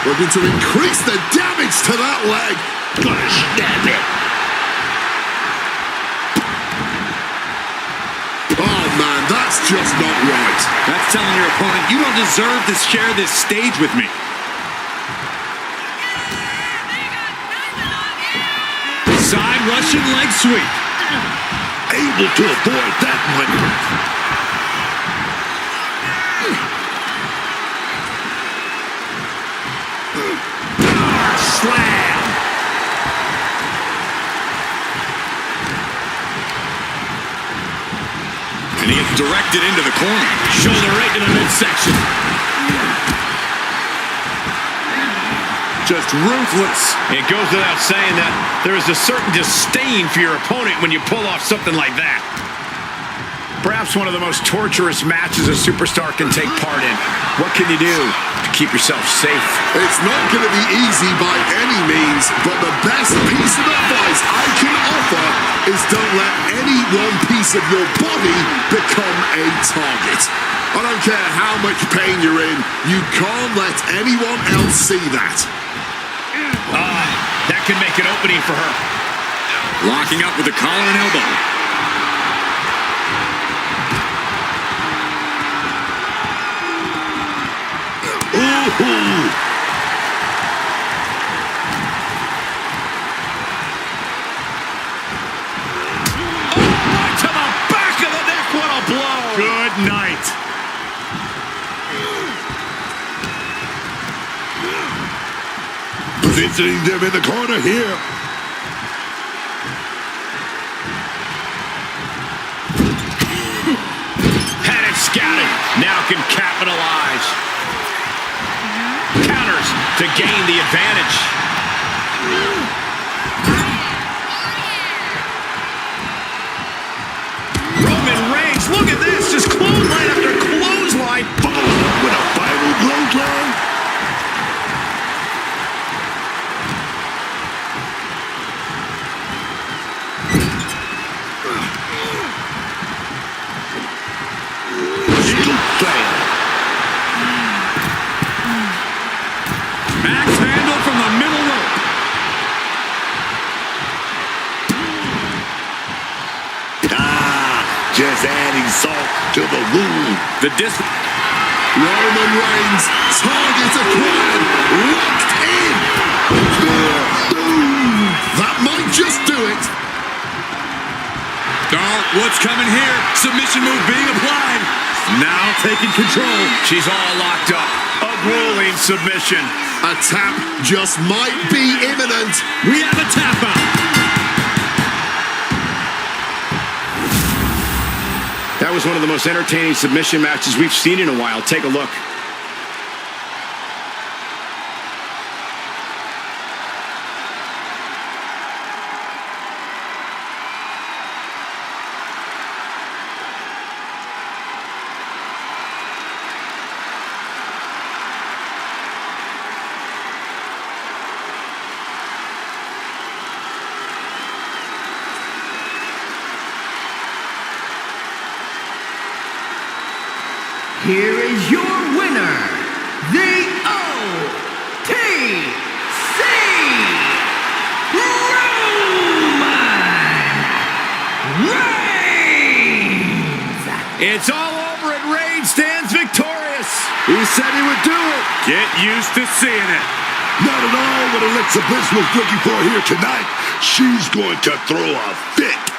Looking to increase the damage to that leg. Gosh, damn it. Oh, man, that's just not right. That's telling your opponent, you don't deserve to share this stage with me. Side Russian leg sweep. Able to avoid that one. Slam! And he gets directed into the corner. Shoulder right to the midsection. Just ruthless. It goes without saying that there is a certain disdain for your opponent when you pull off something like that. Perhaps one of the most torturous matches a superstar can take part in. What can you do to keep yourself safe? It's not going to be easy by any means, but the best piece of advice I can offer is don't let any one piece of your body become a target. I don't care how much pain you're in, you can't let anyone else see that. That could make an opening for her. Locking up with a collar and elbow. Ooh. Right to the back of the neck. What a blow. Good night. Positioning them in the corner here. Had it scouted. Now can capitalize. Counters to gain the advantage. Roman Reigns, look at this. Just clothesline after clothesline. Followed up with a final clothesline. Max handle from the middle rope. Just adding salt to the wound. Roman Reigns, target acquired, locked in. That might just do it. Oh, what's coming here? Submission move being applied. Now taking control. She's all locked up. A grueling entertaining submission. A tap just might be imminent. We have a tap out. That was one of the most entertaining submission matches we've seen in a while. Take a look. Here is your winner, the OTC Roman Reigns. It's all over and Reigns stands victorious. He said he would do it. Get used to seeing it. Not at all what Alexa Bliss was looking for here tonight. She's going to throw a fit.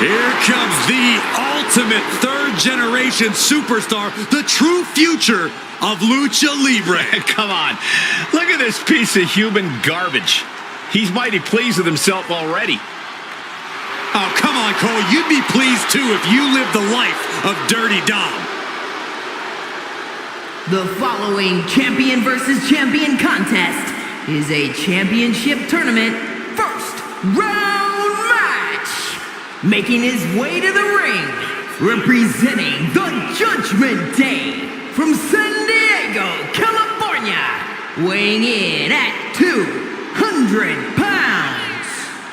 Here comes the ultimate third-generation superstar, the true future of Lucha Libre. Come on. Look at this piece of human garbage. He's mighty pleased with himself already. Oh, come on, Cole. You'd be pleased, too, if you lived the life of Dirty Dom. The following champion versus champion contest is a championship tournament first round match. Making his way to the ring representing the Judgment Day from San Diego, California, weighing in at 200 pounds,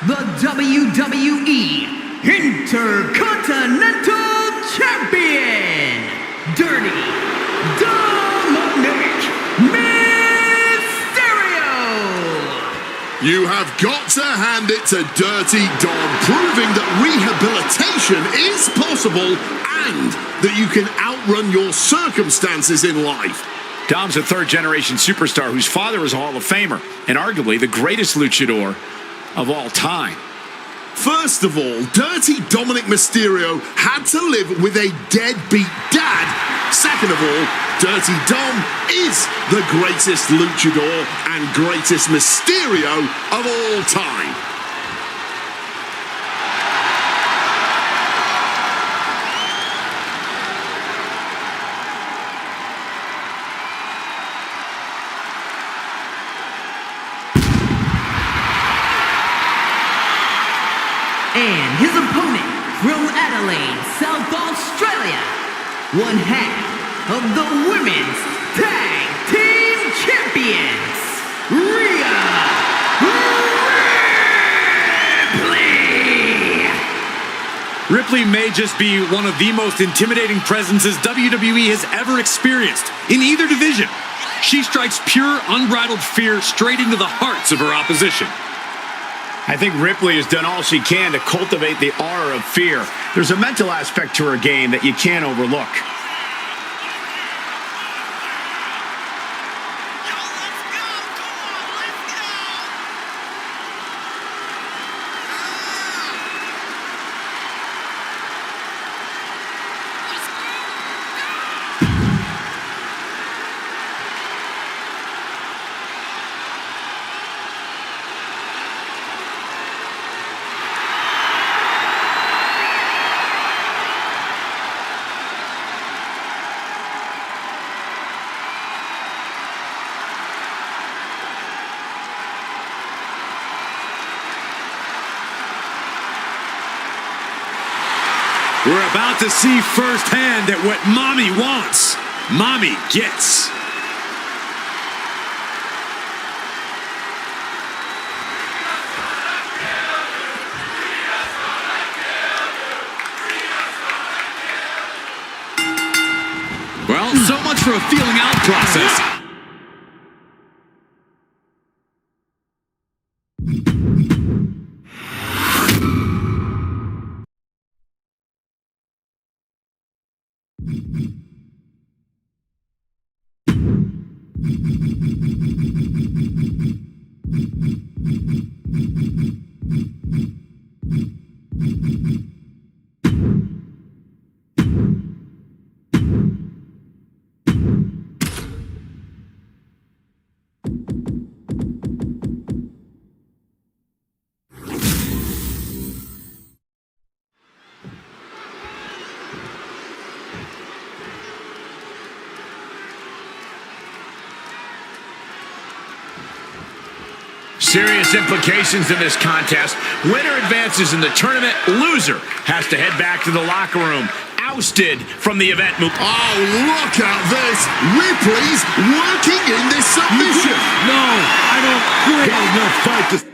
the WWE Intercontinental Champion, Dirty Dominic Mysterio. You have got to hand it to Dirty Dom, proving that rehabilitation is possible and that you can outrun your circumstances in life. Dom's a third-generation superstar whose father is a Hall of Famer and arguably the greatest luchador of all time. First of all, Dirty Dominic Mysterio had to live with a deadbeat dad. Second of all, Dirty Dom is the greatest luchador and greatest Mysterio of all time. And his opponent from Adelaide, South Australia, one half of the Women's Tag Team Champions, Rhea Ripley! Ripley may just be one of the most intimidating presences WWE has ever experienced in either division. She strikes pure, unbridled fear straight into the hearts of her opposition. I think Ripley has done all she can to cultivate the aura of fear. There's a mental aspect to her game that you can't overlook. We're about to see firsthand that what Mommy wants, Mommy gets. Well, so much for a feeling out process. Serious implications in this contest. Winner advances in the tournament. Loser has to head back to the locker room. Ousted from the event. Oh, look at this. Ripley's working in this submission. No, I don't got enough fight to...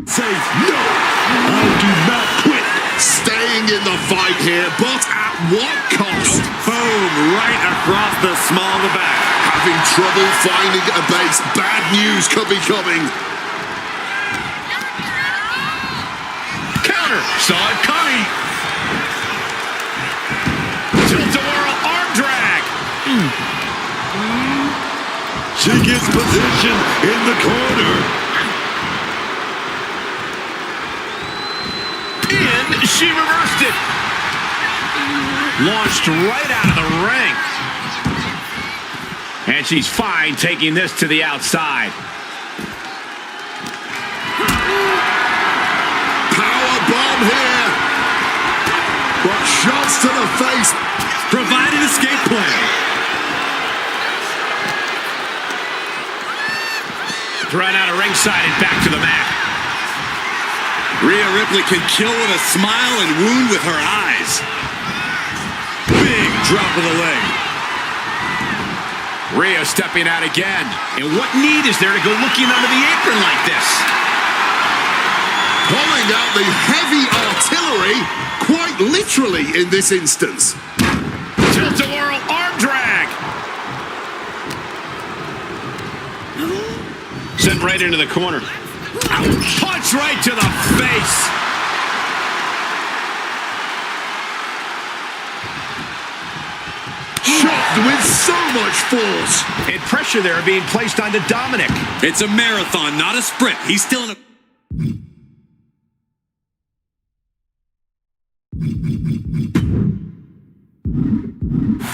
Say no. I do not quit. Staying in the fight here, but at what cost? Boom, right across the small of the back. Having trouble finding a base. Bad news could be coming. corner. Saw it coming. Tilt-a-whirl arm drag. She gets position in the corner. And she reversed it. Launched right out of the ring. And she's fine taking this to the outside. Power bomb here. But shots to the face. Provided escape plan. Thrown out of ringside and back to the mat. Rhea Ripley can kill with a smile and wound with her eyes. Big drop of the leg. Rhea stepping out again. And what need is there to go looking under the apron like this? Pulling out the heavy artillery, quite literally in this instance. Tilt-a-whirl arm drag. Sent right into the corner. Ouch. Punch right to the face. Shot with so much force. And pressure there being placed onto Dominic. It's a marathon, not a sprint. He's still in a...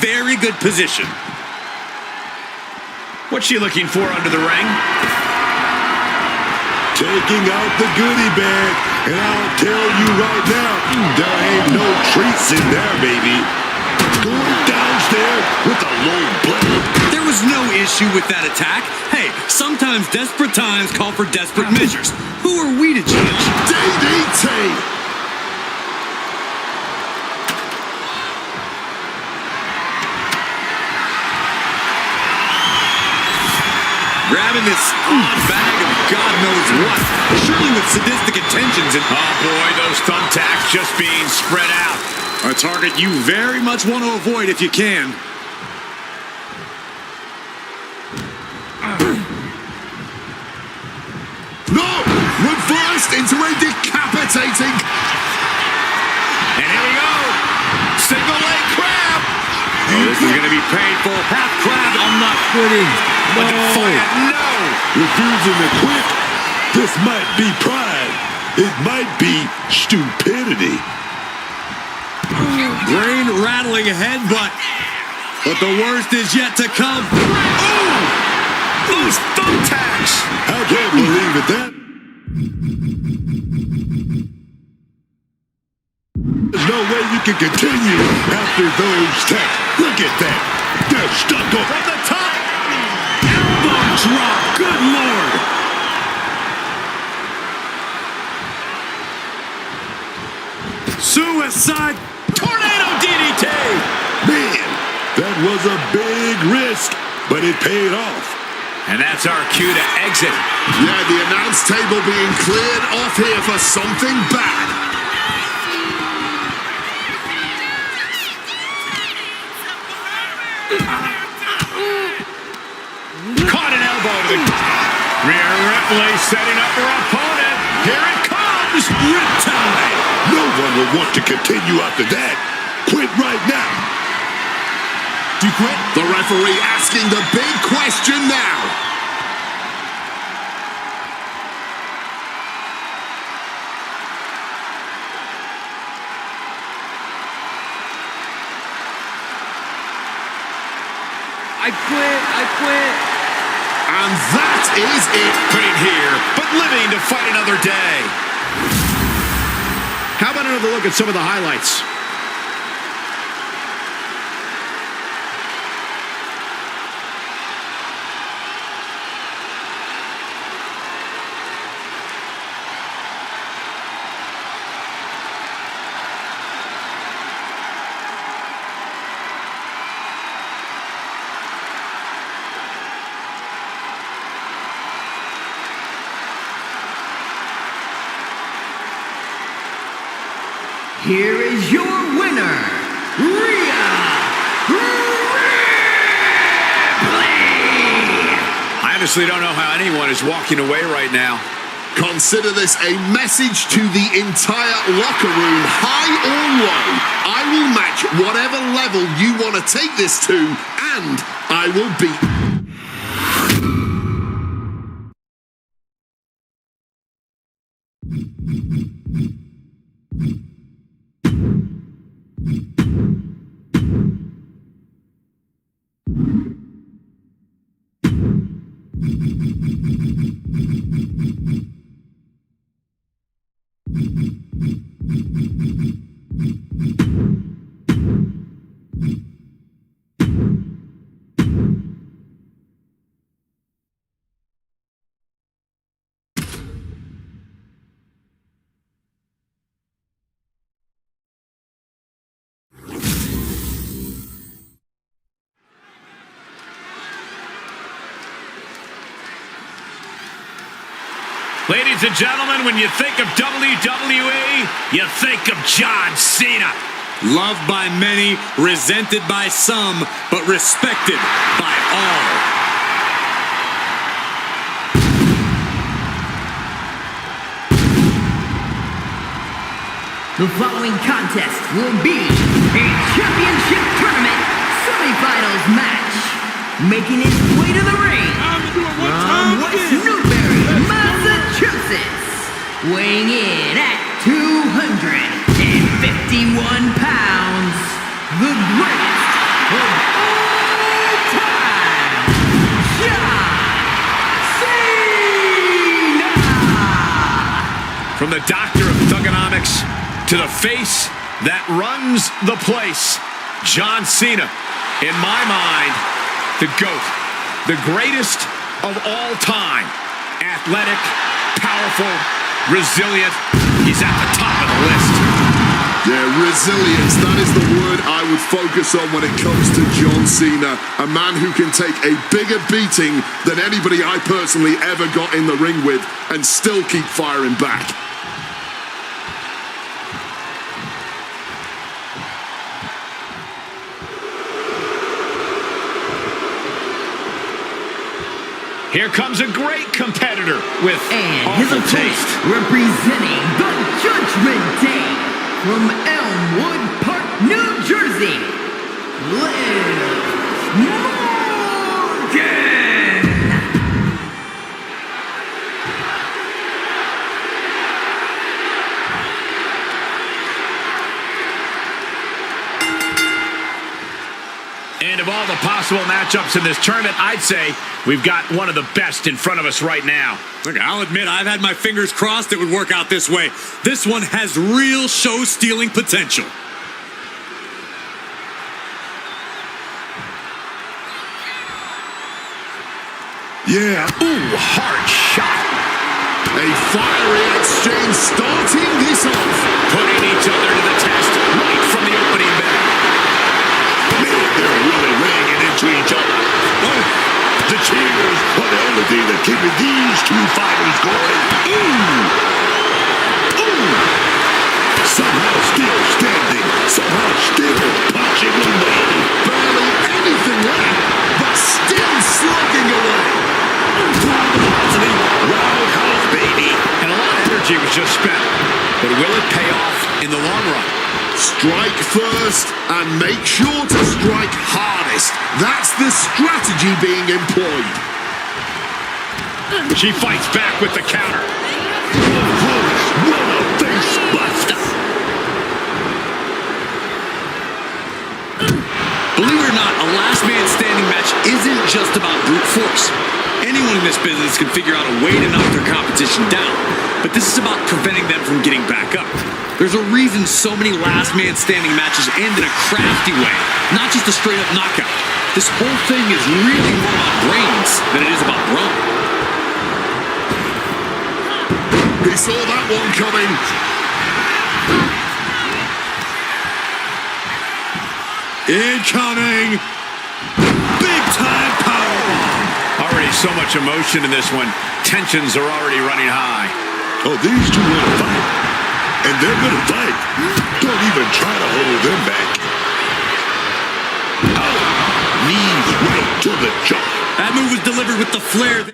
Very good position. What's she looking for under the ring? Taking out the goodie bag. And I'll tell you right now, there ain't no treats in there, baby. Going downstairs with a low blow. There was no issue with that attack. Hey, sometimes desperate times call for desperate measures. Who are we to judge? DDT. Grabbing this odd bag of God knows what. Surely with sadistic intentions and... Oh boy, those thumbtacks just being spread out. A target you very much want to avoid if you can. No! Reversed into a decapitating... And here we go. Single leg crab. Oh, this is going to be painful. Half crab. I'm not quitting. No. No. Refusing to quit. This might be pride. It might be stupidity. Brain-rattling headbutt. But the worst is yet to come. Oh! Those thumbtacks. I can't believe it. There's no way you can continue after those tacks. Look at that. They're stuck on From the top. Elbow drop. Good Lord. Suicide. Tornado DDT. Man, that was a big risk, but it paid off. And that's our cue to exit. Yeah, the announce table being cleared off here for something bad. Caught an elbow to the... Rhea Ripley setting up her opponent. Here it comes. Riptide. No one will want to continue after that. Quit right now. Do you quit? The referee asking the big question now. I quit. And that is it. Quitting here, but living to fight another day. How about another look at some of the highlights? Here is your winner, Rhea Ripley! I honestly don't know how anyone is walking away right now. Consider this a message to the entire locker room, high or low. I will match whatever level you want to take this to, and I will beat. Ladies and gentlemen, when you think of WWE, you think of John Cena. Loved by many, resented by some, but respected by all. The following contest will be a championship tournament semifinals match. Making his way to the ring from West Newbury, Massachusetts, weighing in at 251 pounds, the greatest of all time, John Cena! From the doctor of thugonomics to the face that runs the place, John Cena, in my mind, the GOAT, the greatest of all time. Athletic, powerful, resilient. He's at the top of the list. Yeah, resilience, that is the word I would focus on when it comes to John Cena. A man who can take a bigger beating than anybody I personally ever got in the ring with and still keep firing back. Here comes a great competitor with and his awful opponent, taste. representing the Judgment Day from Elmwood Park, New Jersey, Liv Morgan! And of all the possible matchups in this tournament, I'd say we've got one of the best in front of us right now. Look, I'll admit I've had my fingers crossed it would work out this way. This one has real show-stealing potential. Yeah. Ooh, hard shot. A fiery exchange starting this off. Putting each other to the test right from the opening bell. Man, they're really laying into each other. Oh, the cheers are the only thing that keeping these two fighters going. Ooh! Ooh! Somehow still standing, somehow still punching away. Barely anything left, but still slugging away. Velocity, roundhouse, baby. And a lot of energy was just spent. But will it pay off in the long run? Strike first and make sure to strike hardest. That's the strategy being employed. She fights back with the counter. What a face buster. Believe it or not, a last man standing match isn't just about brute force. Anyone in this business can figure out a way to knock their competition down, but this is about preventing them from getting back up. There's a reason so many last man standing matches end in a crafty way, not just a straight up knockout. This whole thing is really more about brains than it is about brawn. He saw that one coming. Incoming! Big time powerbomb! Already so much emotion in this one. Tensions are already running high. Oh, these two want to fight. And they're going to fight. Don't even try to hold them back. Oh, knees right to the jaw. That move was delivered with the flair.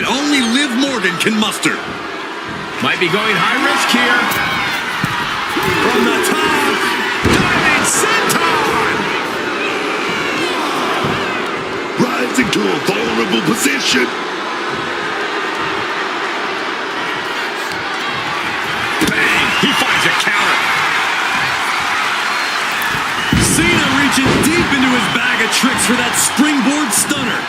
Only Liv Morgan can muster. Might be going high risk here. From the top, diving senton. Rising to a vulnerable position. Bang! He finds a counter. Cena reaching deep into his bag of tricks for that springboard stunner.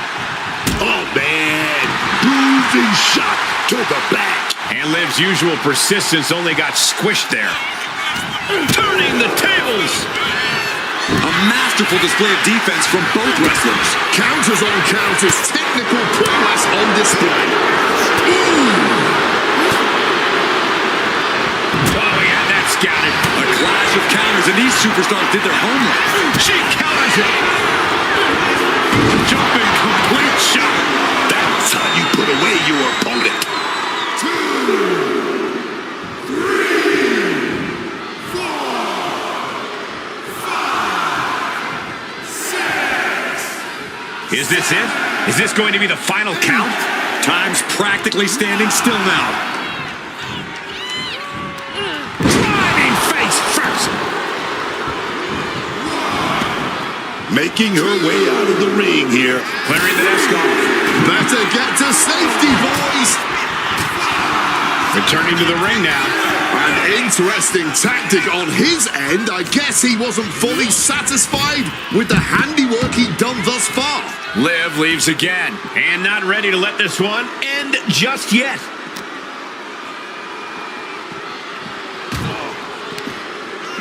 Oh, man. Bruising shot to the back. And Liv's usual persistence only got squished there. Turning the tables. A masterful display of defense from both wrestlers. Counters on counters, technical prowess on display. Oh, yeah, that's scouted. A clash of counters, and these superstars did their homework. She counters it. Jumping complete shot. That's how you put away your opponent. 2, 3, 4, 5, 6. Is this it? Is this going to be the final count? Time's practically standing still now. Driving face first. Making her way out of the ring here. Clearing the desk off. Better get to safety, boys. Returning to the ring now. An interesting tactic on his end. I guess he wasn't fully satisfied with the handiwork he'd done thus far. Liv leaves again. And not ready to let this one end just yet.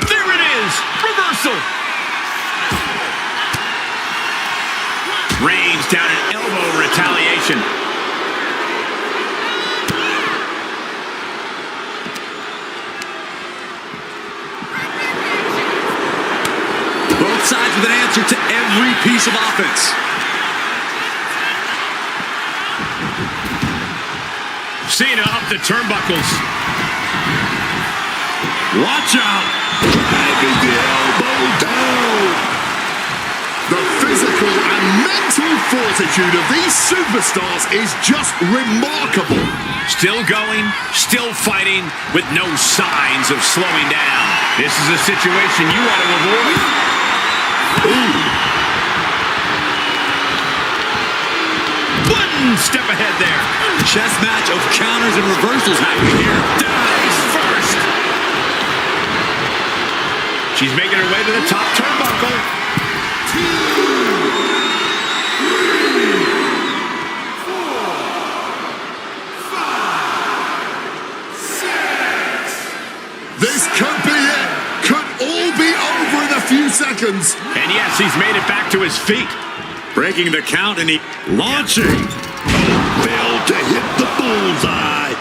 There it is. Reversal. Reigns down an elbow retaliation. Both sides with an answer to every piece of offense. Cena up the turnbuckles. Watch out. Driving the elbow down. The physical and mental fortitude of these superstars is just remarkable. Still going, still fighting, with no signs of slowing down. This is a situation you want to avoid. One step ahead there. Chess match of counters and reversals happening here. Dives first. She's making her way to the top turnbuckle. 2, 3, 4, 5, 6. This could be it. Could all be over in a few seconds. And yes, he's made it back to his feet. Breaking the count and he launching. Failed to hit the bullseye.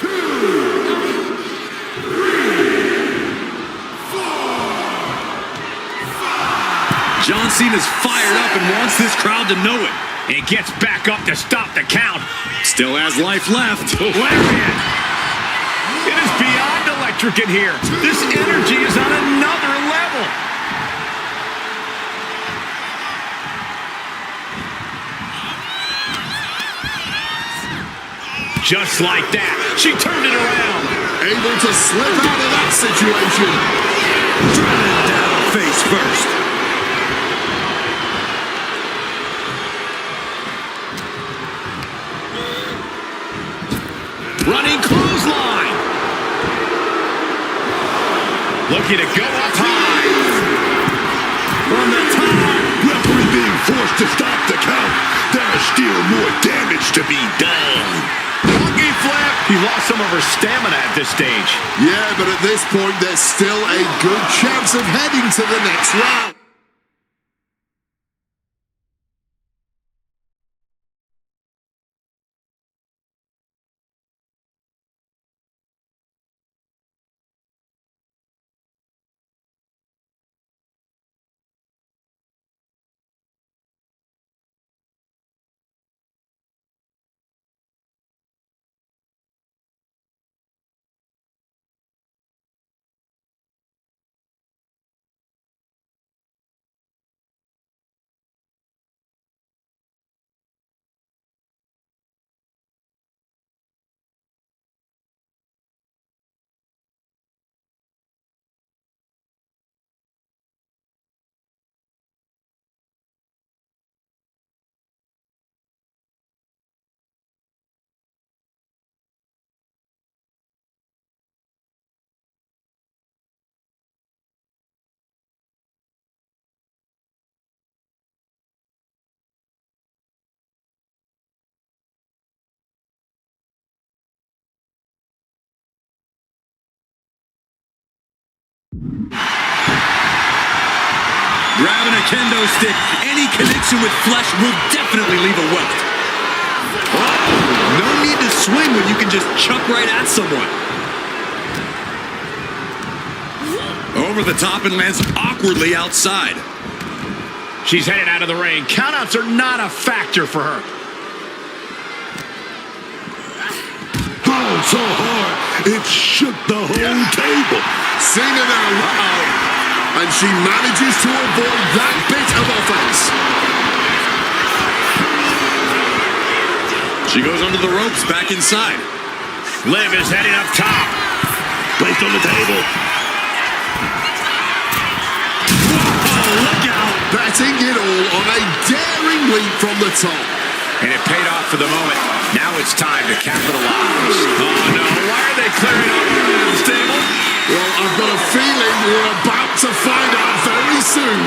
2, 3, 4, 5. John Cena's fired up and wants this crowd to know it. And gets back up to stop the count. Still has life left. Lariat. It is beyond electric in here. This energy is on another level. Just like that, she turned it around. Able to slip out of that situation. Driven down face first. Running clothesline. Looking to go up high. From the top. Referee being forced to stop the count. There's still more damage to be done. Monkey flip. He lost some of her stamina at this stage. Yeah, but at this point, there's still a good chance of heading to the next round. Grabbing a kendo stick, any connection with flesh will definitely leave a welt. Oh, no need to swing when you can just chuck right at someone. Over the top and lands awkwardly outside. She's headed out of the ring. Countouts are not a factor for her. Oh, so hard, it shook the whole table. Cena now, and she manages to avoid that bit of offense. She goes under the ropes, back inside. Liv is heading up top. Placed on the table. Oh, look out! Betting it all on a daring leap from the top. And it paid off for the moment. Now it's time to capitalize. Oh, no. Why are they clearing up the table? Well, I've got a feeling we're about to find out very soon.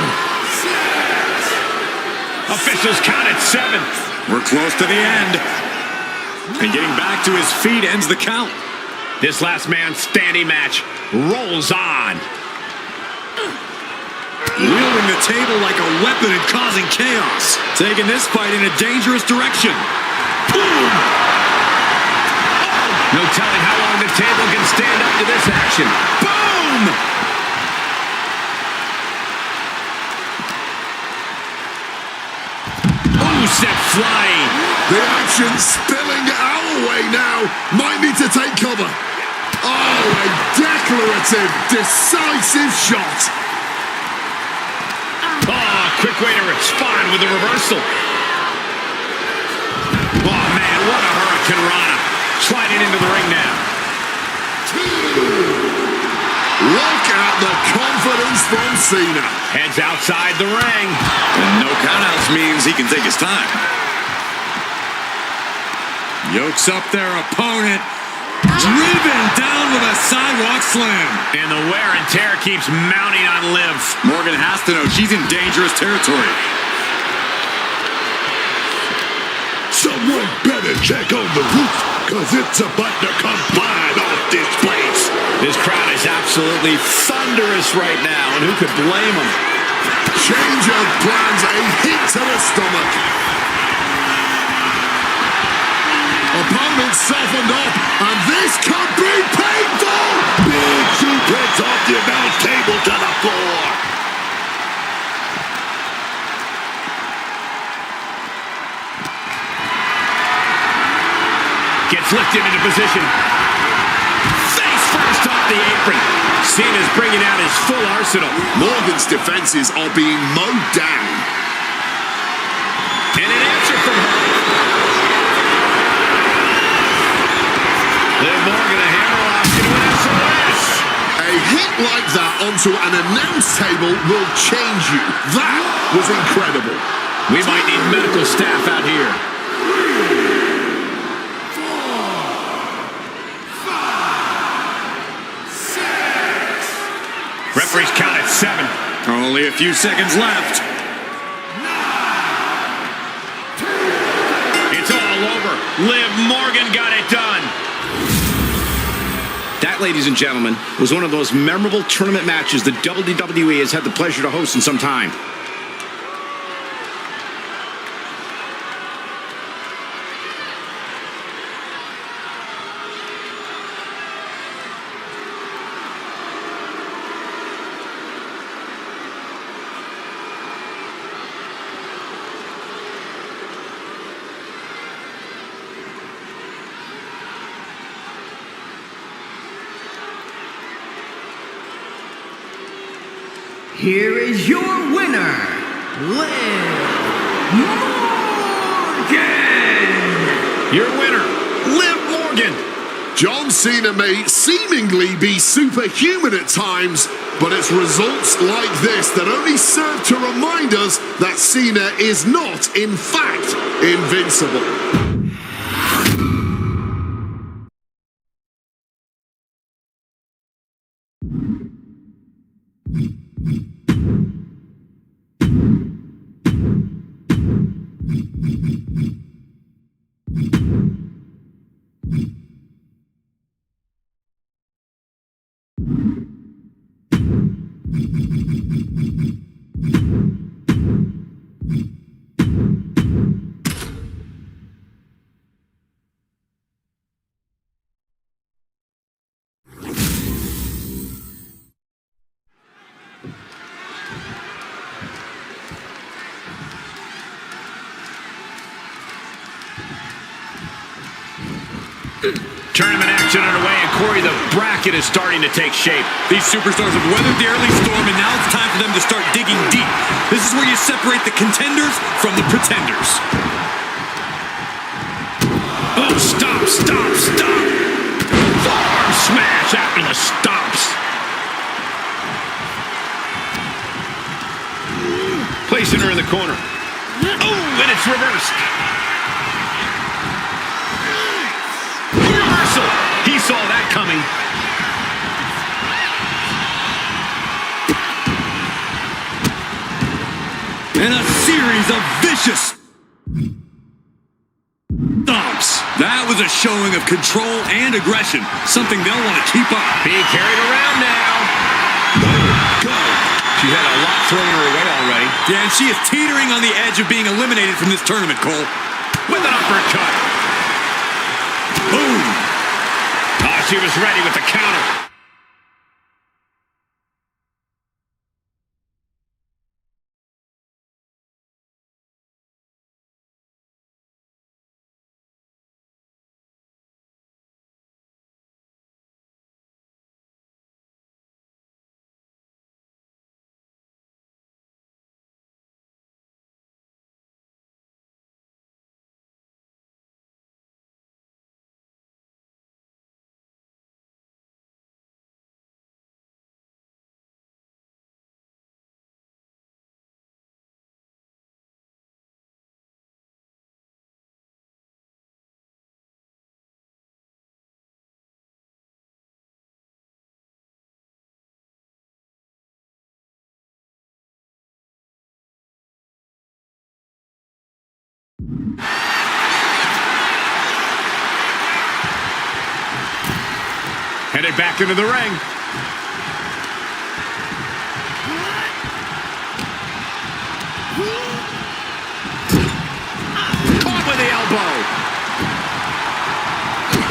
Officials count at 7. We're close to the end. And getting back to his feet ends the count. This last man standing match rolls on. Wielding the table like a weapon and causing chaos. Taking this fight in a dangerous direction. Boom! No telling how long the table can stand up to this action. Boom! Oh, set flying. The action spilling our way now. Might need to take cover. Oh, a declarative, decisive shot. Oh, quick way to respond with a reversal. Oh, man, what a Hurricane Rana. Sliding into the ring now. Look at the confidence from Cena. Heads outside the ring. And no countouts means he can take his time. Yokes up their opponent. Driven down with a sidewalk slam. And the wear and tear keeps mounting on Liv. Morgan has to know she's in dangerous territory. Someone better check on the roof, because it's about to come flying off this place. This crowd is absolutely thunderous right now, and who could blame them? Change of plans, a hit to the stomach. Opponent softened up, and this could be painful. Big suplex off the announce table to the floor. Gets lifted into position. Face first off the apron. Cena's bringing out his full arsenal. Morgan's defenses are being mowed down. And an answer from her. Liv Morgan, a hammerlock into an SOS. A hit like that onto an announce table will change you. That was incredible. We might need medical staff out here. 4, 5, 6. Referees count at 7. Only a few seconds left. 9, 10. It's all over. Liv Morgan got it done. That, ladies and gentlemen, was one of those memorable tournament matches the WWE has had the pleasure to host in some time. Here is your winner, Liv Morgan! Your winner, Liv Morgan. John Cena may seemingly be superhuman at times, but it's results like this that only serve to remind us that Cena is not, in fact, invincible. Tournament action underway, and Corey, the bracket is starting to take shape. These superstars have weathered the early storm, and now it's time for them to start digging deep. This is where you separate the contenders from the pretenders. Oh, stop, stop, stop. Farm smash after the stomps. Placing her in the corner. Oh, and it's reversed. Reversal. He saw that coming. And a series of vicious stomps. That was a showing of control and aggression, something they'll want to keep up. Being carried around now. Go. She's had a lot thrown her way already. Yeah, and she is teetering on the edge of being eliminated from this tournament, Cole. With an uppercut. Boom. Oh, she was ready with the counter. Headed back into the ring. Caught with the elbow.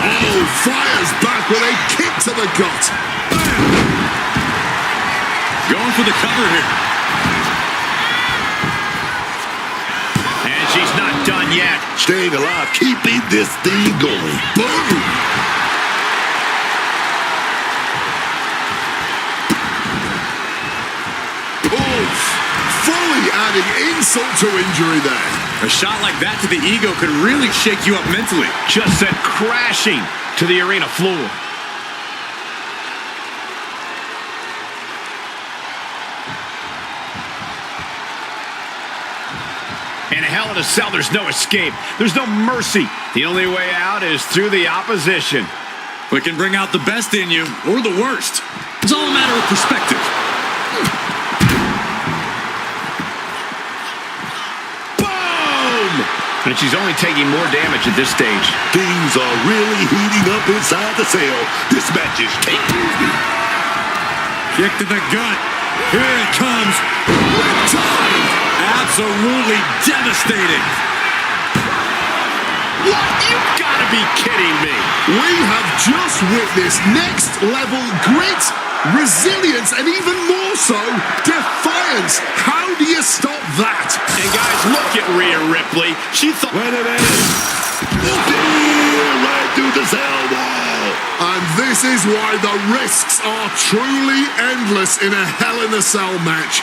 Oh, fires back with a kick to the gut. Going for the cover here. And she's not done yet. Staying alive, keeping this thing going. Boom. Fully adding insult to injury there. A shot like that to the ego could really shake you up mentally. Just sent crashing to the arena floor. In a Hell in a Cell, there's no escape. There's no mercy. The only way out is through the opposition. We can bring out the best in you, or the worst. It's all a matter of perspective. And she's only taking more damage at this stage. Things are really heating up inside the cell. This match is taking me. Kick to the gut. Here it comes. Time. Absolutely devastating. What? You've got to be kidding me. We have just witnessed next level grit, resilience, and even more so, defiance. How do you stop that? And guys, look at Rhea Ripley. She thought... Wait a minute. Steer right through the cell wall. And this is why the risks are truly endless in a Hell in a Cell match.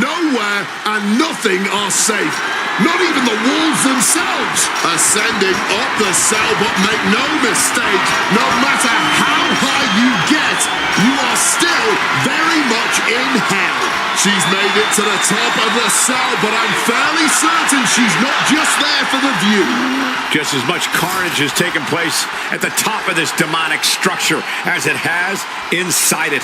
Nowhere and nothing are safe. Not even the walls themselves. Ascending up the cell, but make no mistake, no matter how high you get, you are still very much in hell. She's made it to the top of the cell, but I'm fairly certain she's not just there for the view. Just as much carnage has taken place at the top of this demonic structure as it has inside it.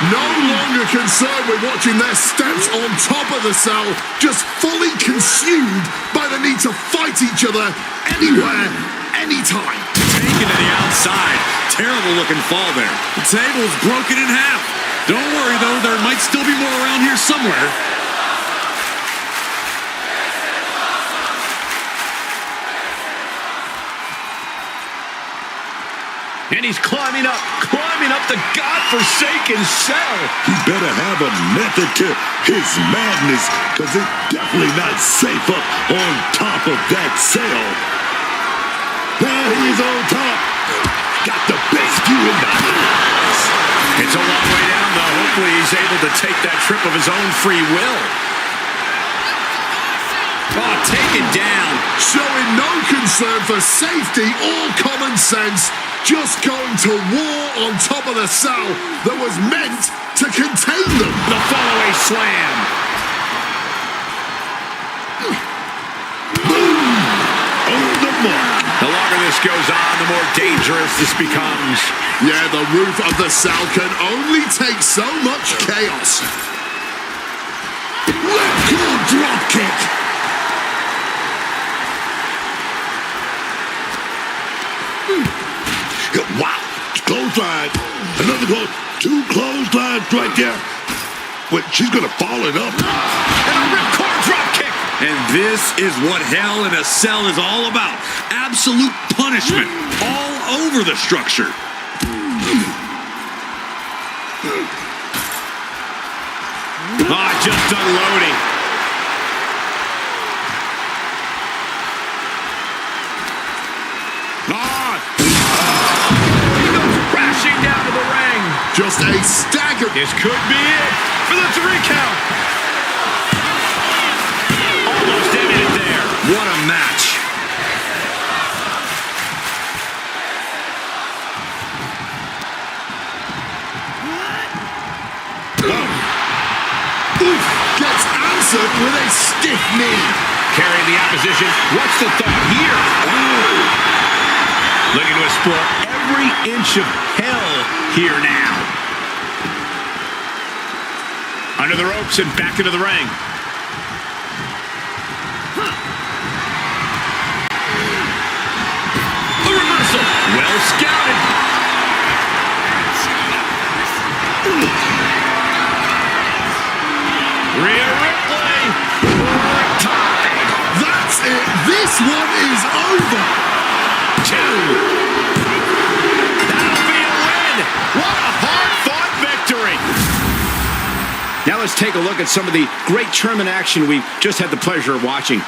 No longer concerned with watching their steps on top of the cell, just fully consumed by the need to fight each other anywhere, anytime. Taken to the outside. Terrible looking fall there. The table's broken in half. Don't worry though, there might still be more around here somewhere. And he's climbing up a godforsaken cell. He better have a method to his madness, because it's definitely not safe up on top of that cell. There he is on top. Got the best view in the house. It's a long way down, though. Hopefully he's able to take that trip of his own free will. Oh, taken down. Showing no concern for safety or common sense. Just going to war on top of the cell that was meant to contain them. The follow-away slam. Boom! On the mark. The longer this goes on, the more dangerous this becomes. Yeah, the roof of the cell can only take so much chaos. Let's go drop kick. Wow, clothesline. Another close. Two clotheslines right there. Wait, she's gonna fall it up. And a ripcord drop kick. And this is what Hell in a Cell is all about. Absolute punishment all over the structure. Just unloading. Crashing down to the ring. Just a stagger. This could be it for the 3 count. Almost ended it there. What a match. Oof, gets answered with a stiff knee. Carrying the opposition. What's the thought here? Looking to explore every inch of hell here now. Under the ropes and back into the ring. A reversal. Well scouted. Rhea Ripley. That's it. This one is over. 2. That'll be a win. What a hard-fought victory. Now let's take a look at some of the great tournament action we've just had the pleasure of watching.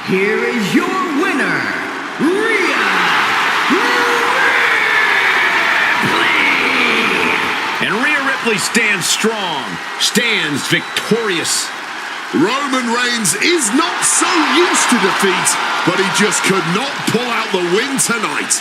Here is your winner, Rhea Ripley! And Rhea Ripley stands strong, stands victorious. Roman Reigns is not so used to defeat, but he just could not pull out the win tonight.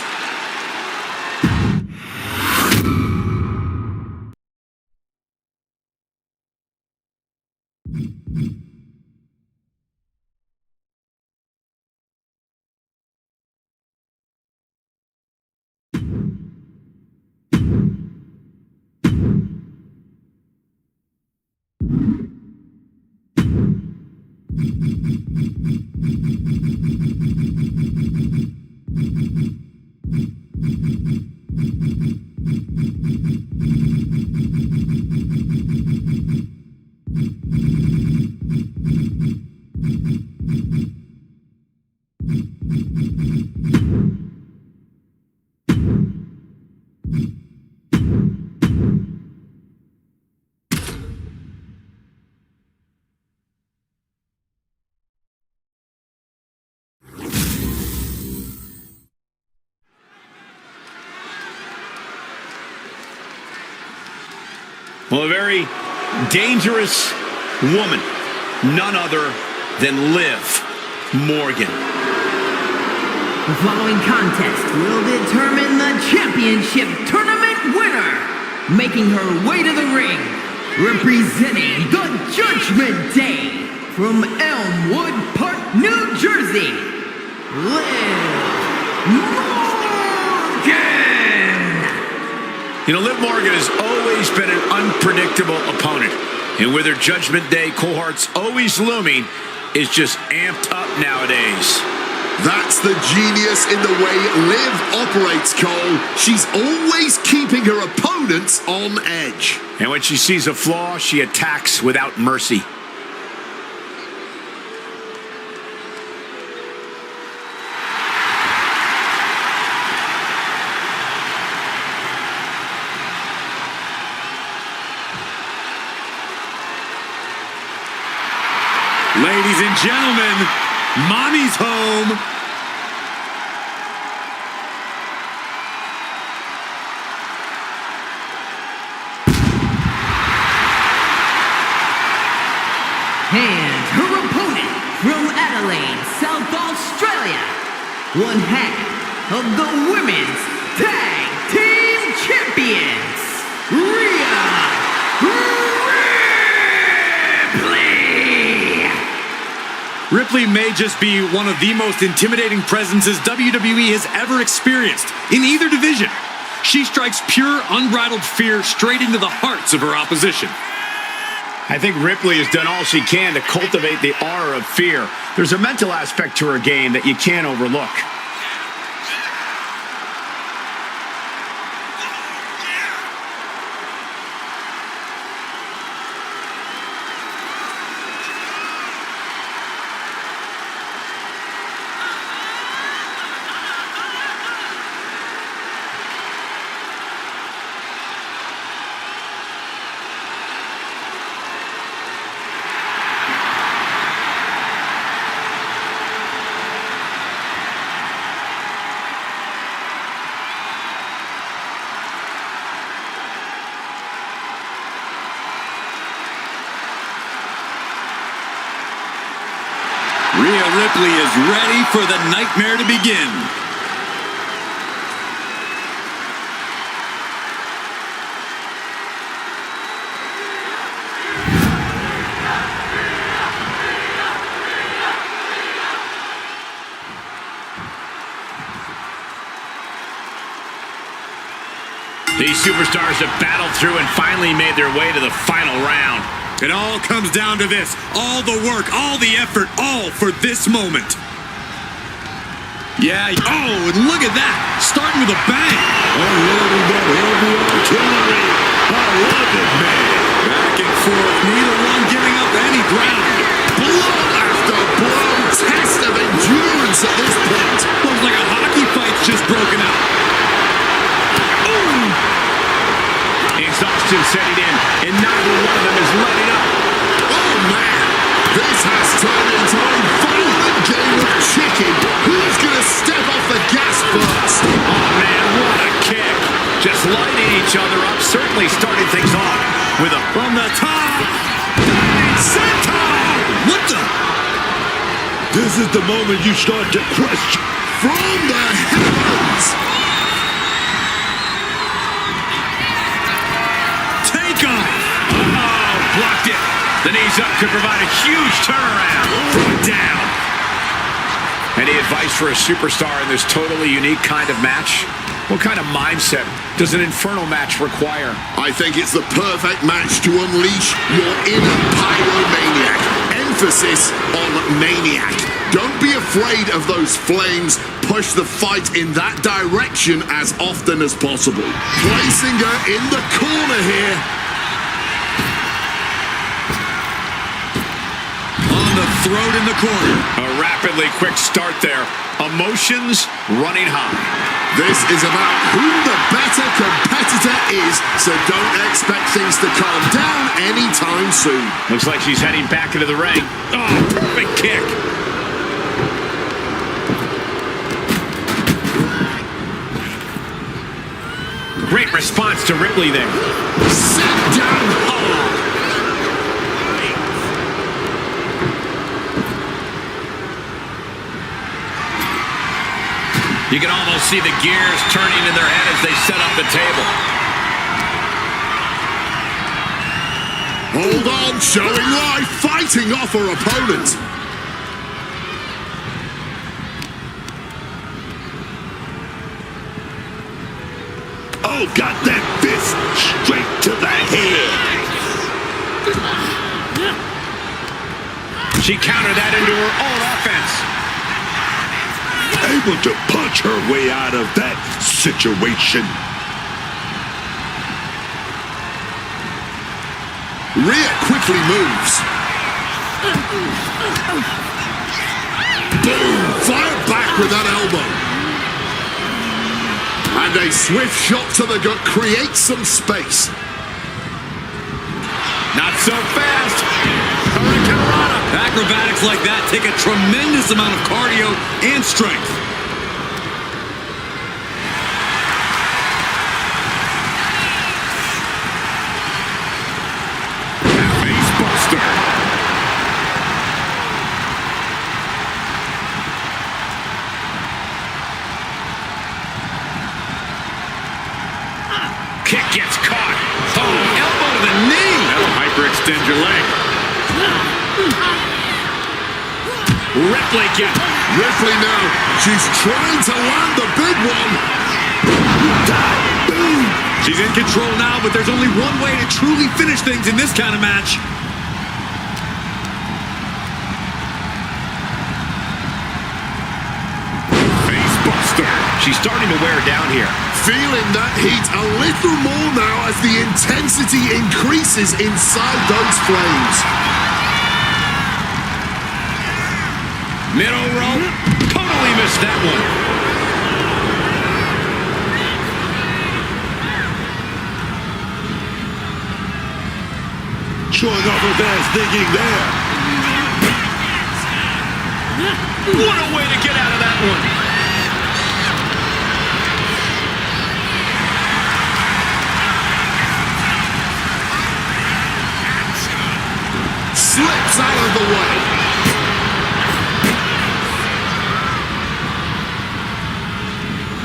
Well, a very dangerous woman, none other than Liv Morgan. The following contest will determine the championship tournament winner. Making her way to the ring, representing the Judgment Day from Elmwood Park, New Jersey, Liv Morgan. You know, Liv Morgan has always been an unpredictable opponent. And with her Judgment Day cohorts always looming, is just amped up nowadays. That's the genius in the way Liv operates, Cole. She's always keeping her opponents on edge. And when she sees a flaw, she attacks without mercy. Ladies and gentlemen, Mommy's home. And her opponent from Adelaide, South Australia, one half of the Women's Tag Team Champions, Rhea Ripley may just be one of the most intimidating presences WWE has ever experienced in either division. She strikes pure, unbridled fear straight into the hearts of her opposition. I think Ripley has done all she can to cultivate the aura of fear. There's a mental aspect to her game that you can't overlook. Rhea Ripley is ready for the nightmare to begin. These superstars have battled through and finally made their way to the final round. It all comes down to this. All the work, all the effort, all for this moment. Yeah, oh, and look at that. Starting with a bang. Unloading that heavy artillery. I love it, man. Back and forth, neither one giving up any ground. Blow after blow, test of endurance at this point. Looks like a hockey fight's just broken out. Boom! Exhaustion setting in, and neither one of them is letting up. Oh, man. This has turned into a violent game of chicken. Who's going to step off the gas first? Oh, man, what a kick. Just lighting each other up, certainly starting things off with a From the top. Diving senton. What the? This is the moment you start to question. From the heavens. Take off. oh, blocked it. The knees up could provide a huge turnaround. Brought down. Any advice for a superstar in this totally unique kind of match? What kind of mindset does an Inferno match require? I think it's the perfect match to unleash your inner pyromaniac. Emphasis on maniac. Don't be afraid of those flames. Push the fight in that direction as often as possible. Placing her in the corner here. On the throat in the corner. A rapidly quick start there. Emotions running high. This is about who the better competitor is, so don't expect things to calm down anytime soon. Looks like she's heading back into the ring. Oh, perfect kick. Great response to Ripley there. Sit down hard. You can almost see the gears turning in their head as they set up the table. Hold on, showing life, fighting off her opponent. Oh, got that fist straight to the head. She countered that into her own offense. Able to punch her way out of that situation. Rhea quickly moves. Boom! Fire back with that elbow. And a swift shot to the gut creates some space. Not so fast. Hurricanrana. Acrobatics like that take a tremendous amount of cardio and strength. Facebuster. Kick gets caught. Oh, elbow to the knee. That'll hyperextend your leg. Ripley gets. Ripley now. She's trying to land the big one. Boom! She's in control now, but there's only one way to truly finish things in this kind of match. Facebuster. She's starting to wear down here. Feeling that heat a little more now as the intensity increases inside those flames. Middle rope. Totally missed that one. Showing off her fast thinking there. What a way to get out of that one. Slips out of the way.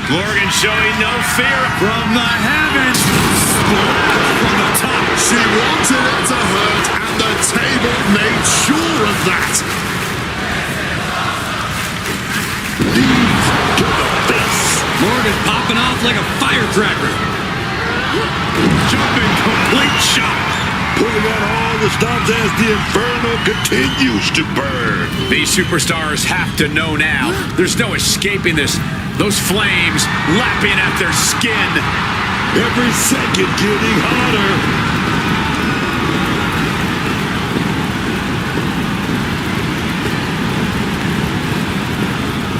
Morgan showing no fear from the heavens. From the top. She wanted it to hurt, and the table made sure of that. Knees to the face. Morgan popping off like a firecracker. Jumping complete shot. Pulling out all the stops as the inferno continues to burn. These superstars have to know now. There's no escaping this. Those flames lapping at their skin. Every second getting hotter.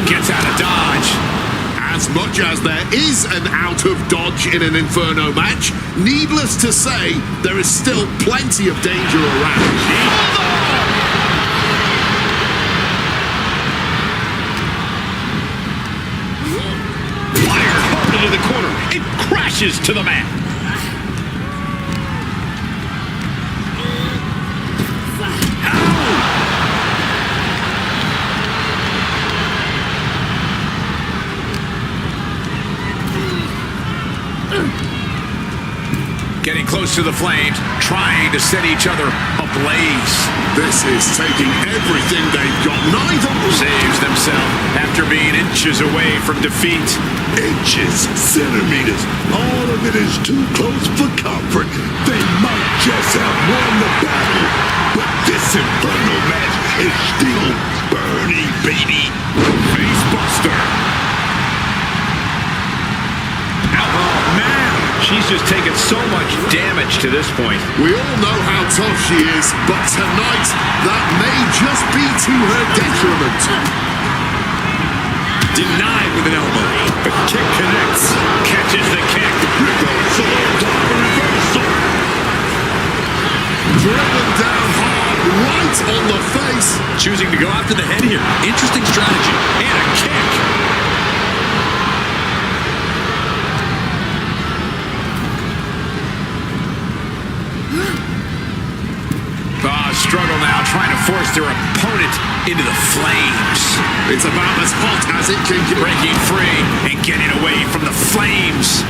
Gets out of dodge. As much as there is an out of dodge in an Inferno match, needless to say, there is still plenty of danger around. Fired hard into the corner. It crashes to the mat. Getting close to the flames, trying to set each other ablaze. This is taking everything they've got. Neither Saves themselves after being inches away from defeat. Inches, centimeters, all of it is too close for comfort. They might just have won the battle, but this inferno match is still burning, baby. Facebuster. Oh, man. She's just taken so much damage to this point. We all know how tough she is, but tonight, that may just be to her detriment. Denied with an elbow. The kick connects. Catches the kick. Driven down hard, right on the face. Choosing to go after the head here. Interesting strategy. And a kick. Struggle now, trying to force their opponent into the flames. It's about as hot as it can get. Breaking free and getting away from the flames.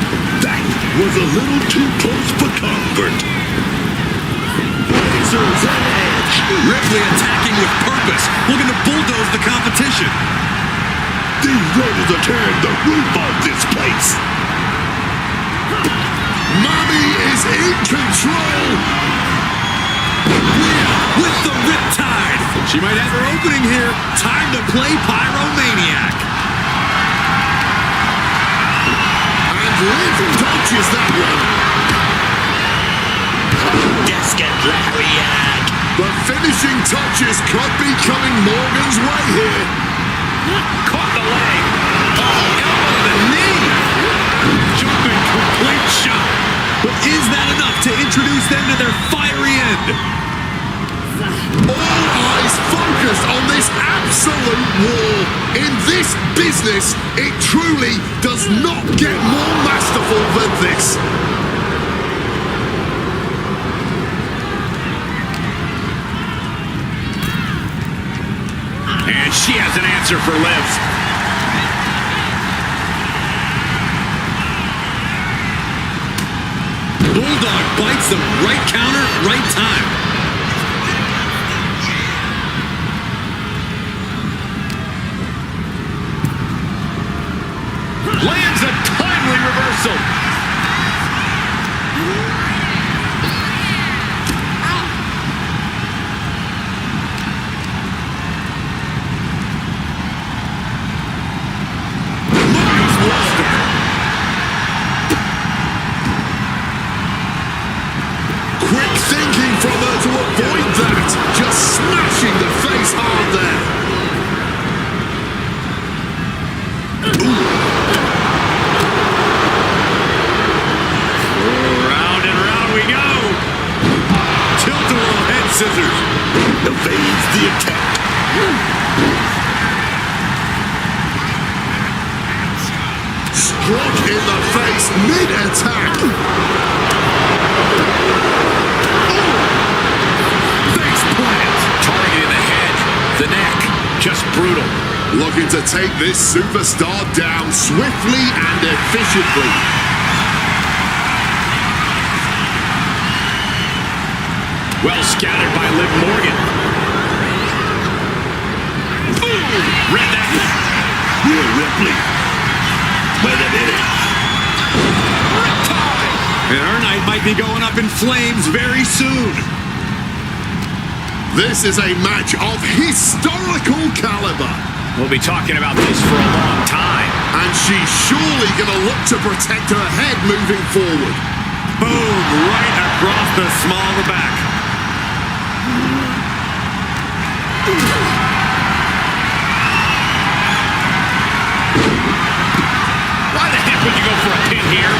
That was a little too close for comfort. Razor's edge. Ripley attacking with purpose, looking to bulldoze the competition. These Raiders are tearing the roof off this place. Mommy is in control. With the riptide. She might have her opening here. Time to play Pyromaniac. And Liv dodges that one. The finishing touches could be coming Morgan's way here. Caught the leg. Oh, elbow to the knee. Jumping complete shot. But is that enough to introduce them to their fiery end? All eyes focused on this absolute war. In this business, it truly does not get more masterful than this. And she has an answer for Liv. Bulldog bites them. Right counter, right time. Lands a timely reversal. Quick thinking from her to avoid that. Just smashing the face hard there. Round and round we go. Tilt-a-whirl head scissors. Evades the attack. Struck in the face mid-attack. Face plant. Targeting the head, the neck. Just brutal. Looking to take this superstar down swiftly and efficiently. Well scattered by Liv Morgan. Ooh, read that. Rhea Ripley. Wait a minute. And our night might be going up in flames very soon. This is a match of historical caliber. We'll be talking about this for a long time. And she's surely going to look to protect her head moving forward. Boom, right across the small of the back. Why the heck would you go for a pin here?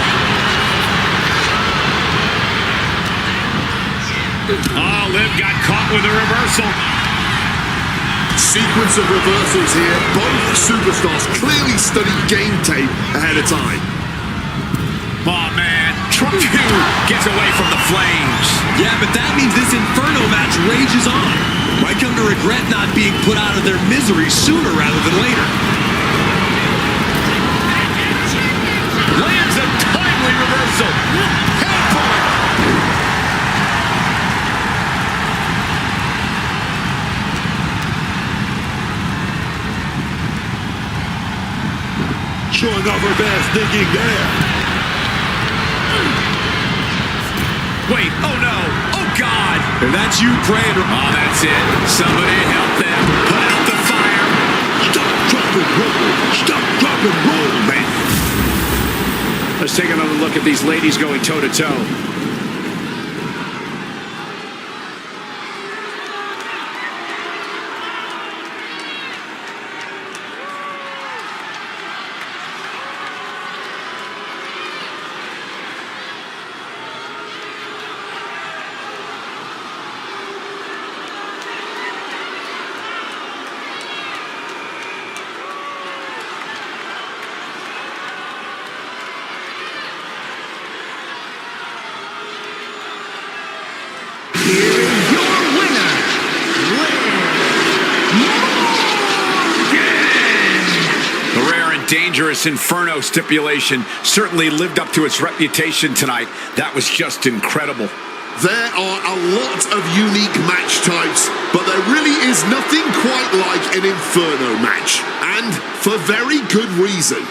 Oh, Liv got caught with a reversal. Sequence of reversals here. Both superstars clearly studied game tape ahead of time. Oh, man. Trump 2 gets away from the flames. Yeah, but that means this Inferno match rages on. Might come to regret not being put out of their misery sooner rather than later. Lands a timely reversal. Head for it. Showing off her best thinking there. Wait, oh no. Oh, God. If that's you praying. Oh, that's it. Somebody help them. Put out the fire. Stop, drop, and roll. Stop, drop, and roll, man. Let's take another look at these ladies going toe-to-toe. Dangerous Inferno stipulation certainly lived up to its reputation tonight. That was just incredible. There are a lot of unique match types, but there really is nothing quite like an Inferno match. And for very good reason.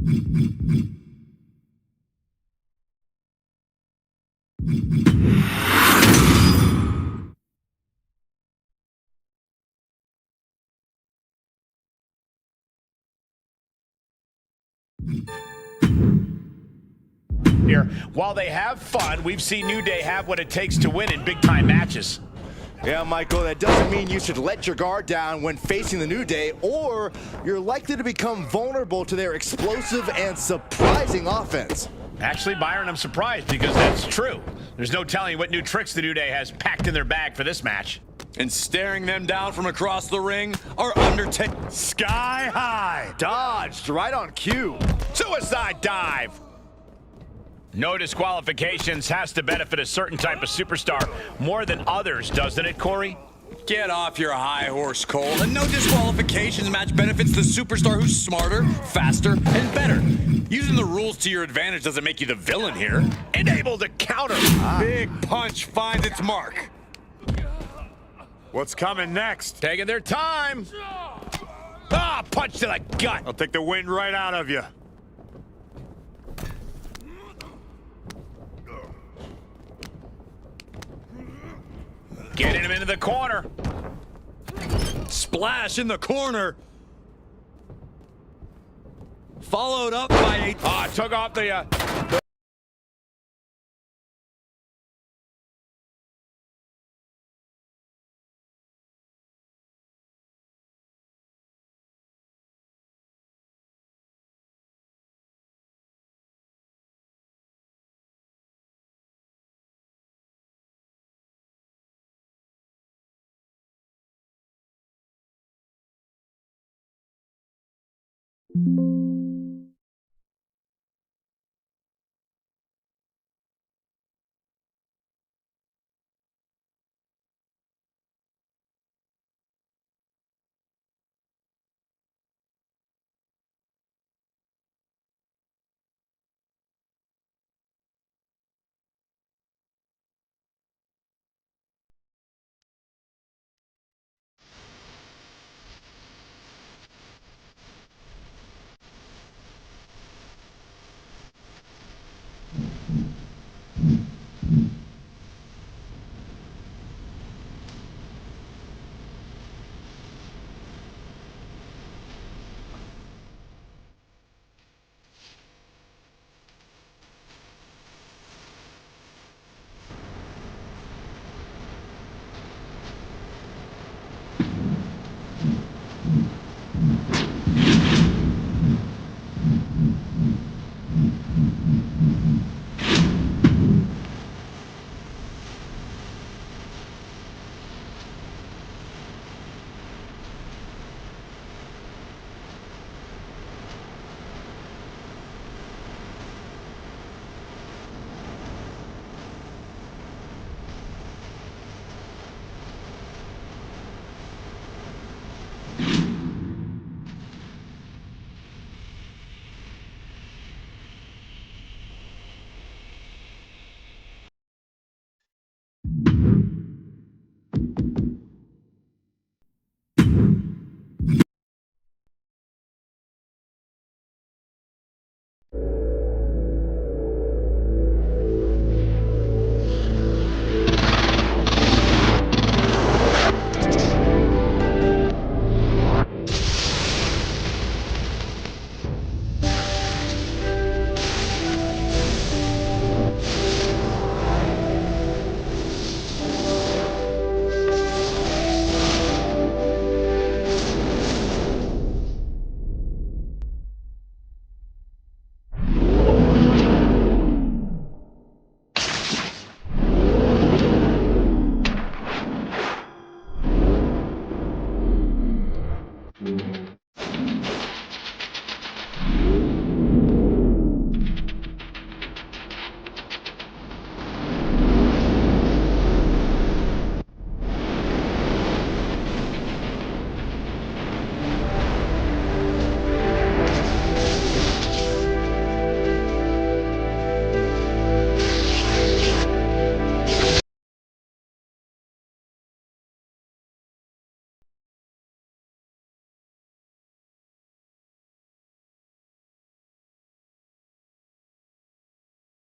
Here, while they have fun, we've seen New Day have what it takes to win in big-time matches. Yeah, Michael, that doesn't mean you should let your guard down when facing the New Day, or you're likely to become vulnerable to their explosive and surprising offense. Actually, Byron, I'm surprised because that's true. There's no telling what new tricks the New Day has packed in their bag for this match. And staring them down from across the ring are Undertaker. Sky high. Dodged right on cue. Suicide dive. No disqualifications has to benefit a certain type of superstar more than others, doesn't it, Corey? Get off your high horse, Cole. And no disqualifications match benefits the superstar who's smarter, faster, and better. Using the rules to your advantage doesn't make you the villain here. And able to counter. Big punch finds its mark. What's coming next? Taking their time. Ah, punch to the gut. I'll take the wind right out of you. Getting him into the corner. Splash in the corner. Followed up by a... Took off the...